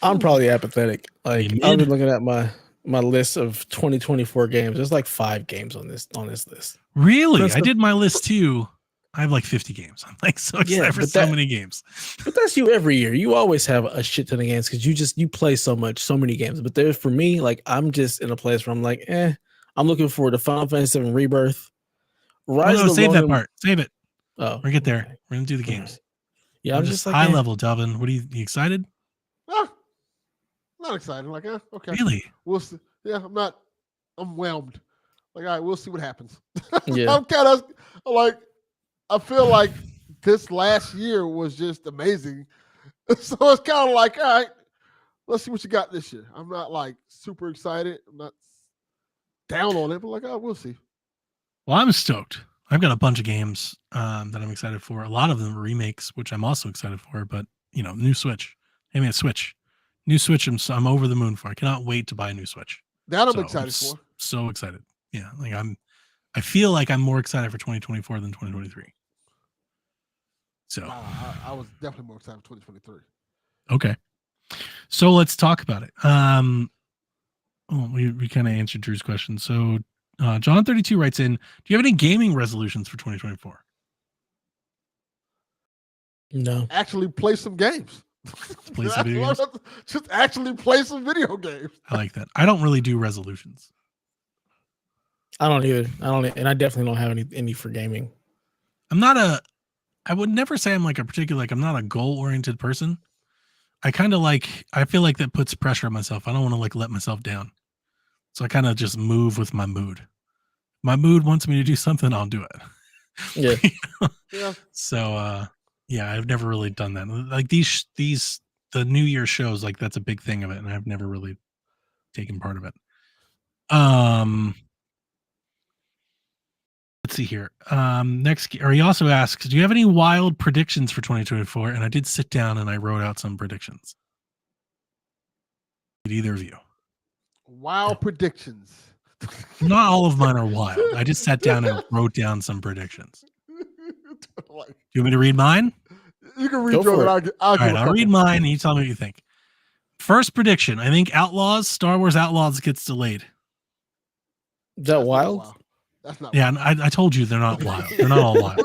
I'm probably apathetic. Like I've been looking at my list of 2024 games. There's like 5 games on this list. Really? I did my list too. I have like 50 games. I'm like so excited for so many games. But that's you every year. You always have a shit ton of games because you play so many games. But there's for me, like I'm just in a place where I'm like, I'm looking forward to Final Fantasy VII Rebirth. Save that part. Save it. Oh, we're get there. Okay. We're gonna do the games. Yeah, I'm just like, high level, Delvin. What are you excited? Not excited. Like, okay. Really? We'll see. Yeah, I'm whelmed. Like, all right, we'll see what happens. Yeah. I'm kind of like, I feel like this last year was just amazing. So it's kind of like, all right, let's see what you got this year. I'm not like super excited. I'm not down on it, but like, oh, we'll see. Well, I'm stoked. I've got a bunch of games that I'm excited for. A lot of them are remakes, which I'm also excited for. But new Switch. Hey man, Switch. New Switch. I'm over the moon for. I cannot wait to buy a new Switch. That I'm excited for. So excited. Yeah, like I feel like I'm more excited for 2024 than 2023. So I was definitely more excited for 2023. Okay, so let's talk about it. We kind of answered Drew's question. So John32 writes in, do you have any gaming resolutions for 2024? No. Actually play some games. Play some video games? Just actually play some video games. I like that. I don't really do resolutions. I don't either. And I definitely don't have any for gaming. I would never say I'm like a particular, I'm not a goal-oriented person. I feel like that puts pressure on myself. I don't want to let myself down. So I kind of just move with my mood. My mood wants me to do something, I'll do it. Yeah. Yeah. So, I've never really done that. Like the New Year shows, like that's a big thing of it. And I've never really taken part of it. Let's see here. Next, or he also asks, do you have any wild predictions for 2024? And I did sit down and I wrote out some predictions. Did either of you? Wild predictions. Not all of mine are wild. I just sat down and wrote down some predictions. Do you want me to read mine? You can read yours. All right, I'll read mine and you tell me what you think. First prediction. I think Star Wars Outlaws gets delayed. Is that That's not wild? That's not Yeah, and I told you they're not wild. They're not all wild.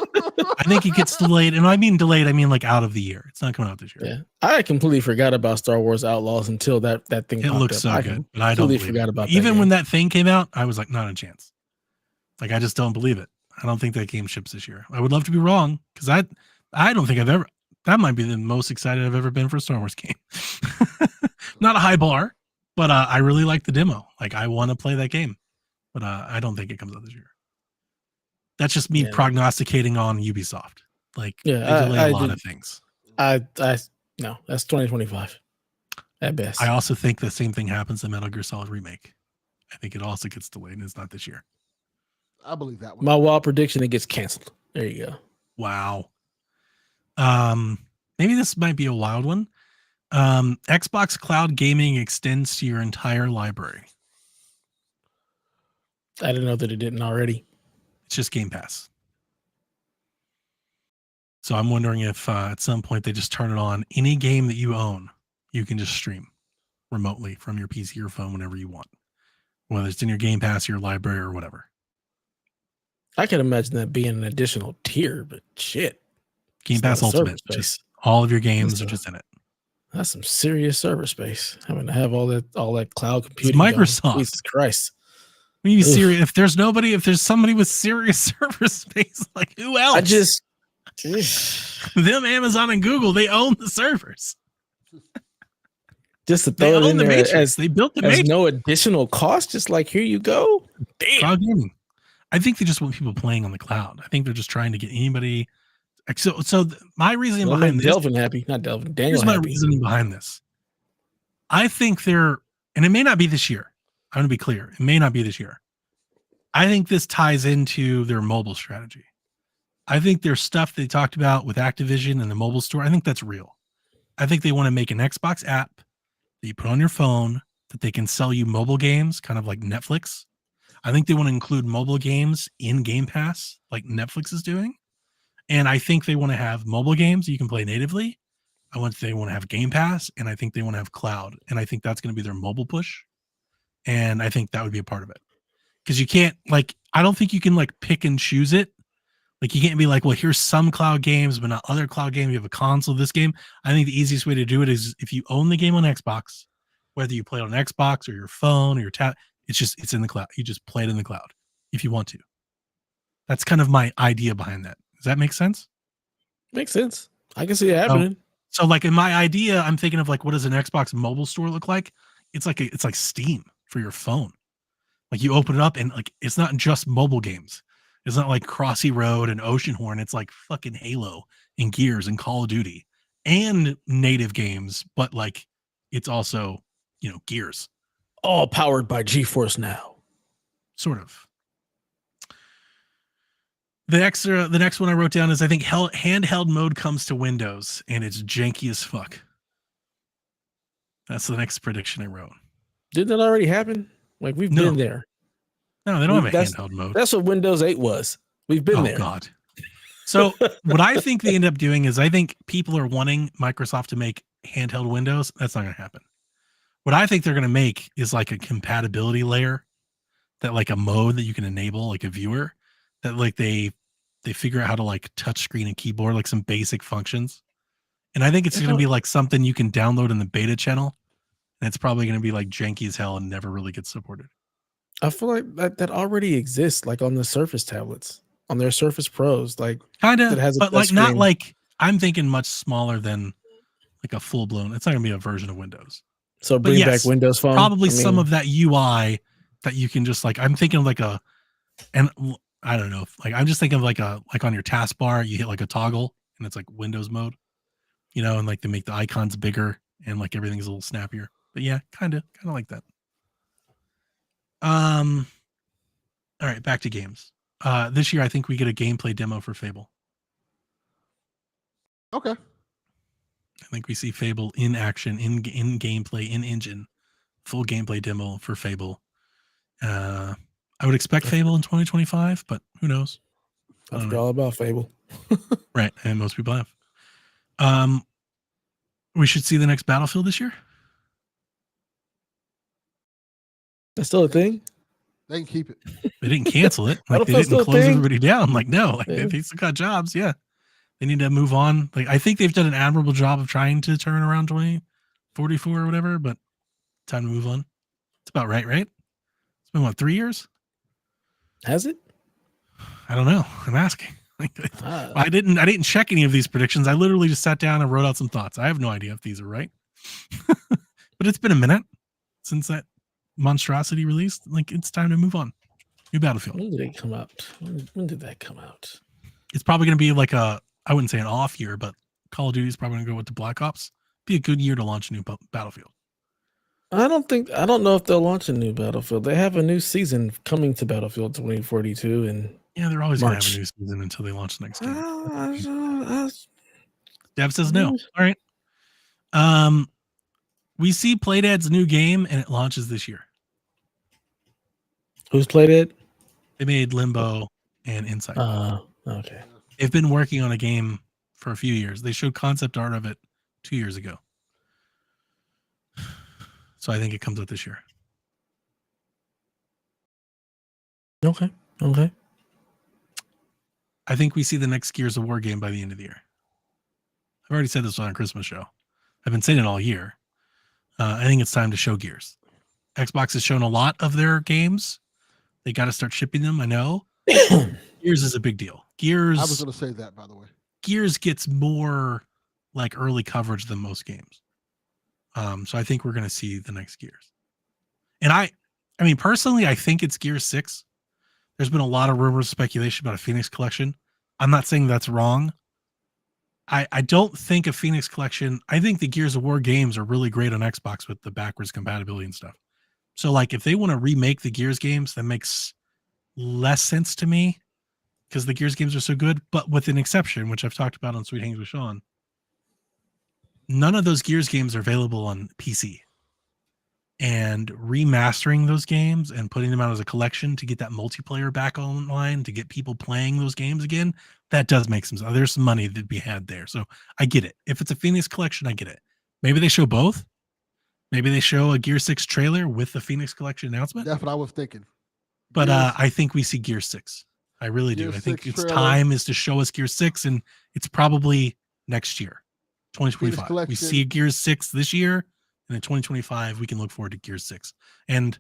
I think it gets delayed, and I mean delayed, I mean like out of the year. It's not coming out this year. Yeah, I completely forgot about Star Wars Outlaws until that thing It popped looks up. so I good, but I don't completely believe forgot it. about that Even when game. that thing came out, I was like, not a chance. Like I just don't believe it. I don't think that game ships this year. I would love to be wrong because I don't think I've ever. That might be the most excited I've ever been for a Star Wars game. Not a high bar, but I really like the demo. Like I want to play that game, but I don't think it comes out this year. That's just me Yeah. prognosticating on Ubisoft. Like Yeah, they delay a lot did- of things. I no, that's 2025 at best. I also think the same thing happens in Metal Gear Solid Remake. I think it also gets delayed and it's not this year. I believe that one. My wild prediction, it gets canceled. There you go. Wow. Maybe this might be a wild one. Xbox Cloud Gaming extends to your entire library. I didn't know that it didn't already. It's just Game Pass. So I'm wondering if at some point they just turn it on. Any game that you own, you can just stream remotely from your PC or phone whenever you want, whether it's in your Game Pass, your library, or whatever. I can imagine that being an additional tier, but shit. Game It's a lot Pass of server Ultimate, space. just all of your games That's are a- just in it. That's some serious server space. Having to have all that cloud computing. Microsoft. Going. Jesus Christ. When you Oof. serious, if there's somebody with serious server space, like who else? I just them, Amazon and Google, they own the servers. to They throw it own in the there Matrix. as They built the There's Matrix. no additional cost. Just like, here you go. Damn. Cloud gaming. I think they just want people playing on the cloud. I think they're just trying to get anybody. So my reasoning Well, behind make this. Delvin happy. Not Delvin. Daniel Here's my happy. reasoning behind this. I think and it may not be this year. I'm going to be clear. It may not be this year. I think this ties into their mobile strategy. I think there's stuff they talked about with Activision and the mobile store. I think that's real. I think they want to make an Xbox app that you put on your phone that they can sell you mobile games, kind of like Netflix. I think they want to include mobile games in Game Pass, like Netflix is doing. And I think they want to have mobile games you can play natively. They want to have Game Pass, and I think they want to have cloud. And I think that's going to be their mobile push. And I think that would be a part of it. Because you can't, I don't think you can pick and choose it. Like you can't be like, well, here's some cloud games, but not other cloud games. You have a console, this game. I think the easiest way to do it is if you own the game on Xbox, whether you play it on Xbox or your phone or your tab, it's in the cloud. You just play it in the cloud if you want to. That's kind of my idea behind that. Does that make sense? Makes sense. I can see it happening. So in my idea, I'm thinking of what does an Xbox mobile store look like? It's like Steam for your phone. Like you open it up and it's not just mobile games. It's not like Crossy Road and Oceanhorn. It's like fucking Halo and Gears and Call of Duty and native games, but it's also, Gears. All powered by GeForce Now. Sort of. The next one I wrote down is I think handheld mode comes to Windows and it's janky as fuck. That's the next prediction I wrote. Didn't that already happen? We've been there. No, they don't have a handheld mode. That's what Windows 8 was. We've been there. Oh God. So what I think they end up doing is I think people are wanting Microsoft to make handheld Windows. That's not going to happen. What I think they're going to make is a compatibility layer that a mode that you can enable, like a viewer that they figure out how to touch screen and keyboard, some basic functions. And I think it's going to be something you can download in the beta channel. And it's probably going to be janky as hell and never really gets supported. I feel like that already exists, on the Surface tablets, on their Surface Pros, kind of, but not screen. I'm thinking much smaller than a full blown. It's not gonna be a version of Windows. So bring back Windows Phone. Probably some of that UI that you can just I'm thinking of and I don't know, I'm just thinking of on your taskbar you hit a toggle and it's Windows mode, and they make the icons bigger and everything's a little snappier. But yeah, kind of like that. All right, back to games. This year I think we get a gameplay demo for Fable. Okay. I think we see Fable in action, in gameplay, in engine, full gameplay demo for Fable. I would expect Fable in 2025, but who knows? I forgot all about Fable. Right, and most people have. We should see the next Battlefield this year. That's still a thing. They can keep it. They didn't cancel it. Like they Battlefield's didn't still a close thing? everybody down. Like no, like Yeah. they still got jobs. Yeah, they need to move on. Like I think they've done an admirable job of trying to turn around 2044 or whatever, but time to move on. It's about right? It's been what, 3 years? Has it? I don't know. I'm asking. Like, Ah. I didn't check any of these predictions. I literally just sat down and wrote out some thoughts. I have no idea if these are right. But it's been a minute since that monstrosity released. Like it's time to move on. New Battlefield. When did it come out? When did that come out? It's probably going to be like I wouldn't say an off year, but Call of Duty is probably going to go with the Black Ops. Be a good year to launch a new Battlefield. I don't know if they'll launch a new Battlefield. They have a new season coming to Battlefield 2042 and Yeah, they're always going to have March. a new season until they launch the next game. I Dev says no. All right. We see Playdead's new game and it launches this year. Who's played it? They made Limbo and Inside. Okay. They've been working on a game for a few years. They showed concept art of it 2 years ago. So I think it comes out this year. Okay. I think we see the next Gears of War game by the end of the year. I've already said this on a Christmas show. I've been saying it all year. I think it's time to show Gears. Xbox has shown a lot of their games. They got to start shipping them. I know. Gears is a big deal. Gears. I was going to say that, by the way. Gears gets more like early coverage than most games. So I think we're going to see the next Gears. And I mean, personally, I think it's Gears 6. There's been a lot of rumors, speculation about a Phoenix Collection. I'm not saying that's wrong. I don't think a Phoenix Collection. I think the Gears of War games are really great on Xbox with the backwards compatibility and stuff. So like if they want to remake the Gears games, that makes less sense to me because the Gears games are so good, but with an exception, which I've talked about on Sweet Hangs with Sean. None of those Gears games are available on PC. And remastering those games and putting them out as a collection to get that multiplayer back online, to get people playing those games again, that does make some sense. There's some money to be had there. So I get it. If it's a Phoenix Collection, I get it. Maybe they show both. Maybe they show a Gear 6 trailer with the Phoenix Collection announcement. That's what I was thinking. But I think we see Gear 6. I really do. I think it's time is to show us Gear 6, and it's probably next year, 2025. We see Gear 6 this year. And in 2025, we can look forward to Gear 6. And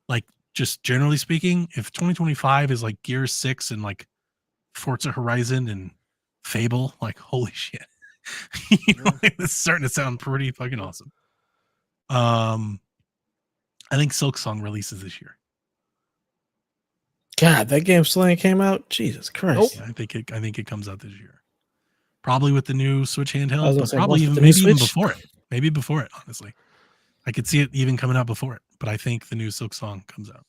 like, just generally speaking, if 2025 is like Gear 6 and like Forza Horizon and Fable, like, holy shit. It's starting to sound pretty fucking awesome. I think Silksong releases this year. God, that game still ain't came out. Jesus Christ! Yeah, I think it comes out this year. Probably with the new Switch handheld, but say, probably once with even the new maybe even Switch? before it. Maybe before it, honestly. I could see it even coming out before it, but I think the new Silksong comes out.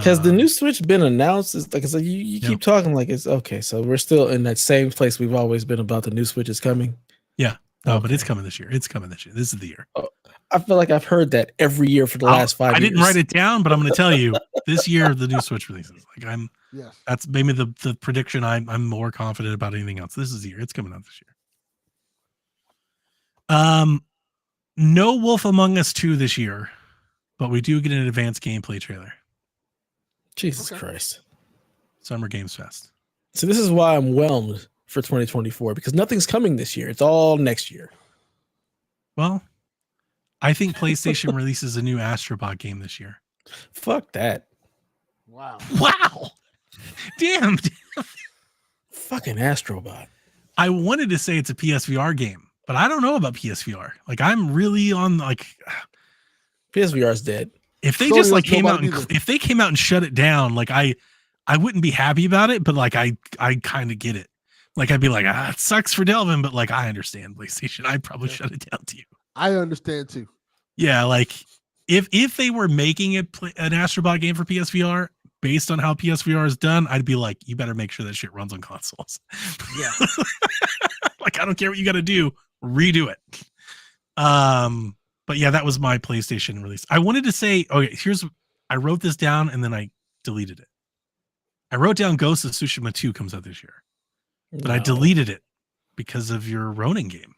Has the new Switch been announced? It's like I said, you keep talking like it's okay. So we're still in that same place we've always been about the new Switch is coming. Yeah, no, Okay. but it's coming this year. It's coming this year. This is the year. Oh, I feel like I've heard that every year for the last 5 years. I didn't write it down, but I'm going to tell you this year the new Switch releases. Like that's maybe the prediction. I'm more confident about anything else. This is the year. It's coming out this year. No Wolf Among Us 2 this year, but we do get an advanced gameplay trailer. Jesus Christ. Summer Games Fest. So this is why I'm whelmed for 2024 because nothing's coming this year. It's all next year. Well, I think PlayStation releases a new Astrobot game this year. Fuck that. Wow. Damn. Fucking Astrobot. I wanted to say it's a PSVR game, but I don't know about PSVR. Like I'm really on like PSVR is dead. If they just like came out and if they came out and shut it down, like I wouldn't be happy about it, but like I kind of get it. Like I'd be like, it sucks for Delvin, but like I understand PlayStation. I'd probably shut it down to you. I understand too. Yeah, like if they were making an Astrobot game for PSVR based on how PSVR is done, I'd be like, you better make sure that shit runs on consoles. Yeah. Like I don't care what you got to do, redo it. But yeah, that was my PlayStation release. I wanted to say, okay, I wrote this down and then I deleted it. I wrote down Ghost of Tsushima 2 comes out this year, but I deleted it because of your Ronin game.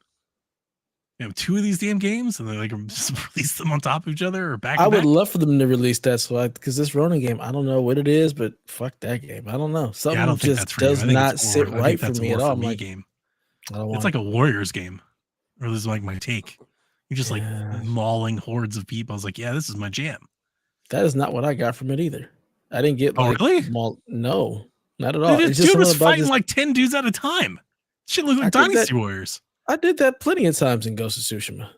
two of these damn games, and they like just release them on top of each other or back. I to would back? love for them to release that, so because this Ronin game, I don't know what it is, but fuck that game. I don't know. Something I don't think just that's for you. does I think not it's sit more, I right think for that's me more at all. for I'm me like, game. I don't want It's like a Warriors game, or this is like my take. You're just like Yeah. mauling hordes of people. I was like, yeah, this is my jam. That is not what I got from it either. I didn't get Oh, like really? no, not at all. Dude, It's this just dude was something about fighting just, like 10 dudes at a time. Shit looked I like did that- Dynasty Warriors. I did that plenty of times in Ghost of Tsushima.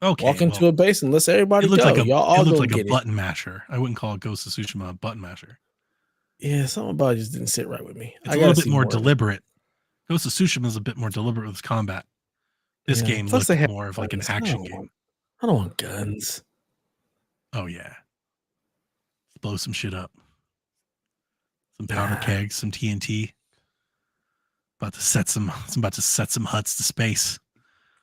Okay, Walk into a base and let everybody it looked go. like Y'all all go like get a it. button masher. I wouldn't call it Ghost of Tsushima a button masher. Yeah, something about it just didn't sit right with me. It's a little bit more deliberate. Ghost of Tsushima is a bit more deliberate with combat. This game Plus looked they more of like an guns. action game. I don't want guns. Oh yeah, blow some shit up. Some powder kegs, some TNT. About to set some huts to space.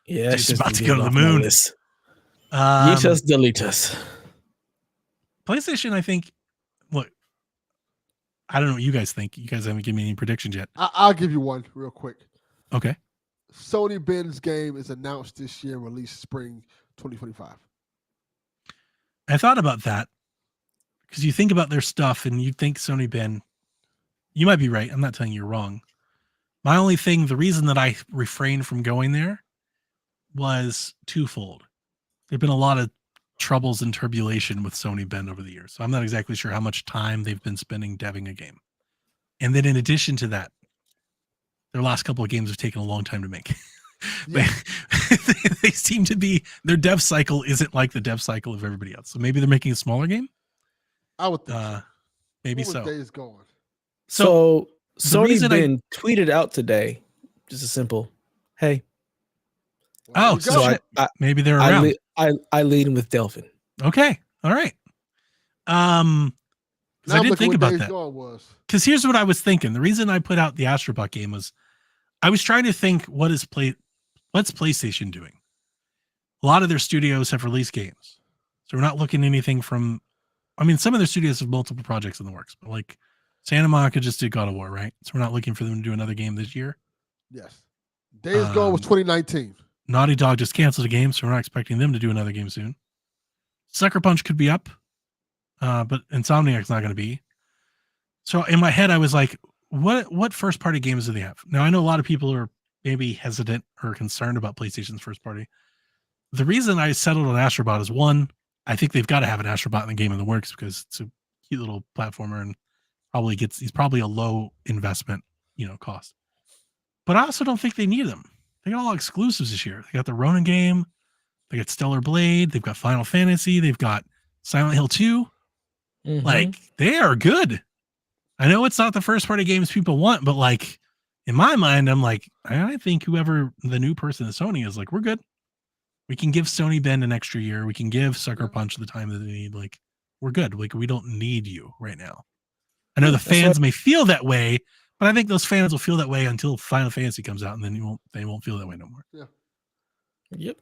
Yeah, Dude's about to go to the moon. You just delete us. PlayStation, I think. Look, I don't know what you guys think. You guys haven't given me any predictions yet. I'll give you one real quick. Okay. Sony Ben's game is announced this year, released spring 2025. I thought about that because you think about their stuff and you think Sony Ben. You might be right. I'm not telling you you're wrong. My only thing, the reason that I refrained from going there was twofold. There've been a lot of troubles and turbulation with Sony Ben over the years. So I'm not exactly sure how much time they've been spending deving a game. And then in addition to that, their last couple of games have taken a long time to make. Yeah. They seem to be, their dev cycle isn't like the dev cycle of everybody else. So maybe they're making a smaller game. I would think so. Maybe so. Days going. So Sony Ben tweeted out today, just a simple, hey. Oh, so maybe they're around. I lead with Delphin. Okay. All right. I did think about that. Because here's what I was thinking. The reason I put out the Astrobot game was I was trying to think, what's PlayStation doing? A lot of their studios have released games. So we're not looking at anything from, I mean, some of their studios have multiple projects in the works, but like Santa Monica just did God of War, right? So we're not looking for them to do another game this year. Yes. Days Gone was 2019. Naughty Dog just canceled a game, so we're not expecting them to do another game soon. Sucker Punch could be up, but Insomniac's not going to be. So in my head, I was like, what first party games do they have? Now I know a lot of people are maybe hesitant or concerned about PlayStation's first party. The reason I settled on Astrobot is one, I think they've got to have an Astrobot in the game in the works because it's a cute little platformer and he's probably a low investment, cost. But I also don't think they need them. They got all exclusives this year. They got the Ronin game, they got Stellar Blade, they've got Final Fantasy, they've got Silent Hill 2. Mm-hmm. Like, they are good. I know it's not the first party games people want, but like in my mind, I'm like, I think whoever the new person at Sony is, like, we're good. We can give Sony Ben an extra year. We can give Sucker Punch the time that they need. Like, we're good. Like, we don't need you right now. I know the fans may feel that way, but I think those fans will feel that way until Final Fantasy comes out, and then they won't feel that way no more. Yeah. Yep.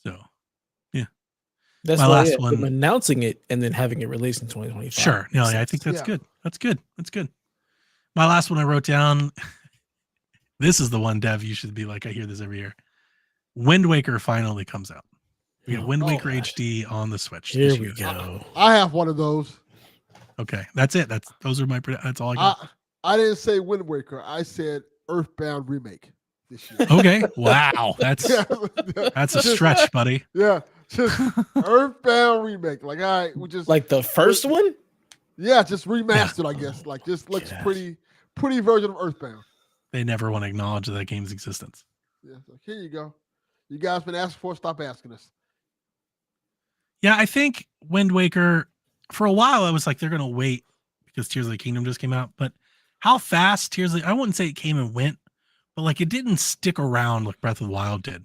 So, yeah. That's my why last one, announcing it and then having it released in 2025. Sure. No, I think that's good. That's good. That's good. My last one I wrote down. This is the one, Dev, you should be like, I hear this every year. Wind Waker finally comes out. We have Wind Waker HD on the Switch. Here we go. I have one of those. Okay, that's it. That's all I got. I didn't say Wind Waker. I said Earthbound remake this year. Okay. Wow. That's a stretch, buddy. Yeah. Just Earthbound remake. Like, all right, we just like the first one? Yeah, just remastered, I guess. Like, just looks pretty version of Earthbound. They never want to acknowledge that game's existence. Yeah, like, here you go. You guys been asking for it, stop asking us. Yeah, I think Wind Waker, for a while, I was like, they're going to wait because Tears of the Kingdom just came out. But how fast Tears of the, I wouldn't say it came and went, but like it didn't stick around like Breath of the Wild did.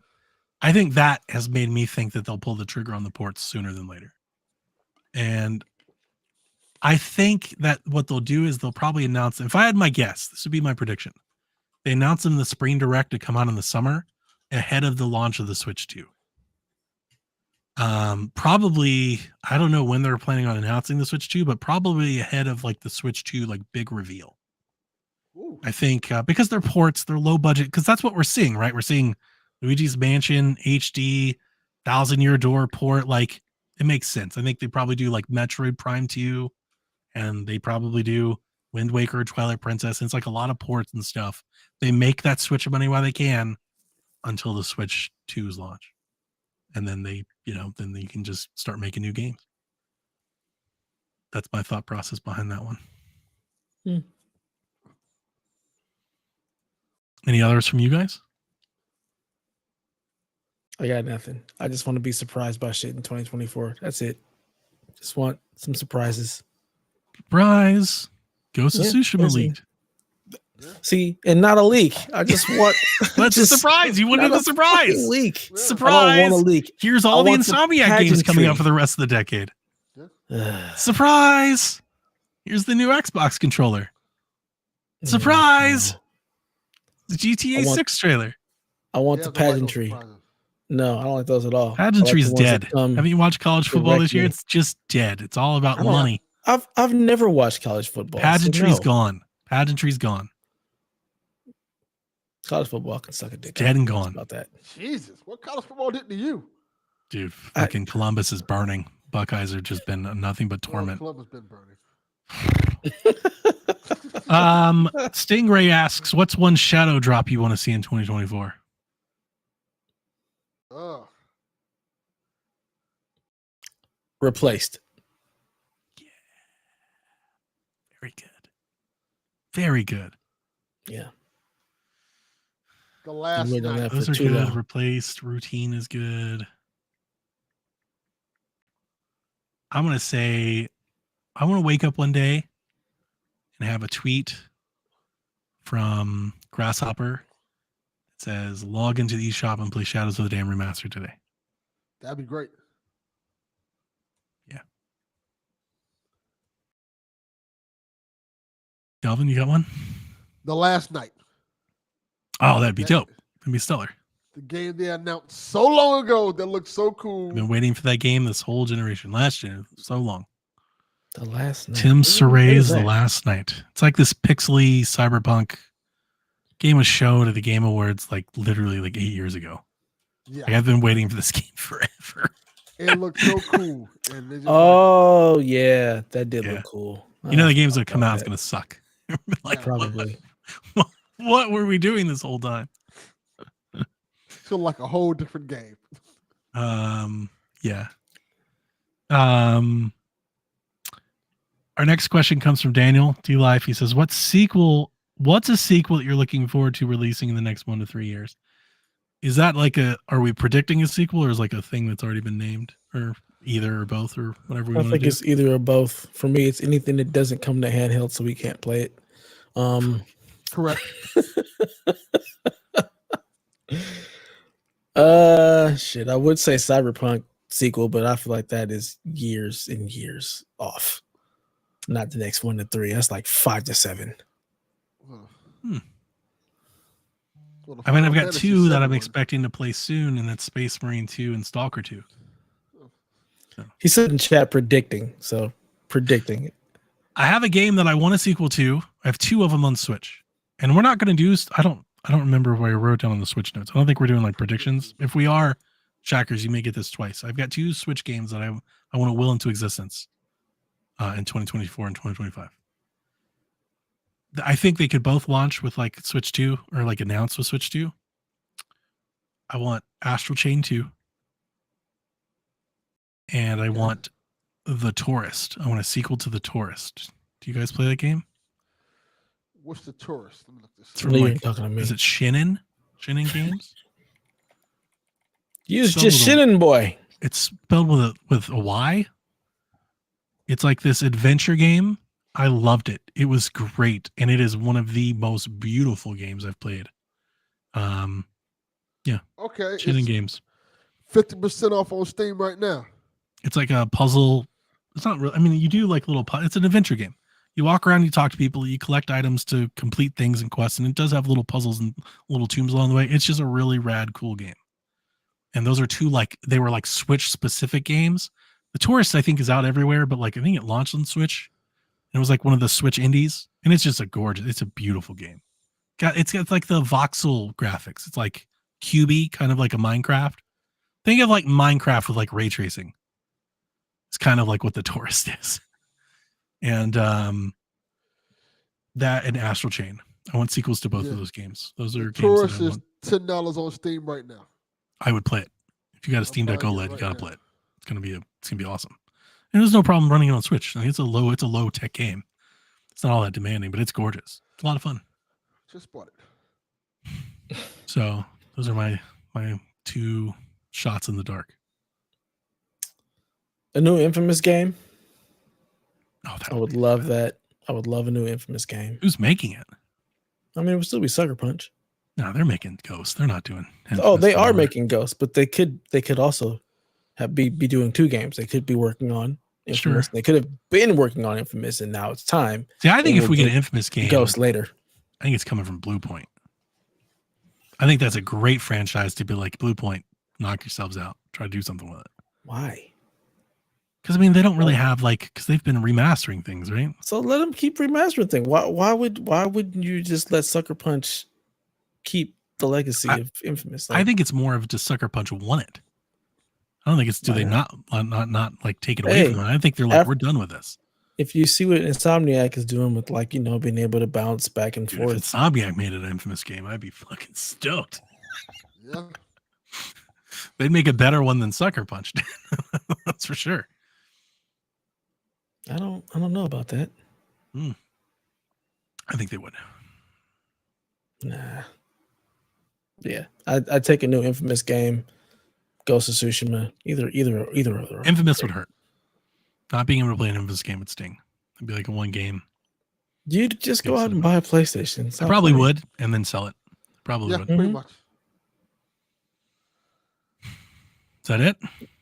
I think that has made me think that they'll pull the trigger on the ports sooner than later. And I think that what they'll do is they'll probably announce, if I had my guess, this would be my prediction. They announce them in the Spring Direct to come out in the summer ahead of the launch of the Switch 2. Probably, I don't know when they're planning on announcing the Switch 2, but probably ahead of like the Switch 2 like big reveal. Ooh. I think because they're ports, they're low budget, because that's what we're seeing, right? We're seeing Luigi's Mansion HD, 1,000-Year Door port, like it makes sense. I think they probably do like Metroid Prime 2, and they probably do Wind Waker, Twilight Princess. And it's like a lot of ports and stuff. They make that Switch money while they can until the Switch 2's launch. And then they, then you can just start making new games. That's my thought process behind that one. Any others from you guys? I got nothing. I just want to be surprised by shit in 2024. That's it. Just want some surprises. Surprise! Ghost of Tsushima leaked. See, and not a leak. I just want. That's a surprise. You wanted a surprise. Leak. Surprise. I don't want a leak. Here's all the Insomniac games coming out for the rest of the decade. Surprise. Here's the new Xbox controller. Surprise. The GTA 6 trailer. I want the pageantry. No, I don't like those at all. Pageantry's dead. Haven't you watched college football this year? It's just dead. It's all about money. I've never watched college football. Pageantry's gone. Pageantry's gone. College football can suck a dick. Dead and gone. About that. Jesus, what college football did to you? Dude, fucking Columbus is burning. Buckeyes have just been nothing but torment. Columbus been burning. Stingray asks, what's one shadow drop you want to see in 2024? Replaced. Yeah. Very good. Very good. Yeah. The last night. Those are good. Replaced. Routine is good. I'm going to say, I want to wake up one day and have a tweet from Grasshopper that says, log into the eShop and play Shadows of the Dam Remastered today. That'd be great. Yeah. Delvin, you got one? The last night. Oh, that'd be dope. That'd be stellar. The game they announced so long ago that looked so cool. I've been waiting for that game this whole generation. Last year, so long. The Last Night. Tim Seray's The Last Night. It's like this pixely cyberpunk game was shown at the Game Awards like literally like 8 years ago. Yeah. Like, I've been waiting for this game forever. It looked so cool. And yeah, that did look cool. You know the games that come out is going to suck. Like probably. What were we doing this whole time? Feel like a whole different game. Yeah. Our next question comes from Daniel D Life. He says, what's a sequel that you're looking forward to releasing in the next 1 to 3 years? Is that like are we predicting a sequel, or is like a thing that's already been named, or either or both, or whatever we want to do? I think it's either or both. For me, it's anything that doesn't come to handheld, so we can't play it. Correct. Shit, I would say Cyberpunk sequel, but I feel like that is years and years off. Not the next 1 to 3. That's like 5 to 7. I mean, I've got 2 that I'm expecting to play soon, and that's Space Marine 2 and Stalker 2. So. He said in chat predicting it. I have a game that I want a sequel to. I have 2 of them on Switch, and we're not going to do. I don't remember what I wrote down on the Switch notes. I don't think we're doing like predictions. If we are, Shackers, you may get this twice. I've got 2 Switch games that I want to will into existence in 2024 and 2025. I think they could both launch with like Switch 2 or like announce with Switch 2. I want Astral Chain 2. And I want The Tourist. I want a sequel to The Tourist. Do you guys play that game? What's The Tourist? Let me look this up. You're talking to me. Is it Shinin? Shinin Games? Use just Shinin Boy. It's spelled with a Y. It's like this adventure game. I loved it. It was great, and it is one of the most beautiful games I've played. Yeah. Okay. Shinin Games. 50% off on Steam right now. It's like a puzzle. It's not really. I mean, you do like little. It's an adventure game. You walk around, you talk to people, you collect items to complete things and quests, and it does have little puzzles and little tombs along the way. It's just a really rad, cool game. And those are 2 they were like Switch specific games. The Tourist, I think, is out everywhere, but like I think it launched on Switch. And it was like one of the Switch indies, and it's just it's a beautiful game. It's got like the voxel graphics. It's like cubey, kind of like a Minecraft. Think of like Minecraft with like ray tracing. It's kind of like what the Tourist is. And that and Astral Chain. I want sequels to both of those games. Those are The games Tourist that I is want. $10 on Steam right now. I would play it. If you got a Steam Deck buying it OLED, you right gotta now. play it. It's gonna be awesome. And there's no problem running it on Switch. I mean, it's a low tech game. It's not all that demanding, but it's gorgeous. It's a lot of fun. Just bought it. So those are my 2 shots in the dark. A new Infamous game. Oh, I would love that. I would love a new Infamous game. Who's making it? I mean, it would still be Sucker Punch. No, they're making Ghosts. They're not doing. Oh, they are anymore. making Ghosts, but they could also be doing 2 games. They could be working on Infamous. Sure. They could have been working on Infamous, and now it's time. See, I think if we get an Infamous game, Ghost later. I think it's coming from Blue Point. I think that's a great franchise to be like, Blue Point, knock yourselves out. Try to do something with it. Why? Because I mean, they don't really have because they've been remastering things, right? So let them keep remastering things. Why wouldn't you just let Sucker Punch keep the legacy of Infamous? I think it's more of just Sucker Punch want it. I don't think it's they not like take it away from them. I think they're like, we're done with this. If you see what Insomniac is doing with being able to bounce back and forth. If Insomniac made an Infamous game, I'd be fucking stoked. Yeah. They'd make a better one than Sucker Punch did. That's for sure. I don't know about that. I think they would. Nah. Yeah, I'd take a new Infamous game. Ghost of Tsushima. Either of them. Infamous would hurt. Not being able to play an Infamous game would sting. It'd be like a 1 game. You'd just go out and buy a PlayStation. I probably would, and then sell it. Probably would. Pretty much. Is that it?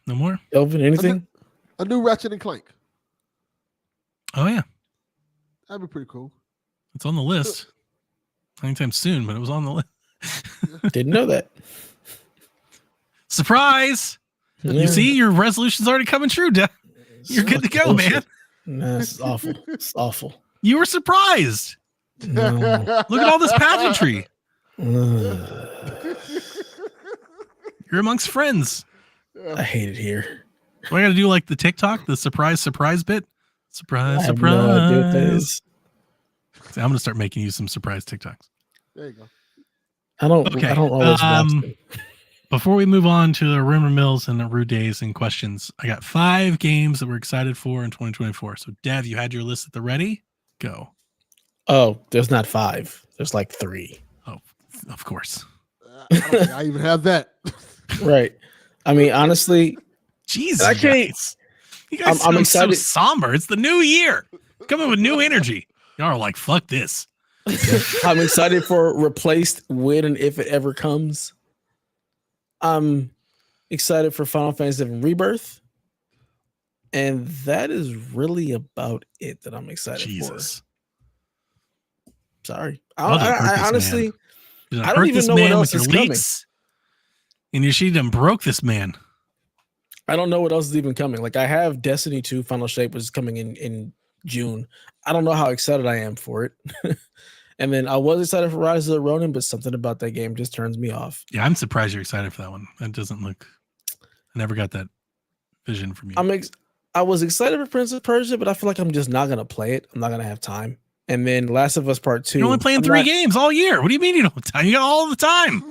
No more? Elvin, anything? A new Ratchet and Clank. Oh yeah, That'd be pretty cool. it's on the list. Anytime soon, but it was on the list. Didn't know that. Surprise! Yeah. You see, your resolution's already coming true, Dad. You're good to go, man. Nah, it's awful. It's awful. You were surprised. No. Look at all this pageantry. You're amongst friends. I hate it here. Do I got to do like the TikTok, the surprise bit? Surprise, I have surprise. no idea what that is. See, I'm going to start making you some surprise TikToks. There you go. I don't always watch them. Before we move on to the rumor mills and the rude days and questions, I got 5 games that we're excited for in 2024. So, Dev, you had your list at the ready? Go. Oh, there's not 5. There's like 3. Oh, of course. I don't think I even have that. Right. I mean, honestly, Jesus, I can't. You guys I'm sound excited. so somber. It's the new year. Coming with new energy. Y'all are like, fuck this. I'm excited for Replaced when and if it ever comes. I'm excited for Final Fantasy VII Rebirth. And that is really about it that I'm excited Jesus. for. Sorry. Y'all done hurt I this honestly, man. I don't even know what else is coming. And your she done broke this man. I don't know what else is even coming. Like I have Destiny 2 Final Shape, which is coming in June. I don't know how excited I am for it. And then I was excited for Rise of the Ronin, but something about that game just turns me off. Yeah, I'm surprised you're excited for that one. That doesn't look. I never got that vision from you. I was excited for Prince of Persia, but I feel like I'm just not gonna play it. I'm not gonna have time. And then Last of Us Part 2. You're only playing 3 games all year. What do you mean you don't have time? You got all the time.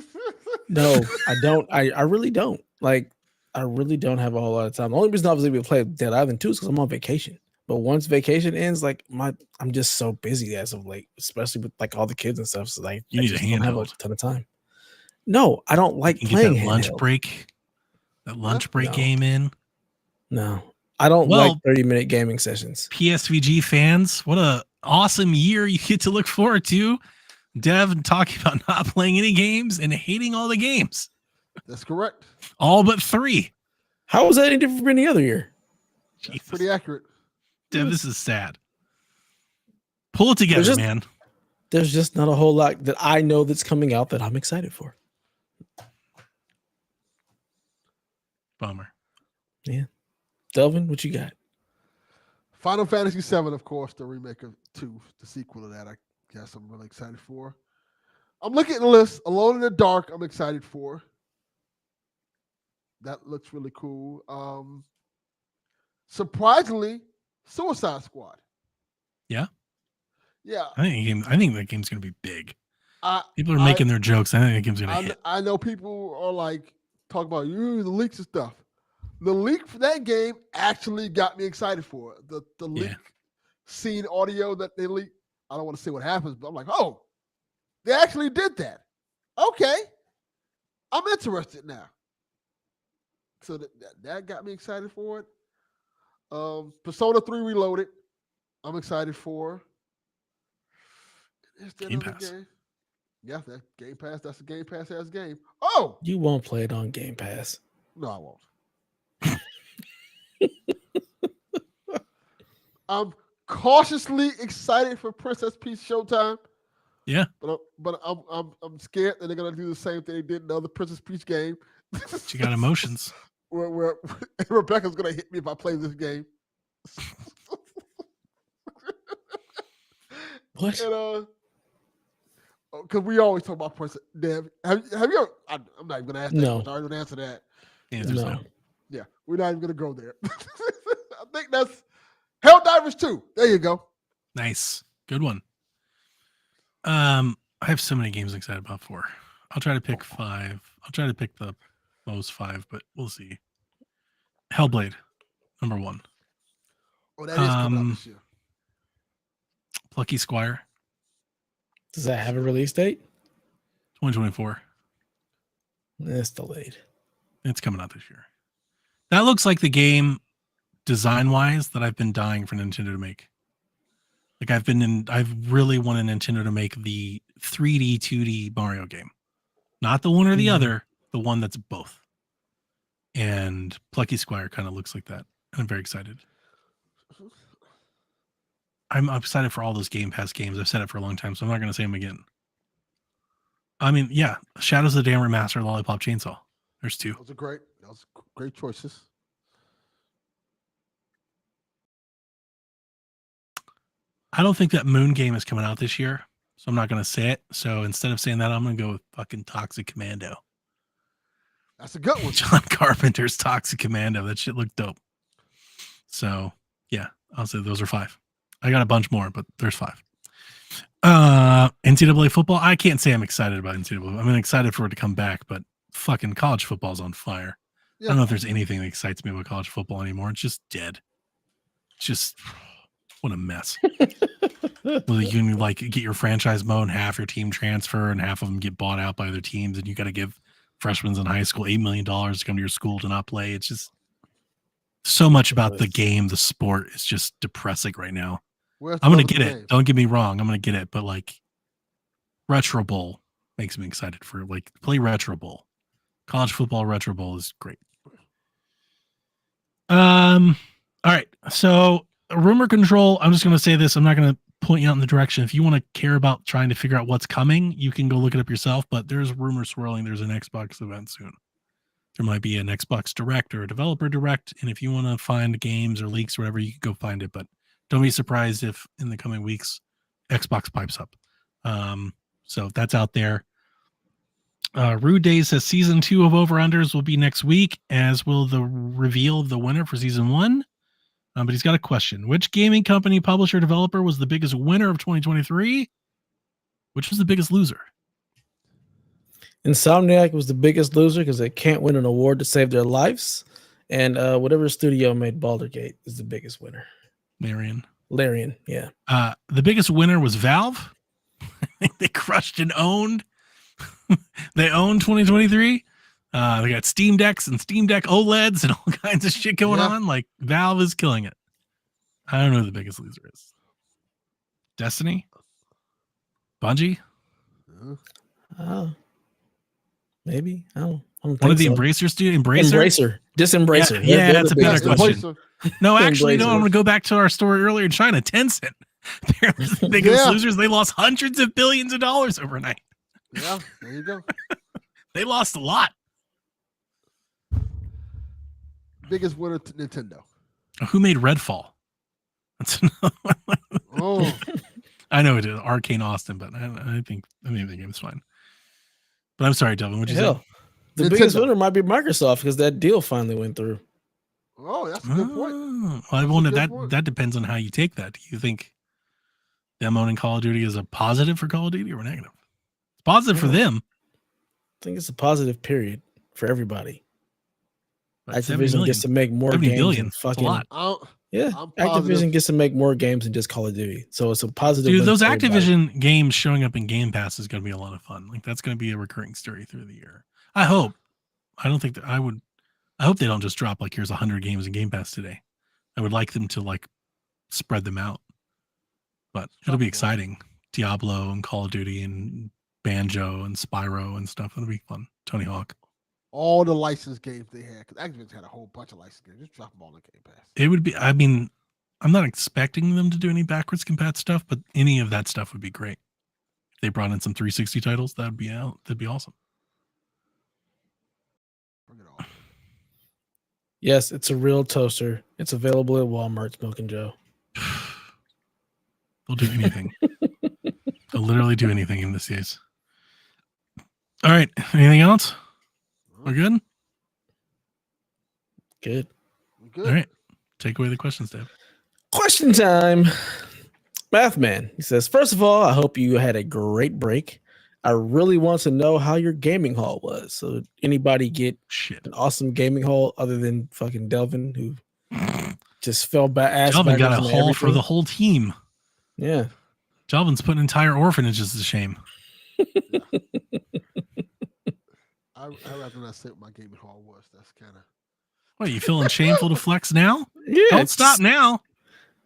No, I don't. I really don't. Like, I really don't have a whole lot of time. The only reason I was able to play Dead Island 2 is because I'm on vacation. But once vacation ends, like I'm just so busy as of late, especially with like all the kids and stuff. So like, You need a don't have a handheld. ton of time. No, I don't like You playing get that lunch handheld. break. That lunch break No. game in. No, I don't like 30-minute gaming sessions. PSVG fans, what a awesome year you get to look forward to. Dev talking about not playing any games and hating all the games. That's correct. All but 3. How was that any different from any other year? That's Jesus. pretty accurate. Dev, this is sad. Pull it together, man. There's just not a whole lot that I know that's coming out that I'm excited for. Bummer. Yeah. Delvin, what you got? Final Fantasy VII, of course, the remake of 2, the sequel to that, I guess I'm really excited for. I'm looking at the list. Alone in the Dark, I'm excited for. That looks really cool. Surprisingly, Suicide Squad. Yeah? Yeah. I think that game's gonna be big. I People are making their jokes. I think that game's gonna hit. I know people are like talking about the leaks and stuff. The leak for that game actually got me excited for it. The leak scene audio that they leaked. I don't want to say what happens, but I'm like, oh, they actually did that. Okay. I'm interested now. So that got me excited for it. Persona 3 Reloaded, I'm excited for. Is there Game another Pass. game? Yeah, that Game Pass. That's a Game Pass ass game. Oh, You won't play it on Game Pass. no, I won't. I'm cautiously excited for Princess Peach Showtime. Yeah. But I'm scared that they're gonna do the same thing they did in the other Princess Peach game. She got emotions. where Rebecca's gonna hit me if I play this game. What? And because we always talk about Princess Dev. Have you ever? I'm not even gonna ask that No. question. I'm not gonna answer that. Yeah, there's no. Yeah, we're not even gonna go there. I think that's Helldivers 2. There you go. Nice. Good one. I have so many games I'm excited about for. I'll try to pick 5. I'll try to pick the most 5, but we'll see. Hellblade, number 1. Oh, that is coming out this year. Plucky Squire, Does that have a release date? 2024. It's delayed. It's coming out this year. That looks like the game design-wise that I've been dying for Nintendo to make. Like I've really wanted Nintendo to make the 3D, 2D Mario game. Not the one or the other, the one that's both. And Plucky Squire kind of looks like that. And I'm very excited. I'm excited for all those Game Pass games. I've said it for a long time, so I'm not going to say them again. I mean, yeah, Shadows of the Dam Remastered, Lollipop Chainsaw. There's 2. Those are great choices. I don't think that Moon game is coming out this year, so I'm not going to say it. So instead of saying that, I'm going to go with fucking Toxic Commando. That's a good one. John Carpenter's Toxic Commando. That shit looked dope. So, yeah, I'll say those are 5. I got a bunch more, but there's 5. NCAA football. I can't say I'm excited about NCAA. I'm excited for it to come back, but fucking college football's on fire. Yeah. I don't know if there's anything that excites me about college football anymore. It's just dead. It's just what a mess. Well, you can like get your franchise mode and half your team transfer and half of them get bought out by other teams, and you got to give freshmen in high school $8 million to come to your school to not play. It's just so much about the game, the sport is just depressing right now. I'm going to get it. Don't get me wrong. I'm going to get it. But like Retro Bowl makes me excited for like play Retro Bowl. College football Retro Bowl is great. All right. So rumor control. I'm just going to say this. I'm not going to point you out in the direction. If you want to care about trying to figure out what's coming, you can go look it up yourself. But there's rumors swirling. There's an Xbox event soon. There might be an Xbox Direct or a developer Direct. And if you want to find games or leaks or whatever, you can go find it. But don't be surprised if in the coming weeks, Xbox pipes up. So that's out there. Rude Days says season 2 of Over Unders will be next week, as will the reveal of the winner for season 1. But he's got a question. Which gaming company, publisher, developer was the biggest winner of 2023? Which was the biggest loser? Insomniac was the biggest loser because they can't win an award to save their lives. And whatever studio made Baldur's Gate is the biggest winner. Larian, yeah. The biggest winner was Valve. They crushed and owned. They own 2023. They got Steam Decks and Steam Deck OLEDs and all kinds of shit going on. Like Valve is killing it. I don't know who the biggest loser is. Destiny? Bungie? Maybe. I don't One of the Embracer studio? Embracer. Disembracer. Yeah, that's a better question. No, actually, no. I'm going to go back to our story earlier in China. Tencent. They're the biggest losers. They lost hundreds of billions of dollars overnight. Yeah, there you go. They lost a lot. Biggest winner to Nintendo. Who made Redfall? That's oh, I know it is Arcane Austin, but I think the game's fine. But I'm sorry, Delvin. What'd you say? Hell, the Nintendo. biggest winner might be Microsoft because that deal finally went through. Oh, that's a good point. Well, I That's a wonder good point. that depends on how you take that. Do you think them owning Call of Duty is a positive for Call of Duty or negative? It's positive for Yeah. them. I think it's a positive period for everybody. But 70 Activision million, gets to make more 70 games billion. than It's a fucking lot. yeah. I'm Activision positive. gets to make more games than just Call of Duty, so it's a positive. Dude, win those for everybody. Activision games showing up in Game Pass is going to be a lot of fun. Like that's going to be a recurring story through the year. I hope. I don't think that I would. I hope they don't just drop like here's 100 games in Game Pass today. I would like them to like spread them out. But it'll be exciting. Diablo and Call of Duty and Banjo and Spyro and stuff. It'll be fun. Tony Hawk. All the licensed games they had, because Activision had a whole bunch of licensed games. Just drop them all in Game Pass. It would be. I mean, I'm not expecting them to do any backwards compat stuff, but any of that stuff would be great. If they brought in some 360 titles, that'd be out. That'd be awesome. Bring it on. Yes, it's a real toaster. It's available at Walmart, Smoke and Joe. They'll do anything. They'll literally do anything in this case. All right. Anything else? We're good? Good. We good. All right. Take away the questions, Dave. Question time. Mathman, he says, first of all, I hope you had a great break. I really want to know how your gaming haul was. So did anybody get Shit. an awesome gaming haul other than fucking Delvin, who just fell back ass Delvin got a backwards into haul for everything? the whole team. Yeah. Delvin's putting entire orphanages to shame. I rather not say what my gaming haul was. That's kind of. What, you feeling shameful to flex now? Yeah. Don't stop now.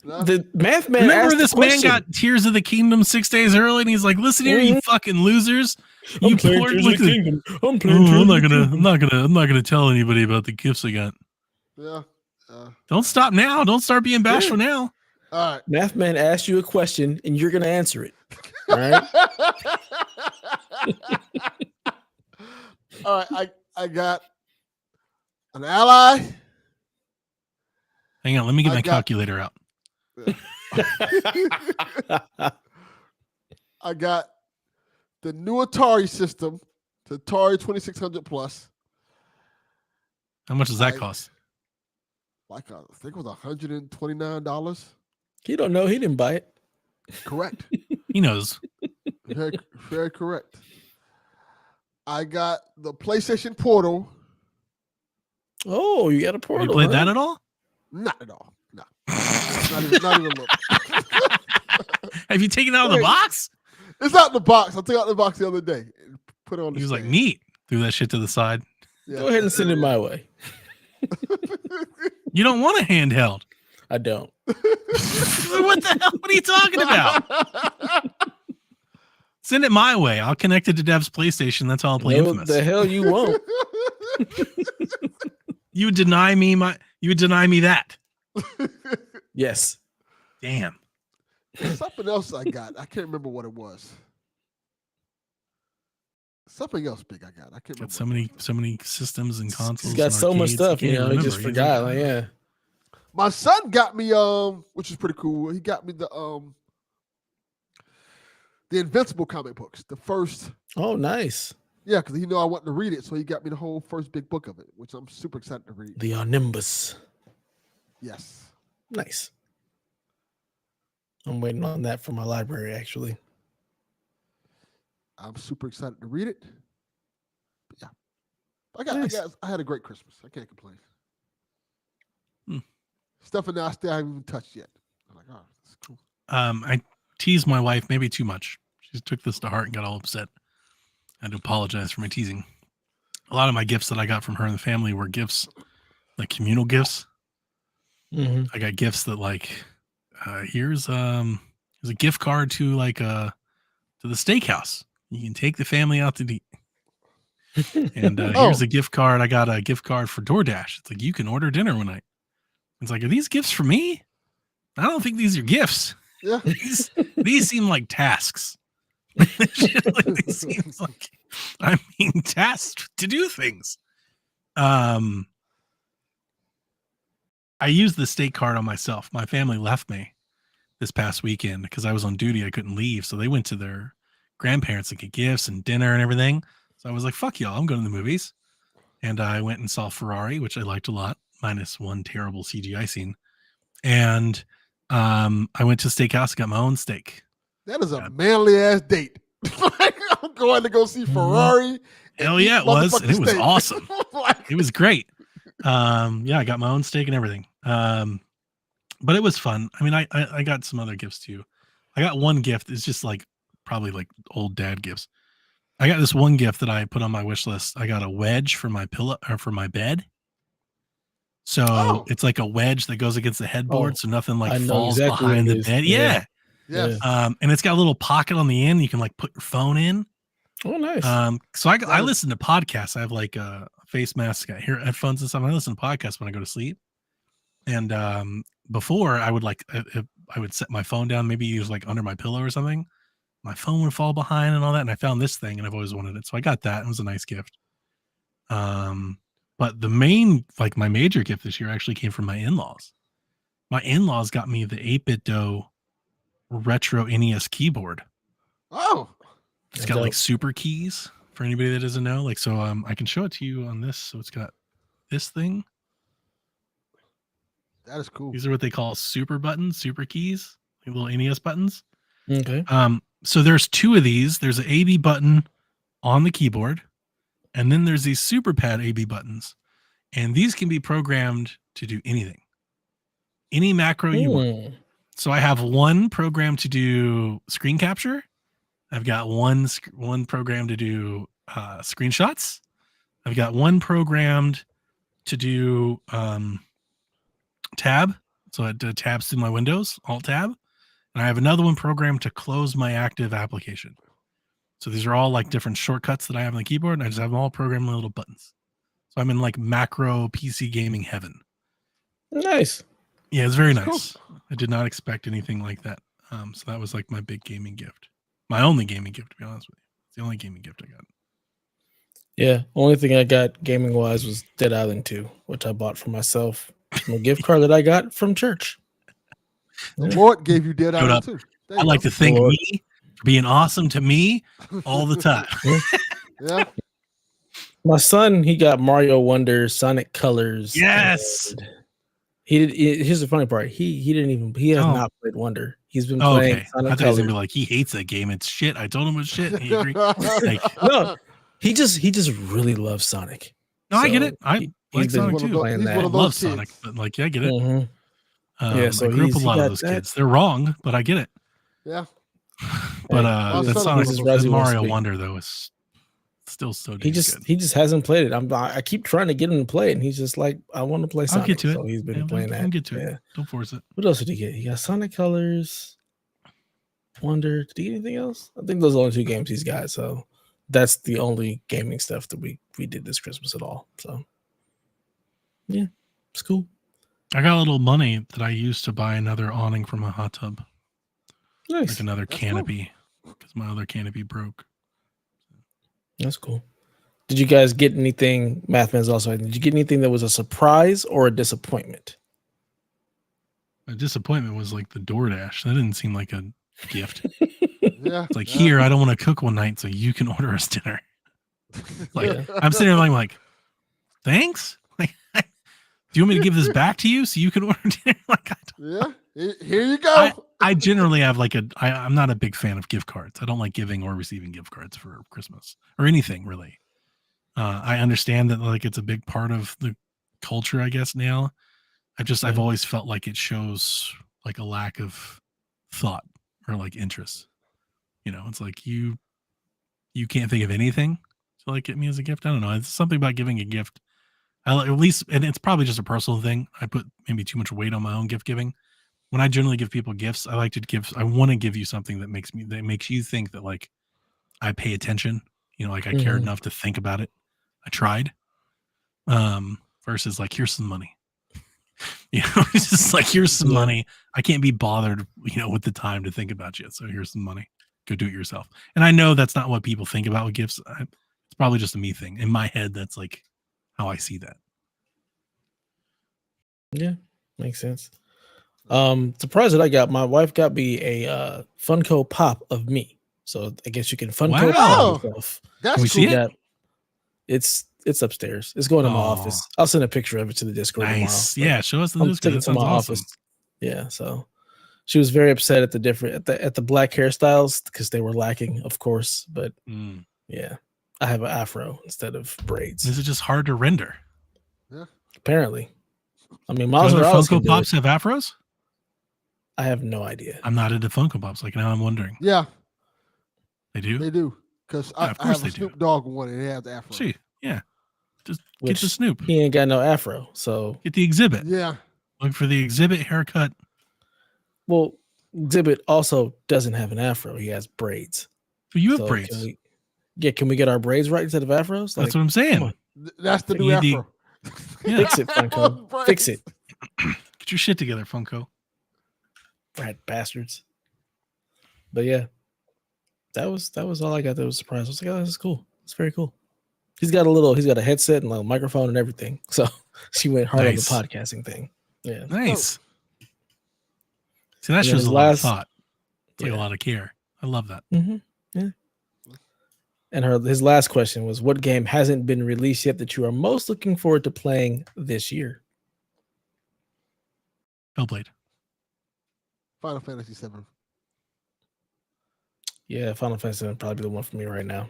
The Mathman Remember asked this the man question. got Tears of the Kingdom 6 days early and he's like, listen here, you fucking losers. You poured liquid. I'm playing Oh, Tears I'm of the Kingdom. not gonna tell anybody about the gifts I got. Yeah. Don't stop now. Don't start being bashful now. All right. Mathman asked you a question and you're gonna answer it. All right. All right. I got an ally. Hang on, let me get I my got- calculator out. I got the new Atari system, the Atari 2600 Plus. How much does that I- cost? Like I think it was $129. He don't know. He didn't buy it. Correct. He knows. very, very correct. I got the PlayStation Portal. Oh, you got a Have portal. you played huh? that at all? Not at all. No. not even a little. Have you taken it out of the Wait. box? It's out in the box. I took out the box the other day and put it on the He was like, stand. neat. Threw that shit to the side. Yeah. Go ahead and send it my way. You don't want a handheld. I don't. What the hell? What are you talking about? Send it my way. I'll connect it to Dev's PlayStation. That's how I'll play No, Infamous. the hell you won't. You would deny me that. Yes. Damn. Something else I got. I can't remember what it was. Something else big I got. I can't remember. Got so many systems and consoles. He's got and so much arcades, stuff, you you can't know. He remember. just He's forgot. like, Like, yeah. My son got me which is pretty cool. He got me the Invincible comic books. The first, Oh, nice. yeah, because he knew I wanted to read it, so he got me the whole first big book of it, which I'm super excited to read. The Nimbus. Yes. Nice. I'm waiting on that for my library, actually. I'm super excited to read it. But yeah. Nice. I had a great Christmas. I can't complain. Hmm. Stuff in there I still haven't even touched yet. I'm like, oh, that's cool. I teased my wife maybe too much. She took this to heart and got all upset. I had to apologize for my teasing. A lot of my gifts that I got from her and the family were gifts, like communal gifts. Mm-hmm. I got gifts that like, here's a gift card to like to the steakhouse. You can take the family out to eat. And here's a gift card. I got a gift card for DoorDash. It's like you can order dinner one night. It's like, are these gifts for me? I don't think these are gifts. Yeah. These seem like tasks. These seems like I'm being tasked to do things. I used the steak card on myself. My family left me this past weekend because I was on duty. I couldn't leave. So they went to their grandparents to get gifts and dinner and everything. So I was like, fuck y'all, I'm going to the movies. And I went and saw Ferrari, which I liked a lot, minus one terrible CGI scene. And I went to Steakhouse and got my own steak. That is a manly ass date. I'm going to go see Ferrari. Hell yeah, it was. And it was awesome. Like, it was great. Yeah, I got my own steak and everything. But it was fun. I mean, I got some other gifts too. I got one gift. It's just like probably like old dad gifts. I got this one gift that I put on my wish list. I got a wedge for my pillow or for my bed. So it's like a wedge that goes against the headboard, so nothing like falls behind the bed. Yeah. Yes. And it's got a little pocket on the end. You can like put your phone in. Oh, nice. So I listen to podcasts. I have like a face mask, got headphones and stuff. I listen to podcasts when I go to sleep. And before I would I would set my phone down, maybe use like under my pillow or something. My phone would fall behind and all that. And I found this thing and I've always wanted it. So I got that. It was a nice gift. But the main, like my major gift this year actually came from my in-laws. My in-laws got me the 8BitDo retro NES keyboard. Oh, it's got like super keys for anybody that doesn't know. Like, so I can show it to you on this. So it's got this thing. That is cool. These are what they call super buttons, super keys, like little NES buttons. Okay. So there's two of these. There's an AB button on the keyboard, and then there's these super pad AB buttons, and these can be programmed to do anything, any macro you want. So I have one program to do screen capture. I've got one program to do screenshots. I've got one programmed to do tab. So it tabs through my windows, alt tab. And I have another one programmed to close my active application. So these are all like different shortcuts that I have on the keyboard, and I just have them all programmed with little buttons. So I'm in like macro PC gaming heaven. Nice. Yeah, it's very nice. Cool. I did not expect anything like that. So that was like my big gaming gift. My only gaming gift, to be honest with you. It's the only gaming gift I got. Yeah, only thing I got gaming wise was Dead Island 2, which I bought for myself from a gift card that I got from church. The Lord gave you Dead Island 2. I like to thank me for being awesome to me all the time. Yeah. My son, he got Mario Wonder, Sonic Colors. Yes. Here's the funny part. He has not played Wonder. He's been playing Sonic I thought he was gonna be like, he hates that game. It's shit. I told him it's shit. And he agreed. No, he just really loves Sonic. No, I get it. I like Sonic too. I love Sonic, but like, yeah, I get it. Mm-hmm. So I grew up with a lot of those kids. They're wrong, but I get it. Yeah. But the Sonic Mario Wonder though is still so good. He just hasn't played it. I keep trying to get him to play it, and he's just like, I want to play Sonic. I'll get to it. So he's been playing that. I'll get to it. Don't force it. What else did he get? He got Sonic Colors, Wonder. Did he get anything else? I think those are the only two games he's got. So that's the only gaming stuff that we did this Christmas at all. So yeah, it's cool. I got a little money that I used to buy another awning for my hot tub. Nice. Like another canopy, because my other canopy broke. That's cool. Did you guys get anything? Mathman's also. Did you get anything that was a surprise or a disappointment? A disappointment was like the DoorDash. That didn't seem like a gift. Yeah. It's like, here, I don't want to cook one night, so you can order us dinner. Like, I'm sitting there like, thanks. Like, do you want me to give this back to you so you can order dinner? Like, here you go. I generally have like I'm not a big fan of gift cards. I don't like giving or receiving gift cards for Christmas or anything really. I understand that like it's a big part of the culture, I guess now. I've always felt like it shows like a lack of thought or like interest. You know, it's like you can't think of anything to like get me as a gift. I don't know. It's something about giving a gift. At least, and it's probably just a personal thing. I put maybe too much weight on my own gift giving. When I generally give people gifts, I want to give you something that makes you think that like I pay attention, you know, like I cared enough to think about it. I tried. Versus like, here's some money. You know, it's just like, here's some money. I can't be bothered, you know, with the time to think about you. So here's some money. Go do it yourself. And I know that's not what people think about with gifts. It's probably just a me thing. In my head, that's like how I see that. Yeah, makes sense. Surprise that I got. My wife got me a Funko Pop of me. So I guess you can Funko Pop yourself. That's can we see it? It's upstairs. It's going to my office. I'll send a picture of it to the Discord Nice. tomorrow. Yeah, show us the I'm Discord. taking That it to my sounds awesome. office. Yeah, so she was very upset at the black hairstyles because they were lacking, of course. But yeah, I have an afro instead of braids. Is it just hard to render? Yeah. Apparently, I mean, Do Miles other Morales Funko can do Pops it. have afros? I have no idea. I'm not into Funko Pops. Like now, I'm wondering. Yeah, They do. they do. Because Yeah, of I course have a they do. Snoop Dogg one, and it has afro. See, yeah, just Which get the Snoop. He ain't got no afro, so Get the exhibit. Yeah. Look for the exhibit haircut. well, Exhibit also doesn't have an afro. He has braids. So you have So braids. can we get our braids right instead of afros? That's what I'm saying. That's the So new you need afro. Yeah. Fix it, Funko. Fix it, Get your shit together, Funko. rat bastards. But yeah, that was all I got. That was a surprise. I was like, oh, this is cool. It's very cool. He's got a headset and a microphone and everything. So she went hard Nice. on the podcasting thing. Yeah, Nice. See, that And then shows his a lot of last- thought. It's like Yeah. a lot of care. I love that. Yeah. And his last question was, what game hasn't been released yet that you are most looking forward to playing this year? Hellblade. Final Fantasy VII. Yeah, Final Fantasy would probably be the one for me right now.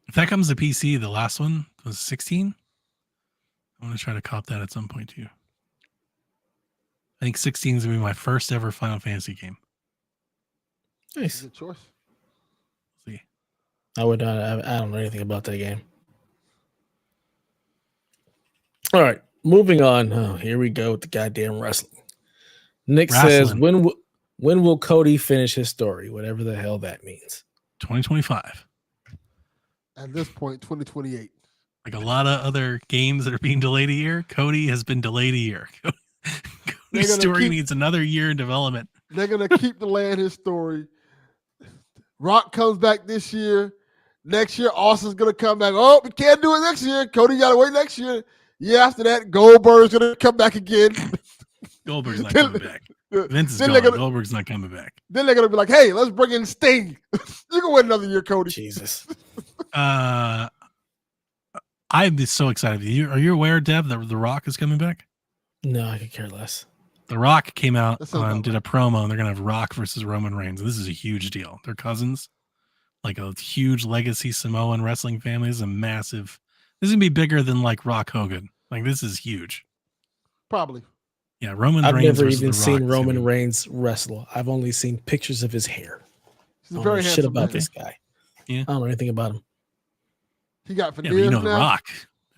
If that comes to PC, the last one was 16. I'm going to try to cop that at some point too. I think 16 is going to be my first ever Final Fantasy game. Nice. Good choice. See. I would not. I don't know anything about that game. All right, moving on. Oh, here we go with the goddamn wrestling. Nick says, Wrestling. when will Cody finish his story? Whatever the hell that means. 2025. At this point, 2028. Like a lot of other games that are being delayed a year, Cody has been delayed a year. Cody's story needs another year in development. They're going to keep delaying his story. Rock comes back this year. Next year, Austin's going to come back. Oh, we can't do it next year. Cody got to wait next year. Yeah, after that, Goldberg's going to come back again. Goldberg's not coming back. Vince is then gone. Goldberg's not coming back. Then they're going to be like, hey, let's bring in Sting. You can wait another year, Cody. Jesus. I'm just so excited. Are you aware, Dev, that The Rock is coming back? No, I could care less. The Rock came out That sounds about did a promo, and they're gonna have Rock versus Roman Reigns. And this is a huge deal. They're cousins, like a huge legacy Samoan wrestling family. This is a massive. This is gonna be bigger than like Rock Hogan. Like this is huge. Probably. Yeah, Roman I've Reigns never versus even The Rock seen is gonna Roman be- Reigns wrestle. I've only seen pictures of his hair. He's I a don't very know shit handsome about man. this guy. Yeah. I don't know anything about him. He got Yeah, veneers but you know now. The Rock.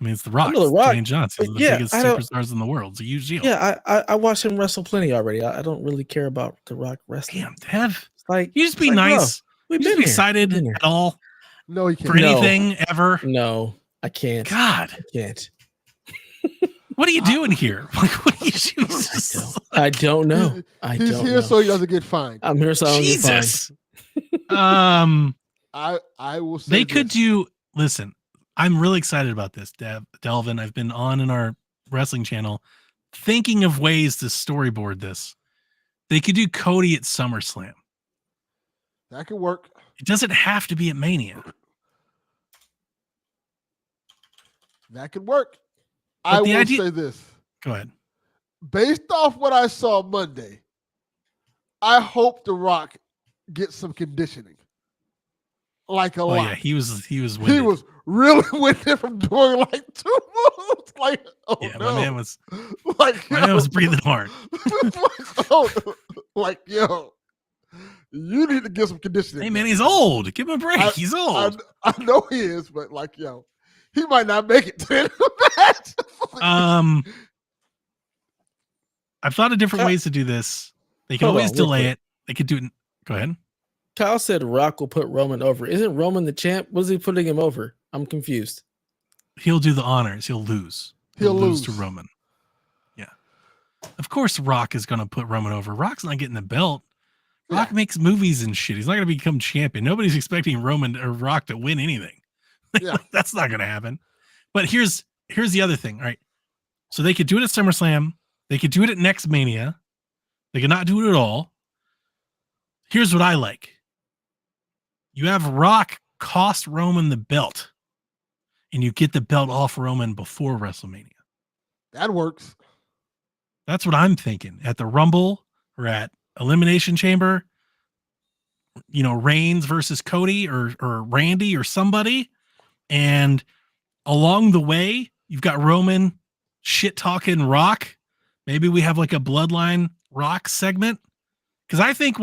I mean, it's The Rock. know The Rock, Dwayne Johnson, but the yeah, biggest I don't- superstars in the world. It's a huge deal. Yeah, I watched him wrestle plenty already. I don't really care about The Rock wrestling. Damn, Dev. It's like You just be it's like, bro, nice. we've You just been be here. excited We've been here. at all No, he for can't. No. anything ever. No, I can't. God, I can't. what are you doing here? Like, what are you doing? I don't know. I He's don't here know. so he doesn't get fined. I'm here so I don't get fined. Jesus. I will say They could this. do. Listen, I'm really excited about this, Delvin. I've been on in our wrestling channel thinking of ways to storyboard this. They could do Cody at SummerSlam. That could work. It doesn't have to be at Mania. That could work. But I the will idea- say this. Go ahead. Based off what I saw Monday, I hope The Rock gets some conditioning. Like a Oh lot. yeah, he was He winded. was really winded from doing like 2 moves. Like, oh Yeah, no. my man was like, my man was breathing hard. like, yo, you need to get some conditioning. Hey man, he's old. Give him a break. He's old. I know he is, but like, yo, he might not make it to the end of the match. I've thought of different ways to do this. They can Hold always on, real delay quick. it. They could do it. Go ahead. Kyle said Rock will put Roman over. Isn't Roman the champ? What is he putting him over? I'm confused. He'll do the honors. He'll lose. He'll lose to lose. Roman. Yeah. Of course, Rock is going to put Roman over. Rock's not getting the belt. Rock makes movies and shit. He's not going to become champion. Nobody's expecting Roman or Rock to win anything. Yeah. That's not going to happen. But here's the other thing. All right. So they could do it at SummerSlam. They could do it at next Mania. They could not do it at all. Here's what I like. You have Rock cost Roman the belt and you get the belt off Roman before WrestleMania. That works. That's what I'm thinking. At the Rumble or at Elimination Chamber, Reigns versus Cody or Randy or somebody. And along the way, you've got Roman shit talking Rock. Maybe we have like a Bloodline Rock segment. Because I think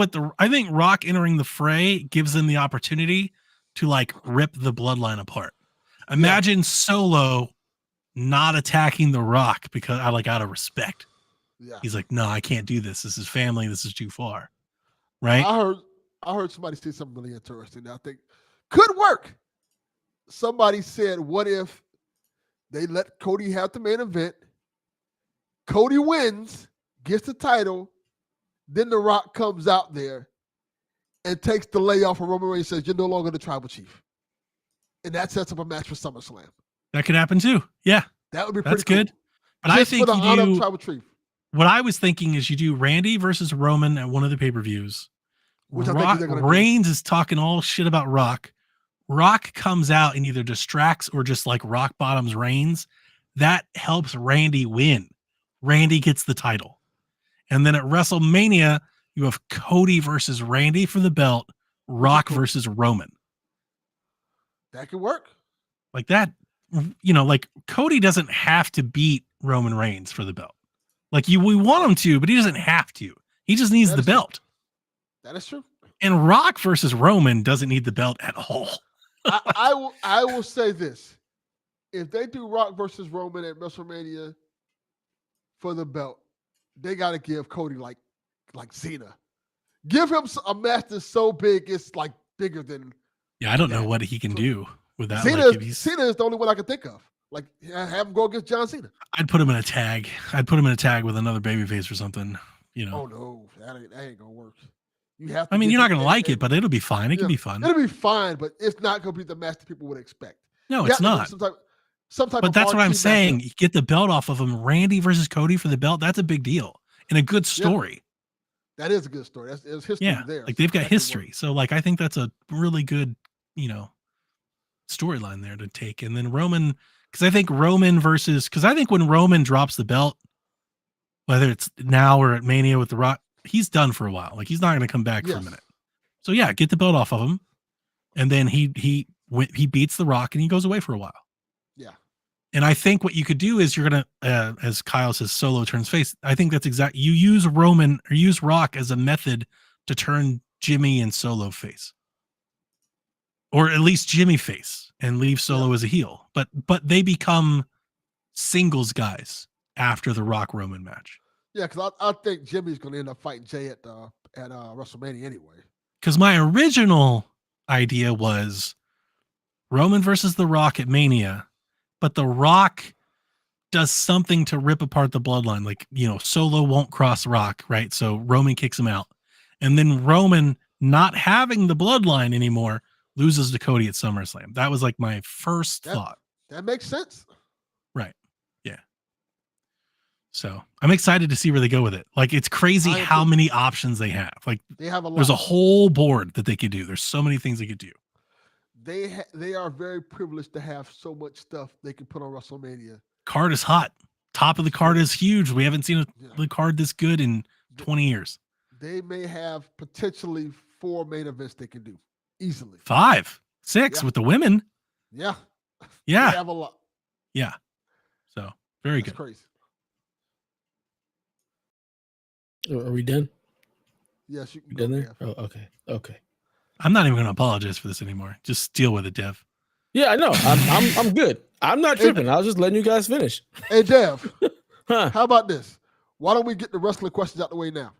Rock entering the fray gives them the opportunity to like rip the Bloodline apart. Imagine Solo not attacking the Rock because out of respect. Yeah. He's like, no, I can't do this. This is family. This is too far. Right? I heard somebody say something really interesting that I think could work. Somebody said, what if they let Cody have the main event? Cody wins, gets the title, then The Rock comes out there and takes the layoff of Roman Reigns and says, you're no longer the tribal chief. And that sets up a match for SummerSlam. That could happen too. Yeah. That would be pretty good. cool. But Just I think for the honor of tribal chief. What I was thinking is you do Randy versus Roman at one of the pay-per-views. Which I think they're going to do. Reigns is talking all shit about Rock. Rock comes out and either distracts or just like rock bottoms Reigns. That helps Randy win. Randy gets the title. And then at WrestleMania, you have Cody versus Randy for the belt, Rock versus Roman. That could work. Like that, like Cody doesn't have to beat Roman Reigns for the belt. Like we want him to, but he doesn't have to. He just needs the belt. That is true. And Rock versus Roman doesn't need the belt at all. I will say this. If they do Rock versus Roman at WrestleMania for the belt, they got to give Cody like Cena. Give him a match that's so big, it's like bigger than. Yeah, I don't know what he can do with that. Cena is the only one I can think of. Like, have him go against John Cena. I'd put him in a tag. With another babyface or something. Oh no, that ain't gonna work. You have. You're not gonna like it, but it'll be fine. It can be fun. It'll be fine, but it's not gonna be the match that people would expect. No, it's not. Some type but that's what I'm saying. You get the belt off of him. Randy versus Cody for the belt. That's a big deal and a good story. Yeah, that is a good story. There's history there. Like they've got history. So like I think that's a really good, storyline there to take. And then Roman, because I think when Roman drops the belt, whether it's now or at Mania with The Rock, he's done for a while. Like he's not going to come back for a minute. So yeah, get the belt off of him, and then he beats The Rock and he goes away for a while. Yeah. And I think what you could do is you're gonna, as Kyle says, Solo turns face. I think that's exact. You use Rock as a method to turn Jimmy and Solo face, or at least Jimmy face, and leave Solo as a heel. But they become singles guys after the Rock Roman match. Yeah, because I think Jimmy's going to end up fighting Jay at WrestleMania anyway. Because my original idea was Roman versus The Rock at Mania, but The Rock does something to rip apart the bloodline. Like, Solo won't cross Rock, right? So Roman kicks him out. And then Roman, not having the bloodline anymore, loses to Cody at SummerSlam. That was like my first thought. That makes sense. Right. Yeah. So I'm excited to see where they go with it. Like, it's crazy how many options they have. Like, they have a lot. There's a whole board that they could do. There's so many things they could do. They are very privileged to have so much stuff they can put on WrestleMania. Card is hot. Top of the card is huge. We haven't seen the card this good in 20 years. They may have potentially 4 main events they can do easily. 5, 6 with the women. Yeah. Yeah. They have a lot. Yeah. So very good. Crazy. Are we done? Yes, you can done there. Oh, okay. I'm not even going to apologize for this anymore. Just deal with it, Dev. Yeah, I know. I'm good. I'm not tripping. I was just letting you guys finish. Hey, Dev. How about this? Why don't we get the wrestling questions out the way now?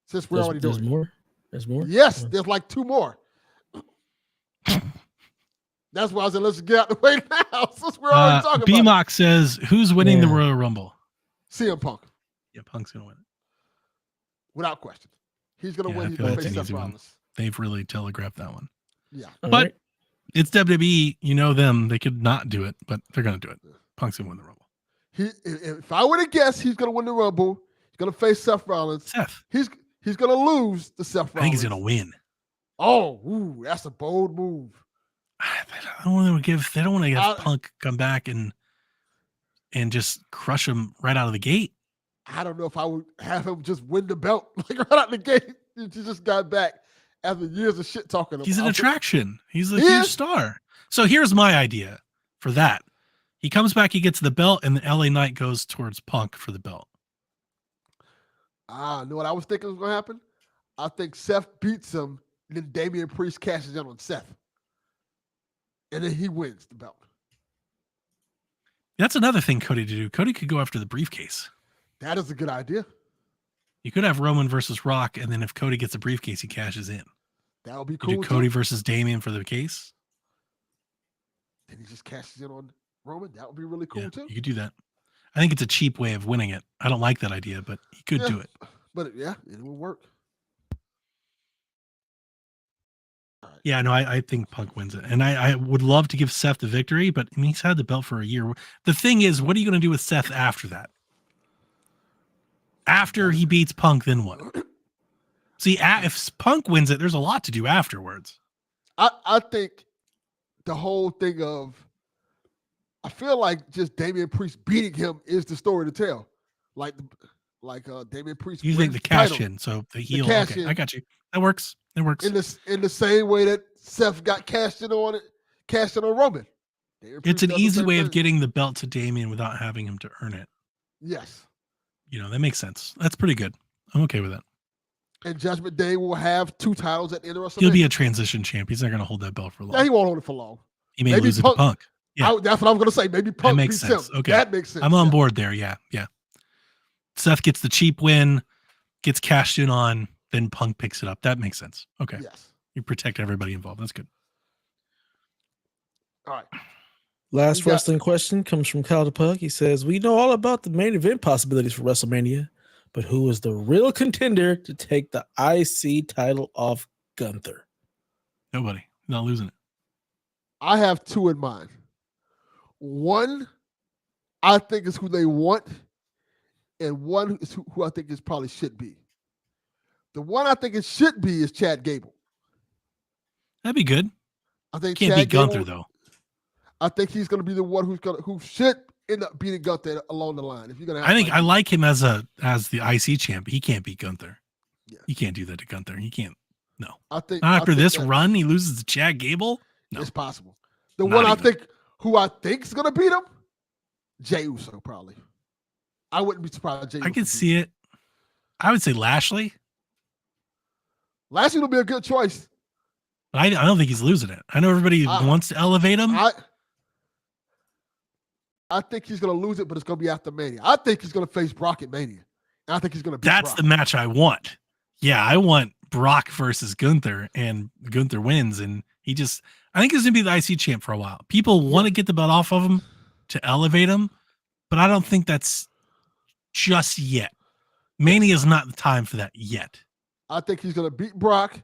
Since we're already doing There's more? There's more? Yes, there's like 2 more. That's why I said let's get out the way now. Since we're already talking about it. BMOC says, who's winning the Royal Rumble? CM Punk. Yeah, Punk's going to win it. Without question. He's going to win. He's going to face Seth Rollins. They've really telegraphed that one. Yeah. But it's WWE. You know them. They could not do it, but they're going to do it. Punk's going to win the Rumble. If I were to guess, he's going to win the Rumble. He's going to face Seth Rollins. He's going to lose to Seth Rollins. I think he's going to win. Oh, that's a bold move. I don't want to give. They don't want to have Punk come back and just crush him right out of the gate. I don't know if I would have him just win the belt like right out the gate. He just got back after years of shit talking. He's an attraction. He's a huge star. So here's my idea for that. He comes back, he gets the belt, and the LA Knight goes towards Punk for the belt. Know what I was thinking was going to happen? I think Seth beats him, and then Damian Priest cashes in on Seth. And then he wins the belt. That's another thing Cody to do. Cody could go after the briefcase. That is a good idea. You could have Roman versus Rock, and then if Cody gets a briefcase, he cashes in. That would be cool. Do Cody versus Damian for the case. Then he just cashes in on Roman. That would be really cool too. You could do that. I think it's a cheap way of winning it. I don't like that idea, but he could do it. But it would work. Right. Yeah, no, I think Punk wins it. And I would love to give Seth the victory, but I mean, he's had the belt for a year. The thing is, what are you going to do with Seth after that? After he beats Punk, then what? See, if Punk wins it, there's a lot to do afterwards. I think the whole thing of, I feel like just Damian Priest beating him is the story to tell. Like Damian Priest. You think the cash in, so the heel. Okay, I got you. That works. It works. In the same way that Seth got cashed in on Roman. It's an easy way of getting the belt to Damian without having him to earn it. Yes. You know, that makes sense. That's pretty good. I'm okay with that. And Judgment Day will have 2 titles at the end of WrestleMania. He'll be a transition champ. He's not going to hold that belt for long. Yeah, he won't hold it for long. He may lose it to Punk. Yeah. That's what I was going to say. Maybe Punk makes sense. him. Okay. That makes sense. I'm on board there. Yeah. Seth gets the cheap win, gets cashed in on, then Punk picks it up. That makes sense. Okay. Yes. You protect everybody involved. That's good. All right. Last wrestling question comes from Kyle DePug. He says, we know all about the main event possibilities for WrestleMania, but who is the real contender to take the IC title off Gunther? Nobody. Not losing it. I have 2 in mind. One, I think is who they want, and one is who I think is probably should be. The one I think it should be is Chad Gable. That'd be good. I think can't beat Gunther though. I think he's going to be the one who should end up beating Gunther along the line. If you're going to, I like him as the IC champ. He can't beat Gunther. Yeah. He can't do that to Gunther. He can't. No. I think not after this run, he loses to Chad Gable. No, it's possible. The one I think is going to beat him, Jey Uso probably. I wouldn't be surprised. I could see it. I would say Lashley. Lashley will be a good choice. But I don't think he's losing it. I know everybody wants to elevate him. I think he's going to lose it, but it's going to be after Mania. I think he's going to face Brock at Mania. And I think he's going to beat That's Brock. The match I want. Yeah, I want Brock versus Gunther, and Gunther wins. And I think he's going to be the IC champ for a while. People want to get the belt off of him to elevate him, but I don't think that's just yet. Mania is not the time for that yet. I think he's going to beat Brock,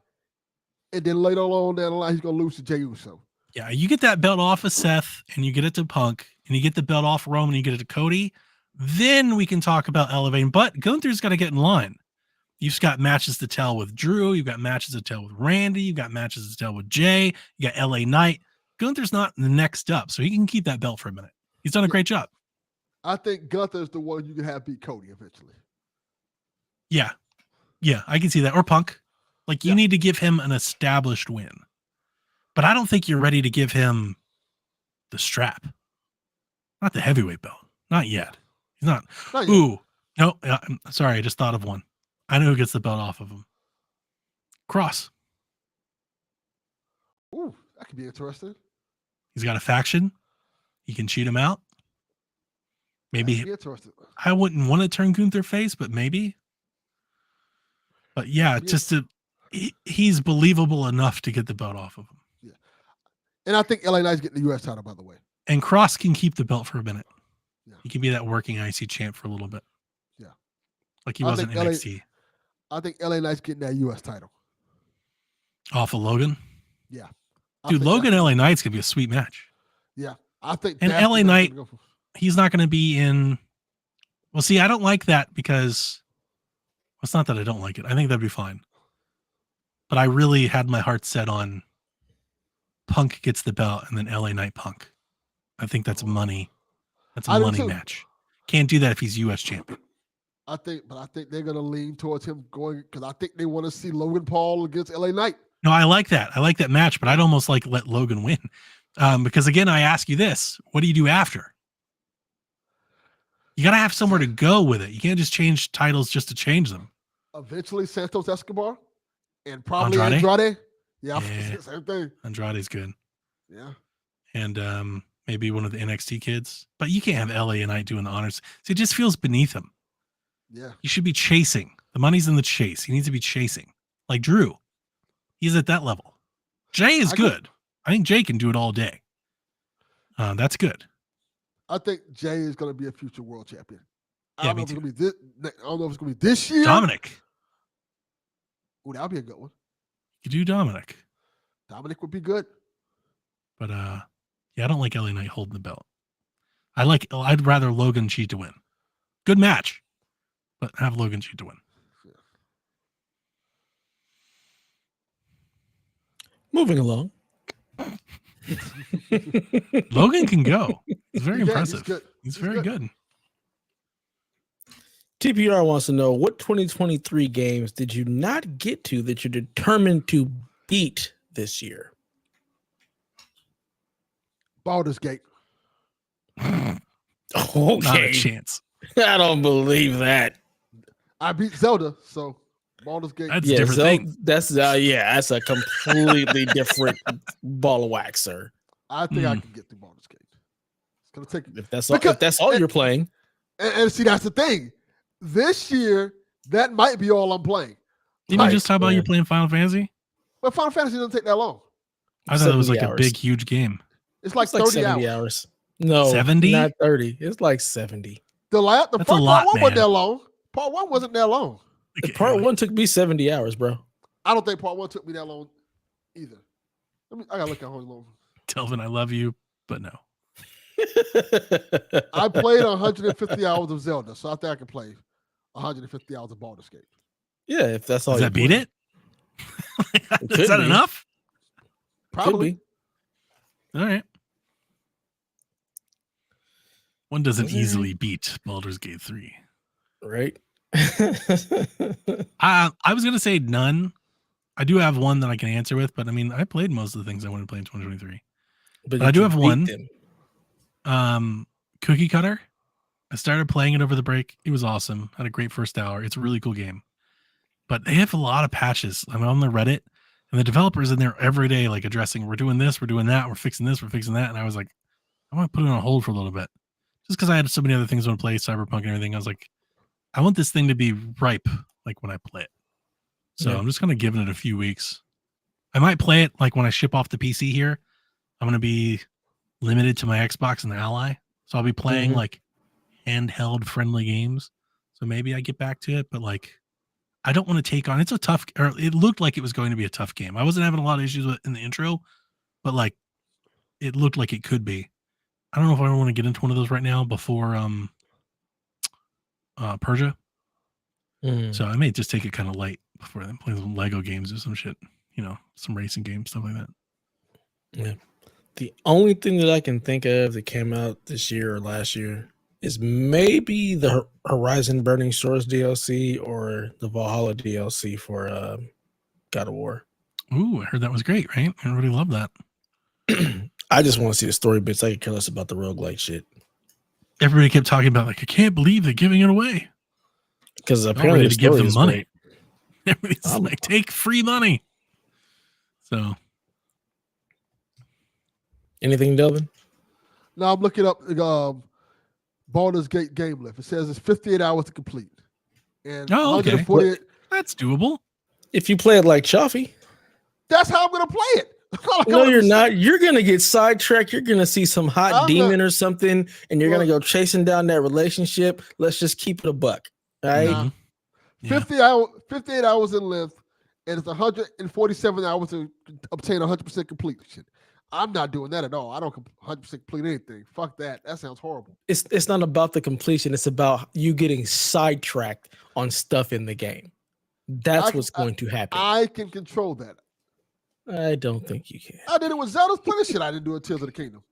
and then later on down the line, he's going to lose to Jey Uso. Yeah, you get that belt off of Seth, and you get it to Punk, and you get the belt off Roman, and you get it to Cody. Then we can talk about elevating. But Gunther's got to get in line. You've got matches to tell with Drew. You've got matches to tell with Randy. You've got matches to tell with Jay. You got LA Knight. Gunther's not the next up, so he can keep that belt for a minute. He's done a great job. I think Gunther's the one you can have beat Cody eventually. Yeah, I can see that. Or Punk. Like, you need to give him an established win. But I don't think you're ready to give him the strap. Not the heavyweight belt. Not yet. He's not. Ooh. No, I'm sorry. I just thought of one. I know who gets the belt off of him. Cross. Ooh, that could be interesting. He's got a faction. He can cheat him out. Maybe. I wouldn't want to turn Gunther face, but maybe. But yeah, he's believable enough to get the belt off of him. Yeah. And I think LA Knight's getting the U.S. title, by the way. And Cross can keep the belt for a minute. Yeah. He can be that working IC champ for a little bit. Yeah. Like he wasn't in NXT. I think LA Knight's getting that U.S. title. Off of Logan? Yeah. Dude, Logan LA Knight's going to be a sweet match. Yeah. I think. And LA Knight, he's not going to be in. Well, see, I don't like that because. It's not that I don't like it. I think that'd be fine. But I really had my heart set on Punk gets the belt and then LA Knight Punk. I think that's money. That's a I do money too. match. Can't do that if he's U.S. champion. I think they're gonna lean towards him going because I think they want to see Logan Paul against LA Knight. No, I like that. I like that match, but I'd almost like let Logan win. Because again, I ask you this: what do you do after? You got to have somewhere to go with it. You can't just change titles just to change them. Eventually, Santos Escobar and probably Andrade. Yeah, same thing. Andrade's good. Yeah, and maybe one of the NXT kids. But you can't have LA Knight doing the honors. See, it just feels beneath him. Yeah, you should be chasing. The money's in the chase. He needs to be chasing, like Drew. He's at that level. Jay is good. I think Jay can do it all day. That's good. I think Jay is going to be a future world champion. I Yeah, don't know if it's going to be this. I don't know if it's going to be this year. Dominic. Oh, that'll be a good one. You do Dominic. Dominic would be good. But yeah, I don't like LA Knight holding the belt. I'd rather Logan cheat to win. Good match, but have Logan cheat to win. Moving along. Logan can go. He's very impressive. He's good. He's very good. TPR wants to know, what 2023 games did you not get to that you're determined to beat this year? Baldur's Gate. Okay. Not a chance. I don't believe that. I beat Zelda, so Baldur's Gate. That's a different thing. That's a completely different ball of wax, sir. I think I can get through Baldur's Gate. It's gonna take if that's all you're playing. And see, that's the thing. This year, that might be all I'm playing. Didn't you just talk about you playing Final Fantasy? But Final Fantasy doesn't take that long. I thought it was like hours. a big, huge game. It's like 30 70 hours. No, 70? Not 30. It's like 70. The That's part a lot, one wasn't man. that long. Part one wasn't that long. Part one took me 70 hours, bro. I don't think part one took me that long either. I gotta look at how long. Delvin, I love you, but no. I played 150 hours of Zelda, so I think I can play 150 hours of Baldur's Gate. Yeah, if that's all. Does that beat it? Is that enough? Probably. All right. One doesn't easily beat Baldur's Gate 3. Right? I was going to say none. I do have one that I can answer with, but I mean, I played most of the things I wanted to play in 2023. But I do have one. Cookie Cutter. I started playing it over the break. It was awesome. Had a great first hour. It's a really cool game. But they have a lot of patches. I'm on the Reddit, and the developers in there every day, like addressing, we're doing this, we're doing that, we're fixing this, we're fixing that. And I was like, I want to put it on hold for a little bit. Just because I had so many other things I want to play, Cyberpunk and everything. I was like, I want this thing to be ripe, like when I play it. So I'm just going to give it a few weeks. I might play it like when I ship off the PC here. I'm going to be limited to my Xbox and the Ally. So I'll be playing like handheld friendly games. So maybe I get back to it, but like, I don't want to take on, it's a tough, or it looked like it was going to be a tough game. I wasn't having a lot of issues with in the intro, but like, it looked like it could be. I don't know if I want to get into one of those right now before Persia. So I may just take it kind of light before then play some Lego games or some shit, some racing games, stuff like that. Yeah. The only thing that I can think of that came out this year or last year is maybe the Horizon Burning Shores DLC or the Valhalla DLC for God of War. Ooh, I heard that was great, right? Everybody loved that. I just want to see the story bits. I could care less about the roguelike shit. Everybody kept talking about like, I can't believe they're giving it away. Because apparently to give them money. Great. Everybody's like, take free money. So, anything, Delvin? Now I'm looking up Baldur's Gate game lift. It says it's 58 hours to complete. And okay. That's doable. If you play it like Chaffee. That's how I'm going to play it. No, you're not. You're going to get sidetracked. You're going to see some hot demon or something, and you're going to go chasing down that relationship. Let's just keep it a buck. Right? Mm-hmm. 58 hours in length, and it's 147 hours to obtain 100% completion. I'm not doing that at all. I don't 100% complete anything. Fuck that. That sounds horrible. It's not about the completion. It's about you getting sidetracked on stuff in the game. That's what's going to happen. I can control that. I don't think you can. I did it with Zelda's plenty of shit I didn't do at Tears of the Kingdom.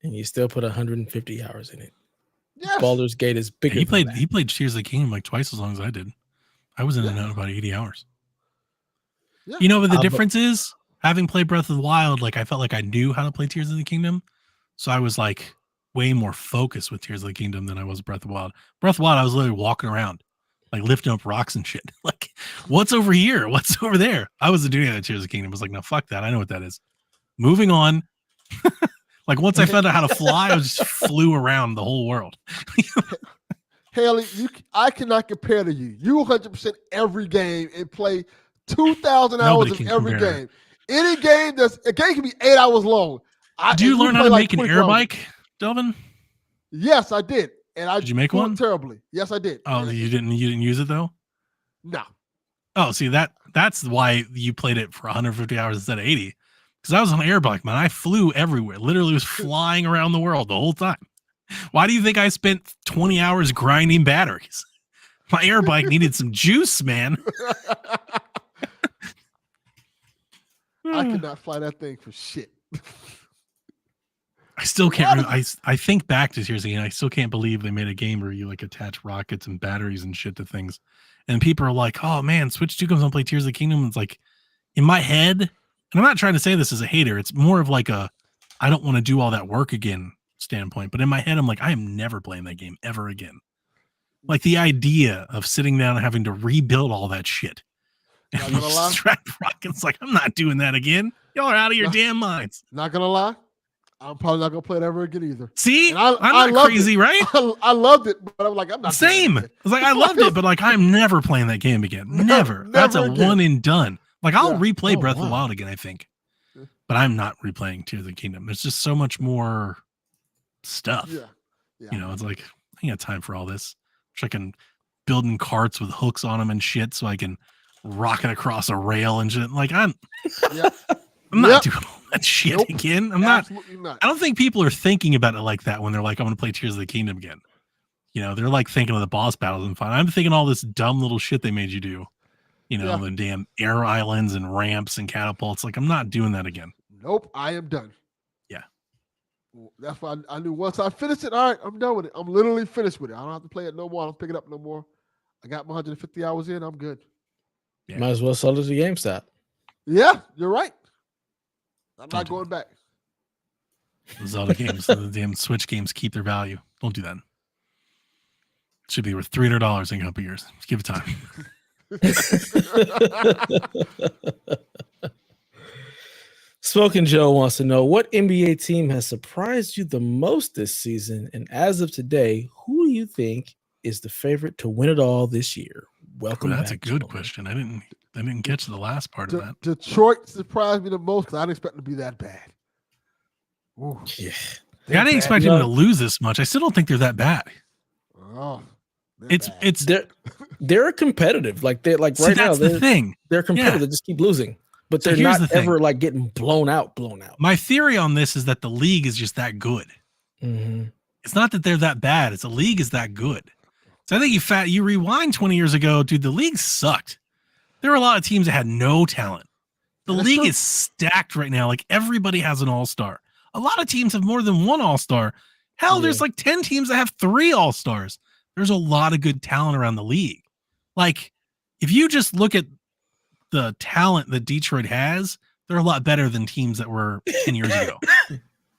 And you still put 150 hours in it. Yes. Baldur's Gate is bigger He than that. played Tears of the Kingdom like twice as long as I did. I was in and Yeah. out about 80 hours. Yeah. You know what the but- difference is? Having played Breath of the Wild, like I felt like I knew how to play Tears of the Kingdom. So I was like way more focused with Tears of the Kingdom than I was Breath of the Wild. Breath of the Wild, I was literally walking around, like lifting up rocks and shit. Like, what's over here? What's over there? I wasn't doing that at Tears of the Kingdom. I was like, no, fuck that. I know what that is. Moving on. Like once I found out how to fly, I just flew around the whole world. Haley, I cannot compare to you. You 100% every game and play 2,000 hours Nobody of can every compare. game. Any game a game can be 8 hours long. Did you learn how play to like make an 24 air hours. bike, Delvin? Yes, I did. And I Did you make flew it one? terribly. Yes, I did. Oh, And you didn't use it though? No. Oh, see that's why you played it for 150 hours instead of 80. Because I was on an air bike, man. I flew everywhere. Literally was flying around the world the whole time. Why do you think I spent 20 hours grinding batteries? My air bike needed some juice, man. I could not fly that thing for shit. I still can't remember. I think back to Tears of the Kingdom. I still can't believe they made a game where you like attach rockets and batteries and shit to things. And people are like, oh man, Switch 2 comes on play Tears of the Kingdom. It's like in my head, and I'm not trying to say this as a hater. It's more of like a I don't want to do all that work again standpoint. But in my head, I'm like, I am never playing that game ever again. Like the idea of sitting down and having to rebuild all that shit. Not And gonna lie. strap rockets, like I'm not doing that again. Y'all are out of your damn minds. Not gonna lie, I'm probably not gonna play it ever again either. See, And I'm not loved crazy, it. right? I loved it, but I'm like, I'm not doing Same. it I again. was like, I loved it, but like, I'm never playing that game again. Never. That's a never again. one and done. Like, I'll Yeah. replay Oh, Breath of the wow. Wild again, I think, Yeah. but I'm not replaying Tears of the Kingdom. There's just so much more stuff. Yeah. Yeah. You know, it's like I ain't got time for all this. Wish I can building carts with hooks on them and shit, so I can rock it across a rail and shit. Like, I'm Yep. not doing all that shit Nope. again. I'm not. Absolutely not. I don't think people are thinking about it like that when they're like, I'm going to play Tears of the Kingdom again. You know, they're like thinking of the boss battles and fun. I'm thinking all this dumb little shit they made you do. You know, Yeah. the damn air islands and ramps and catapults. Like, I'm not doing that again. Nope, I am done. Yeah. Well, that's why I knew once I finished it, all right, I'm done with it. I'm literally finished with it. I don't have to play it no more. I don't pick it up no more. I got my 150 hours in. I'm good. Yeah. Might as well sell it to GameStop. Yeah, you're right. I'm Don't not do going back. The Zelda games, the damn Switch games keep their value. Don't do that. Should be worth $300 in a couple years. Just give it time. Smoking Joe wants to know what NBA team has surprised you the most this season, and as of today, who do you think is the favorite to win it all this year? Welcome. That's a back, good gentlemen. question. I didn't catch the last part of that. Detroit surprised me the most because I didn't expect them to be that bad. Ooh, Yeah, I didn't expect You him know- to lose this much. I still don't think they're that bad. Oh, they're It's bad. it's they're competitive. Like they're like see, right now that's the they're thing. they're competitive. Yeah. They just keep losing, but So they're here's not the thing. ever like getting blown out. My theory on this is that the league is just that good. Mm-hmm. It's not that they're that bad. It's the league is that good. So I think you rewind 20 years ago, dude, the league sucked. There were a lot of teams that had no talent. The That's league true. is stacked right now. Like everybody has an all-star. A lot of teams have more than one all-star. Hell, Yeah. there's like 10 teams that have 3 all-stars. There's a lot of good talent around the league. Like if you just look at the talent that Detroit has, they're a lot better than teams that were 10 years ago.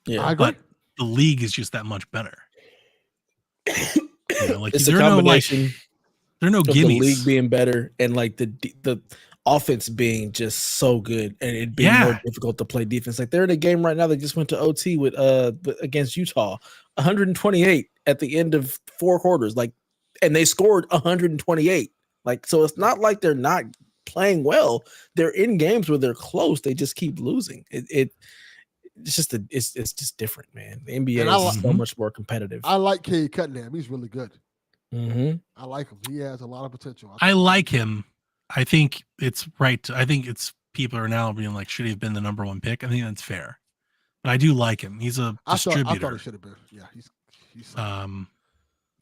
Yeah, I agree. But the league is just that much better. You know, like it's a there are no like combination there are no of the gimmies. league being better and like the offense being just so good and it being more Yeah. difficult to play defense. Like they're in a game right now that just went to OT with against Utah, 128 at the end of 4 quarters. Like, and they scored 128. Like, so it's not like they're not playing well. They're in games where they're close. They just keep losing. It's just it's just different, man. The NBA And I is so like- much more competitive. I like Cade Cunningham. He's really good. Mm-hmm. I like him. He has a lot of potential. I like him. I think it's right. I think it's people are now being like, should he have been the number 1 pick? I think that's fair. But I do like him. He's a I thought distributor. he should have been. Yeah, he's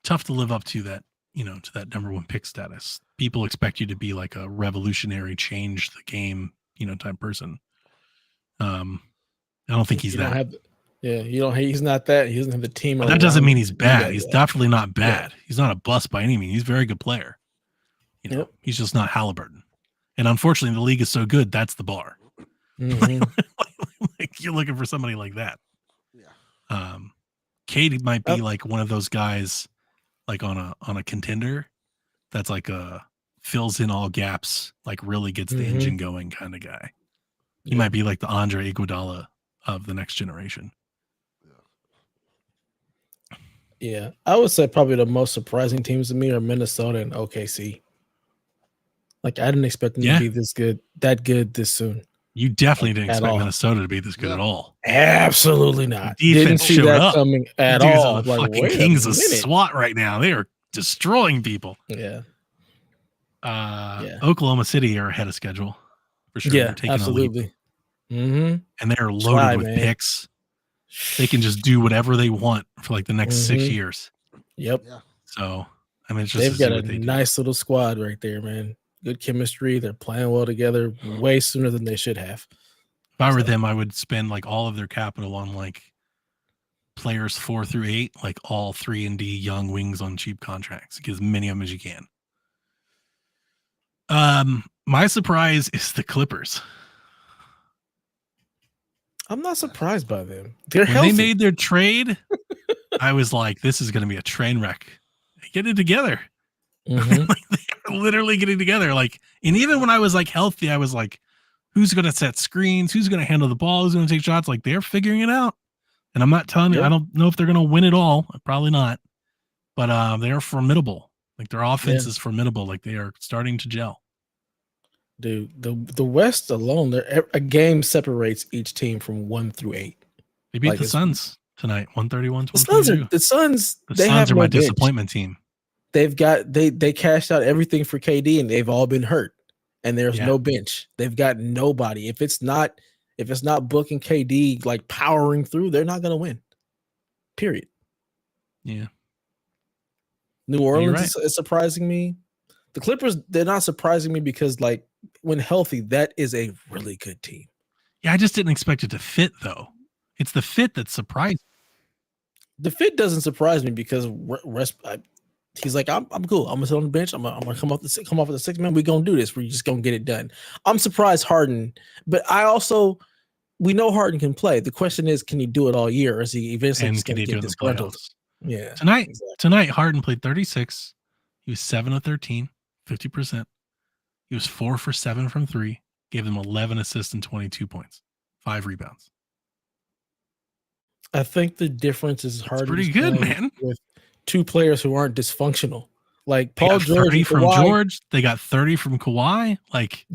Tough to live up to that, you know, to that number 1 pick status. People expect you to be like a revolutionary, change the game, type person. I don't think he's that. He's not that. He doesn't have the team. But that doesn't mean he's bad. He's yet. definitely not bad. Yeah. He's not a bust by any means. He's a very good player. He's just not Halliburton. And unfortunately, the league is so good. That's the bar. Mm-hmm. Like you're looking for somebody like that. Yeah. Cade might be like one of those guys, like on a contender, that's like fills in all gaps, like really gets the engine going kind of guy. He might be like the Andre Iguodala of the next generation. Yeah, I would say probably the most surprising teams to me are Minnesota and OKC. Like I didn't expect them to be that good this soon. You definitely didn't expect Minnesota to be this good at all. Absolutely not. The defense didn't see showed that up. coming at Dudes all. are the fucking kings of SWAT right now. They are destroying people. Yeah. Oklahoma City are ahead of schedule for sure. Yeah, they're taking absolutely. And they're loaded with picks. They can just do whatever they want for like the next 6 years. Yep. Yeah. So I mean, it's just they've got a nice little squad right there, man. Good chemistry. They're playing well together way sooner than they should have. If I were them, I would spend like all of their capital on like players 4 through 8, like all 3-and-D young wings on cheap contracts. Get as many of them as you can. My surprise is the Clippers. I'm not surprised by them. They're when healthy. They made their trade, I was like, this is going to be a train wreck. Get it together. Like they are literally getting together. Like, and even when I was like healthy, I was like, who's going to set screens? Who's going to handle the ball? Who's going to take shots? Like they're figuring it out. And I'm not telling you, I don't know if they're going to win it all. Probably not. But they're formidable. Like their offense is formidable. Like they are starting to gel. Dude, the West alone, a game separates each team from 1 through 8. They beat the Suns tonight, 131-122. The Suns are my disappointment team. They've got they cashed out everything for KD and they've all been hurt. And there's no bench. They've got nobody. If it's not Book and KD like powering through, they're not going to win. Period. Yeah. New Orleans is surprising me. The Clippers, they're not surprising me because like when healthy, that is a really good team. Yeah, I just didn't expect it to fit though. It's the fit that surprised me. The fit doesn't surprise me because he's like, I'm cool. I'm gonna sit on the bench. I'm gonna come off the 6 man. We're gonna do this. We're just gonna get it done. I'm surprised Harden, but we know Harden can play. The question is, can he do it all year, or is he eventually just gonna get disgruntled? Yeah. Tonight, Harden played 36. He was 7 of 13, 50%. He was 4 for 7 from 3. Gave them 11 assists and 22 points, 5 rebounds. I think the difference is Harden. Pretty good, man. With 2 players who aren't dysfunctional, like Paul George. 30 from George. They got 30 from Kawhi. Like,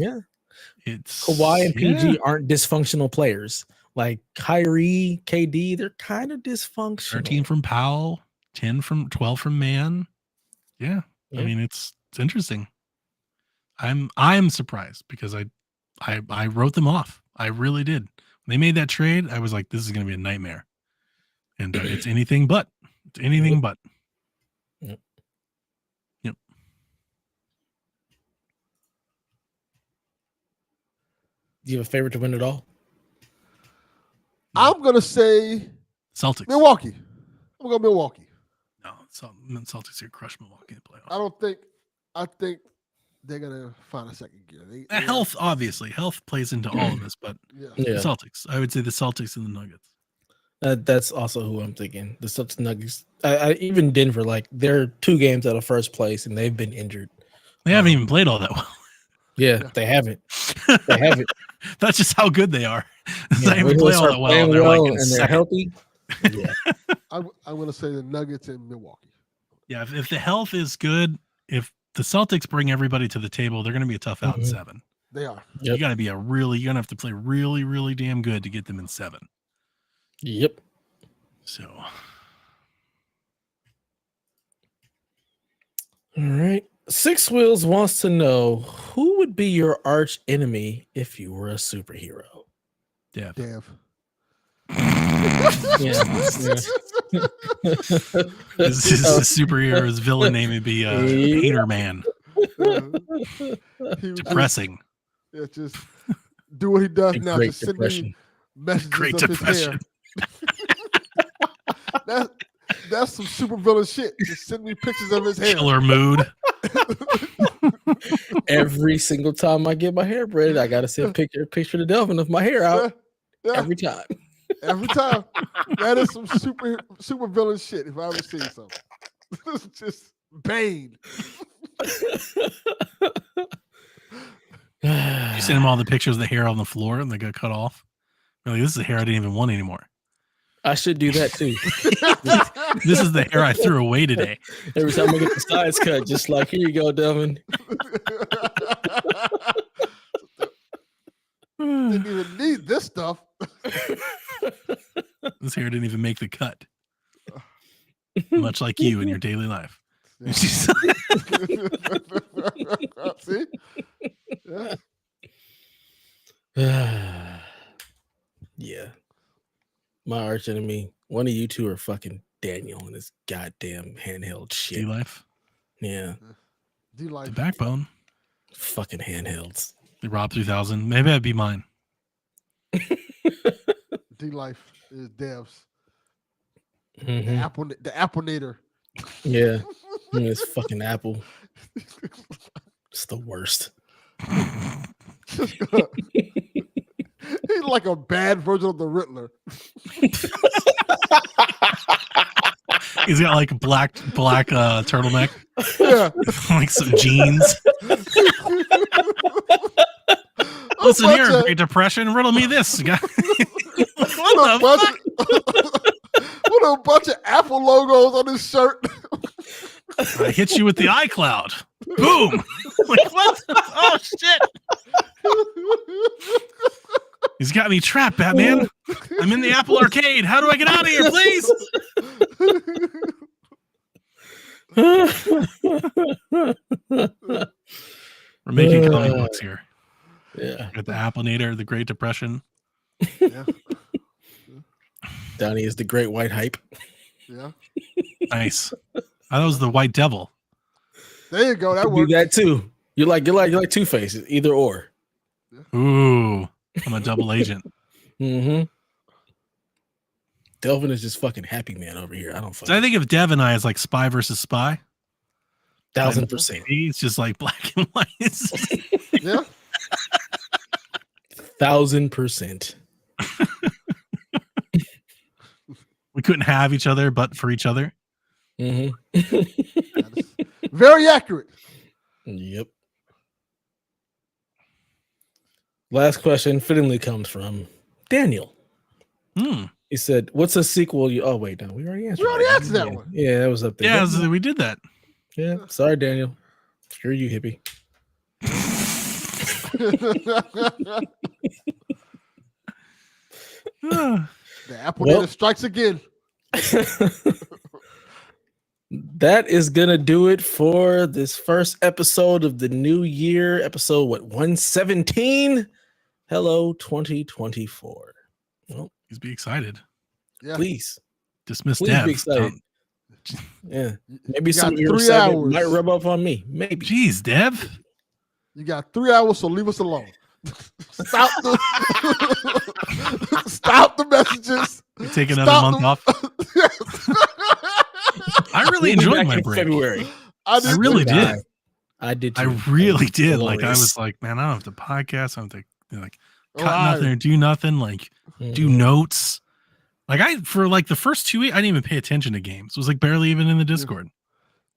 it's Kawhi and PG aren't dysfunctional players. Like Kyrie, KD, they're kind of dysfunctional. 13 from Powell, 12 from Mann. Yeah. I mean, it's interesting. I'm surprised because I wrote them off. I really did. When they made that trade, I was like, this is going to be a nightmare. And it's anything but. It's anything but. Yep. Do you have a favorite to win it all? I'm going to say Celtics. Milwaukee. I'm going to go Milwaukee. No, Celtics are crush Milwaukee in the playoffs. I think they're going to find a second gear. Health, obviously. Health plays into all of this, but the Celtics. I would say the Celtics and the Nuggets. That's also who I'm thinking. The Celtics, Nuggets. Even Denver, like they're 2 games out of first place, and they've been injured. They haven't even played all that well. Yeah, they haven't. They haven't. That's just how good they are. They haven't played all that well. They're like and they're healthy. Yeah. I'm going to say the Nuggets and Milwaukee. Yeah, if the health is good, if the Celtics bring everybody to the table, they're going to be a tough out in 7. They are. Yep. You're going to have to play really, really damn good to get them in 7. Yep. So. All right. Six Wheels wants to know who would be your arch enemy if you were a superhero? Dev. His superhero's villain name would be Hater Man. Depressing. Yeah, just do what he does The now. Great Just send Depression. me messages Great of his hair. Depression. That's some super villain shit. Just send me pictures of his hair. Killer mood. Every single time I get my hair braided, I gotta send a picture to Delvin of my hair out. Yeah. Every time. Every time. That is some super villain shit if I ever see something. Just Bane. You send him all the pictures of the hair on the floor and they got cut off. Like, this is the hair I didn't even want anymore. I should do that too. This is the hair I threw away today. Every time I get the sides cut, just like, here you go, Delvin. Didn't even need this stuff. This hair didn't even make the cut. Much like you in your daily life. Yeah. See? Yeah. Yeah. My arch enemy. One of you two are fucking Daniel and his goddamn handheld shit. D-Life. Yeah. D-Life. The backbone. Fucking handhelds. The Rob 3000. Maybe that'd be mine. D-Life is devs. Mhm. The Applenator. Yeah. It's fucking Apple. It's the worst. He's like a bad version of the Riddler. He's got like a black turtleneck. Yeah. Like some jeans. Listen here, Great Depression. Riddle me this, guy. What a bunch of Apple logos on his shirt. I hit you with the iCloud. Boom. Like, what? Oh, shit. He's got me trapped, Batman. I'm in the Apple Arcade. How do I get out of here, please? We're making comic books here. Yeah. Got the Applenator, the Great Depression. Yeah. Donnie is the great white hype. Yeah. Nice. That was the White Devil. There you go. That Do works. that too. You're like Two Faces, either or. Ooh, I'm a double agent. Mm-hmm. Delvin is just fucking happy man over here. I don't So fucking I think of Dev and I as like spy versus spy. 1000%. It's just like black and white. Yeah. 1000%. We couldn't have each other but for each other. Mm-hmm. Very accurate. Yep. Last question fittingly comes from Daniel. He said, "What's a sequel?" Oh wait, no, we already answered. We already answered that one. Yeah, that was up there. Yeah, we did that. Yeah, sorry, Daniel. Screw you, hippie. The Applenator strikes again. That is gonna do it for this first episode of the new year. Episode 117. Hello, 2024. Well, Please be excited. Yeah. please Dismiss be Dev. excited. Yeah, maybe You some got of your 3 excitement hours. might rub off on me. Maybe. Jeez, Dev. You got 3 hours, so leave us alone. Stop the messages. You take another Stop month them. off. I really We'll be enjoyed back my in break. February. I I really did. I did. I Too. really did. Like I Glorious. was like, man, I don't have to podcast. I don't have to like Oh, cut nothing or do nothing. Like do Mhm. notes. Like for like the first 2 weeks, I didn't even pay attention to games. It was like barely even in the Discord. It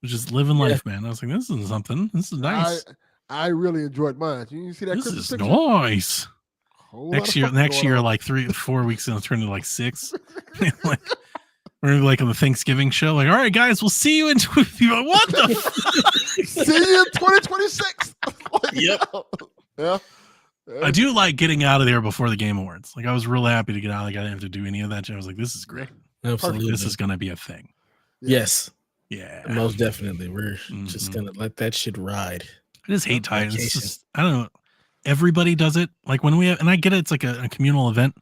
was just living life, man. I was like, this is something. This is nice. I really enjoyed mine. You see that This Christmas is picture? nice. Whole lot of Next year, fucking going on. like 4 weeks, it'll turn to like 6. Like, we're like on the Thanksgiving show. Like, all right, guys, we'll see you in. What the? Fuck? See you in 2026. Yep. Yeah. I do like getting out of there before the Game Awards. Like, I was real happy to get out. Like, I didn't have to do any of that shit. I was like, this is great. Absolutely. This is gonna be a thing. Yes, Yeah, most definitely. We're just Mhm. gonna let that shit ride. I just hate Titans. It's Vacation. just, I don't know. Everybody does it. Like when we have, and I get it, it's like a communal event,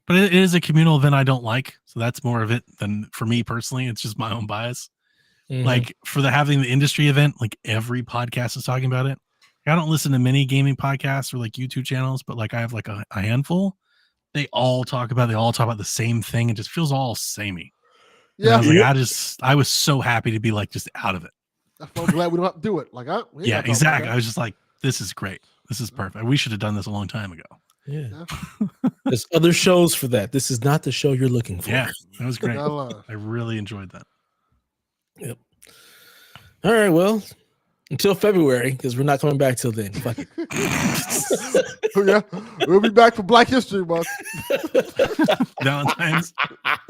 but it is a communal event I don't like. So that's more of it than for me personally. It's just my own bias. Mhm. Like for having the industry event, like every podcast is talking about it. I don't listen to many gaming podcasts or like YouTube channels, but like I have like a handful. They all talk about the same thing. It just feels all samey. And I Yeah, was like, I was so happy to be like just out of it. I'm glad we don't have to do it. Like, Yeah, exactly. I was just like, this is great. This is perfect. We should have done this a long time ago. Yeah. There's other shows for that. This is not the show you're looking for. Yeah, that was great. Not I really enjoyed that. Yep. All right. Well, until February, because we're not coming back till then. Fuck it. Yeah, we'll be back for Black History Month. Valentine's.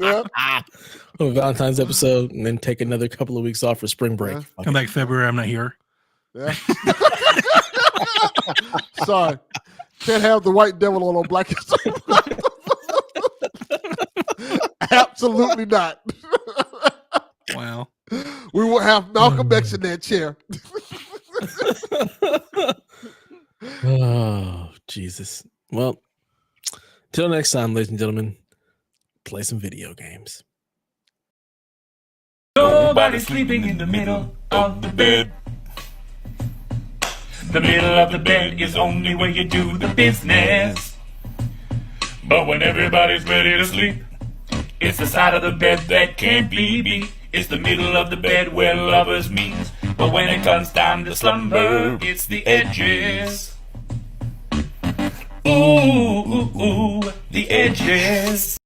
Yeah. Valentine's episode, and then take another couple of weeks off for spring break. Yeah. Come back February. I'm not here. Yeah. Sorry. Can't have the white devil on Black History Month. Absolutely not. Wow. We will have Malcolm X in that chair. Oh, Jesus. Well, till next time, ladies and gentlemen, play some video games. Nobody sleeping in the middle of the bed. The middle of the bed is only where you do the business. But when everybody's ready to sleep, it's the side of the bed that can't be beat. It's the middle of the bed where lovers meet. But when it comes time to slumber, it's the edges. Ooh, ooh, ooh, the edges.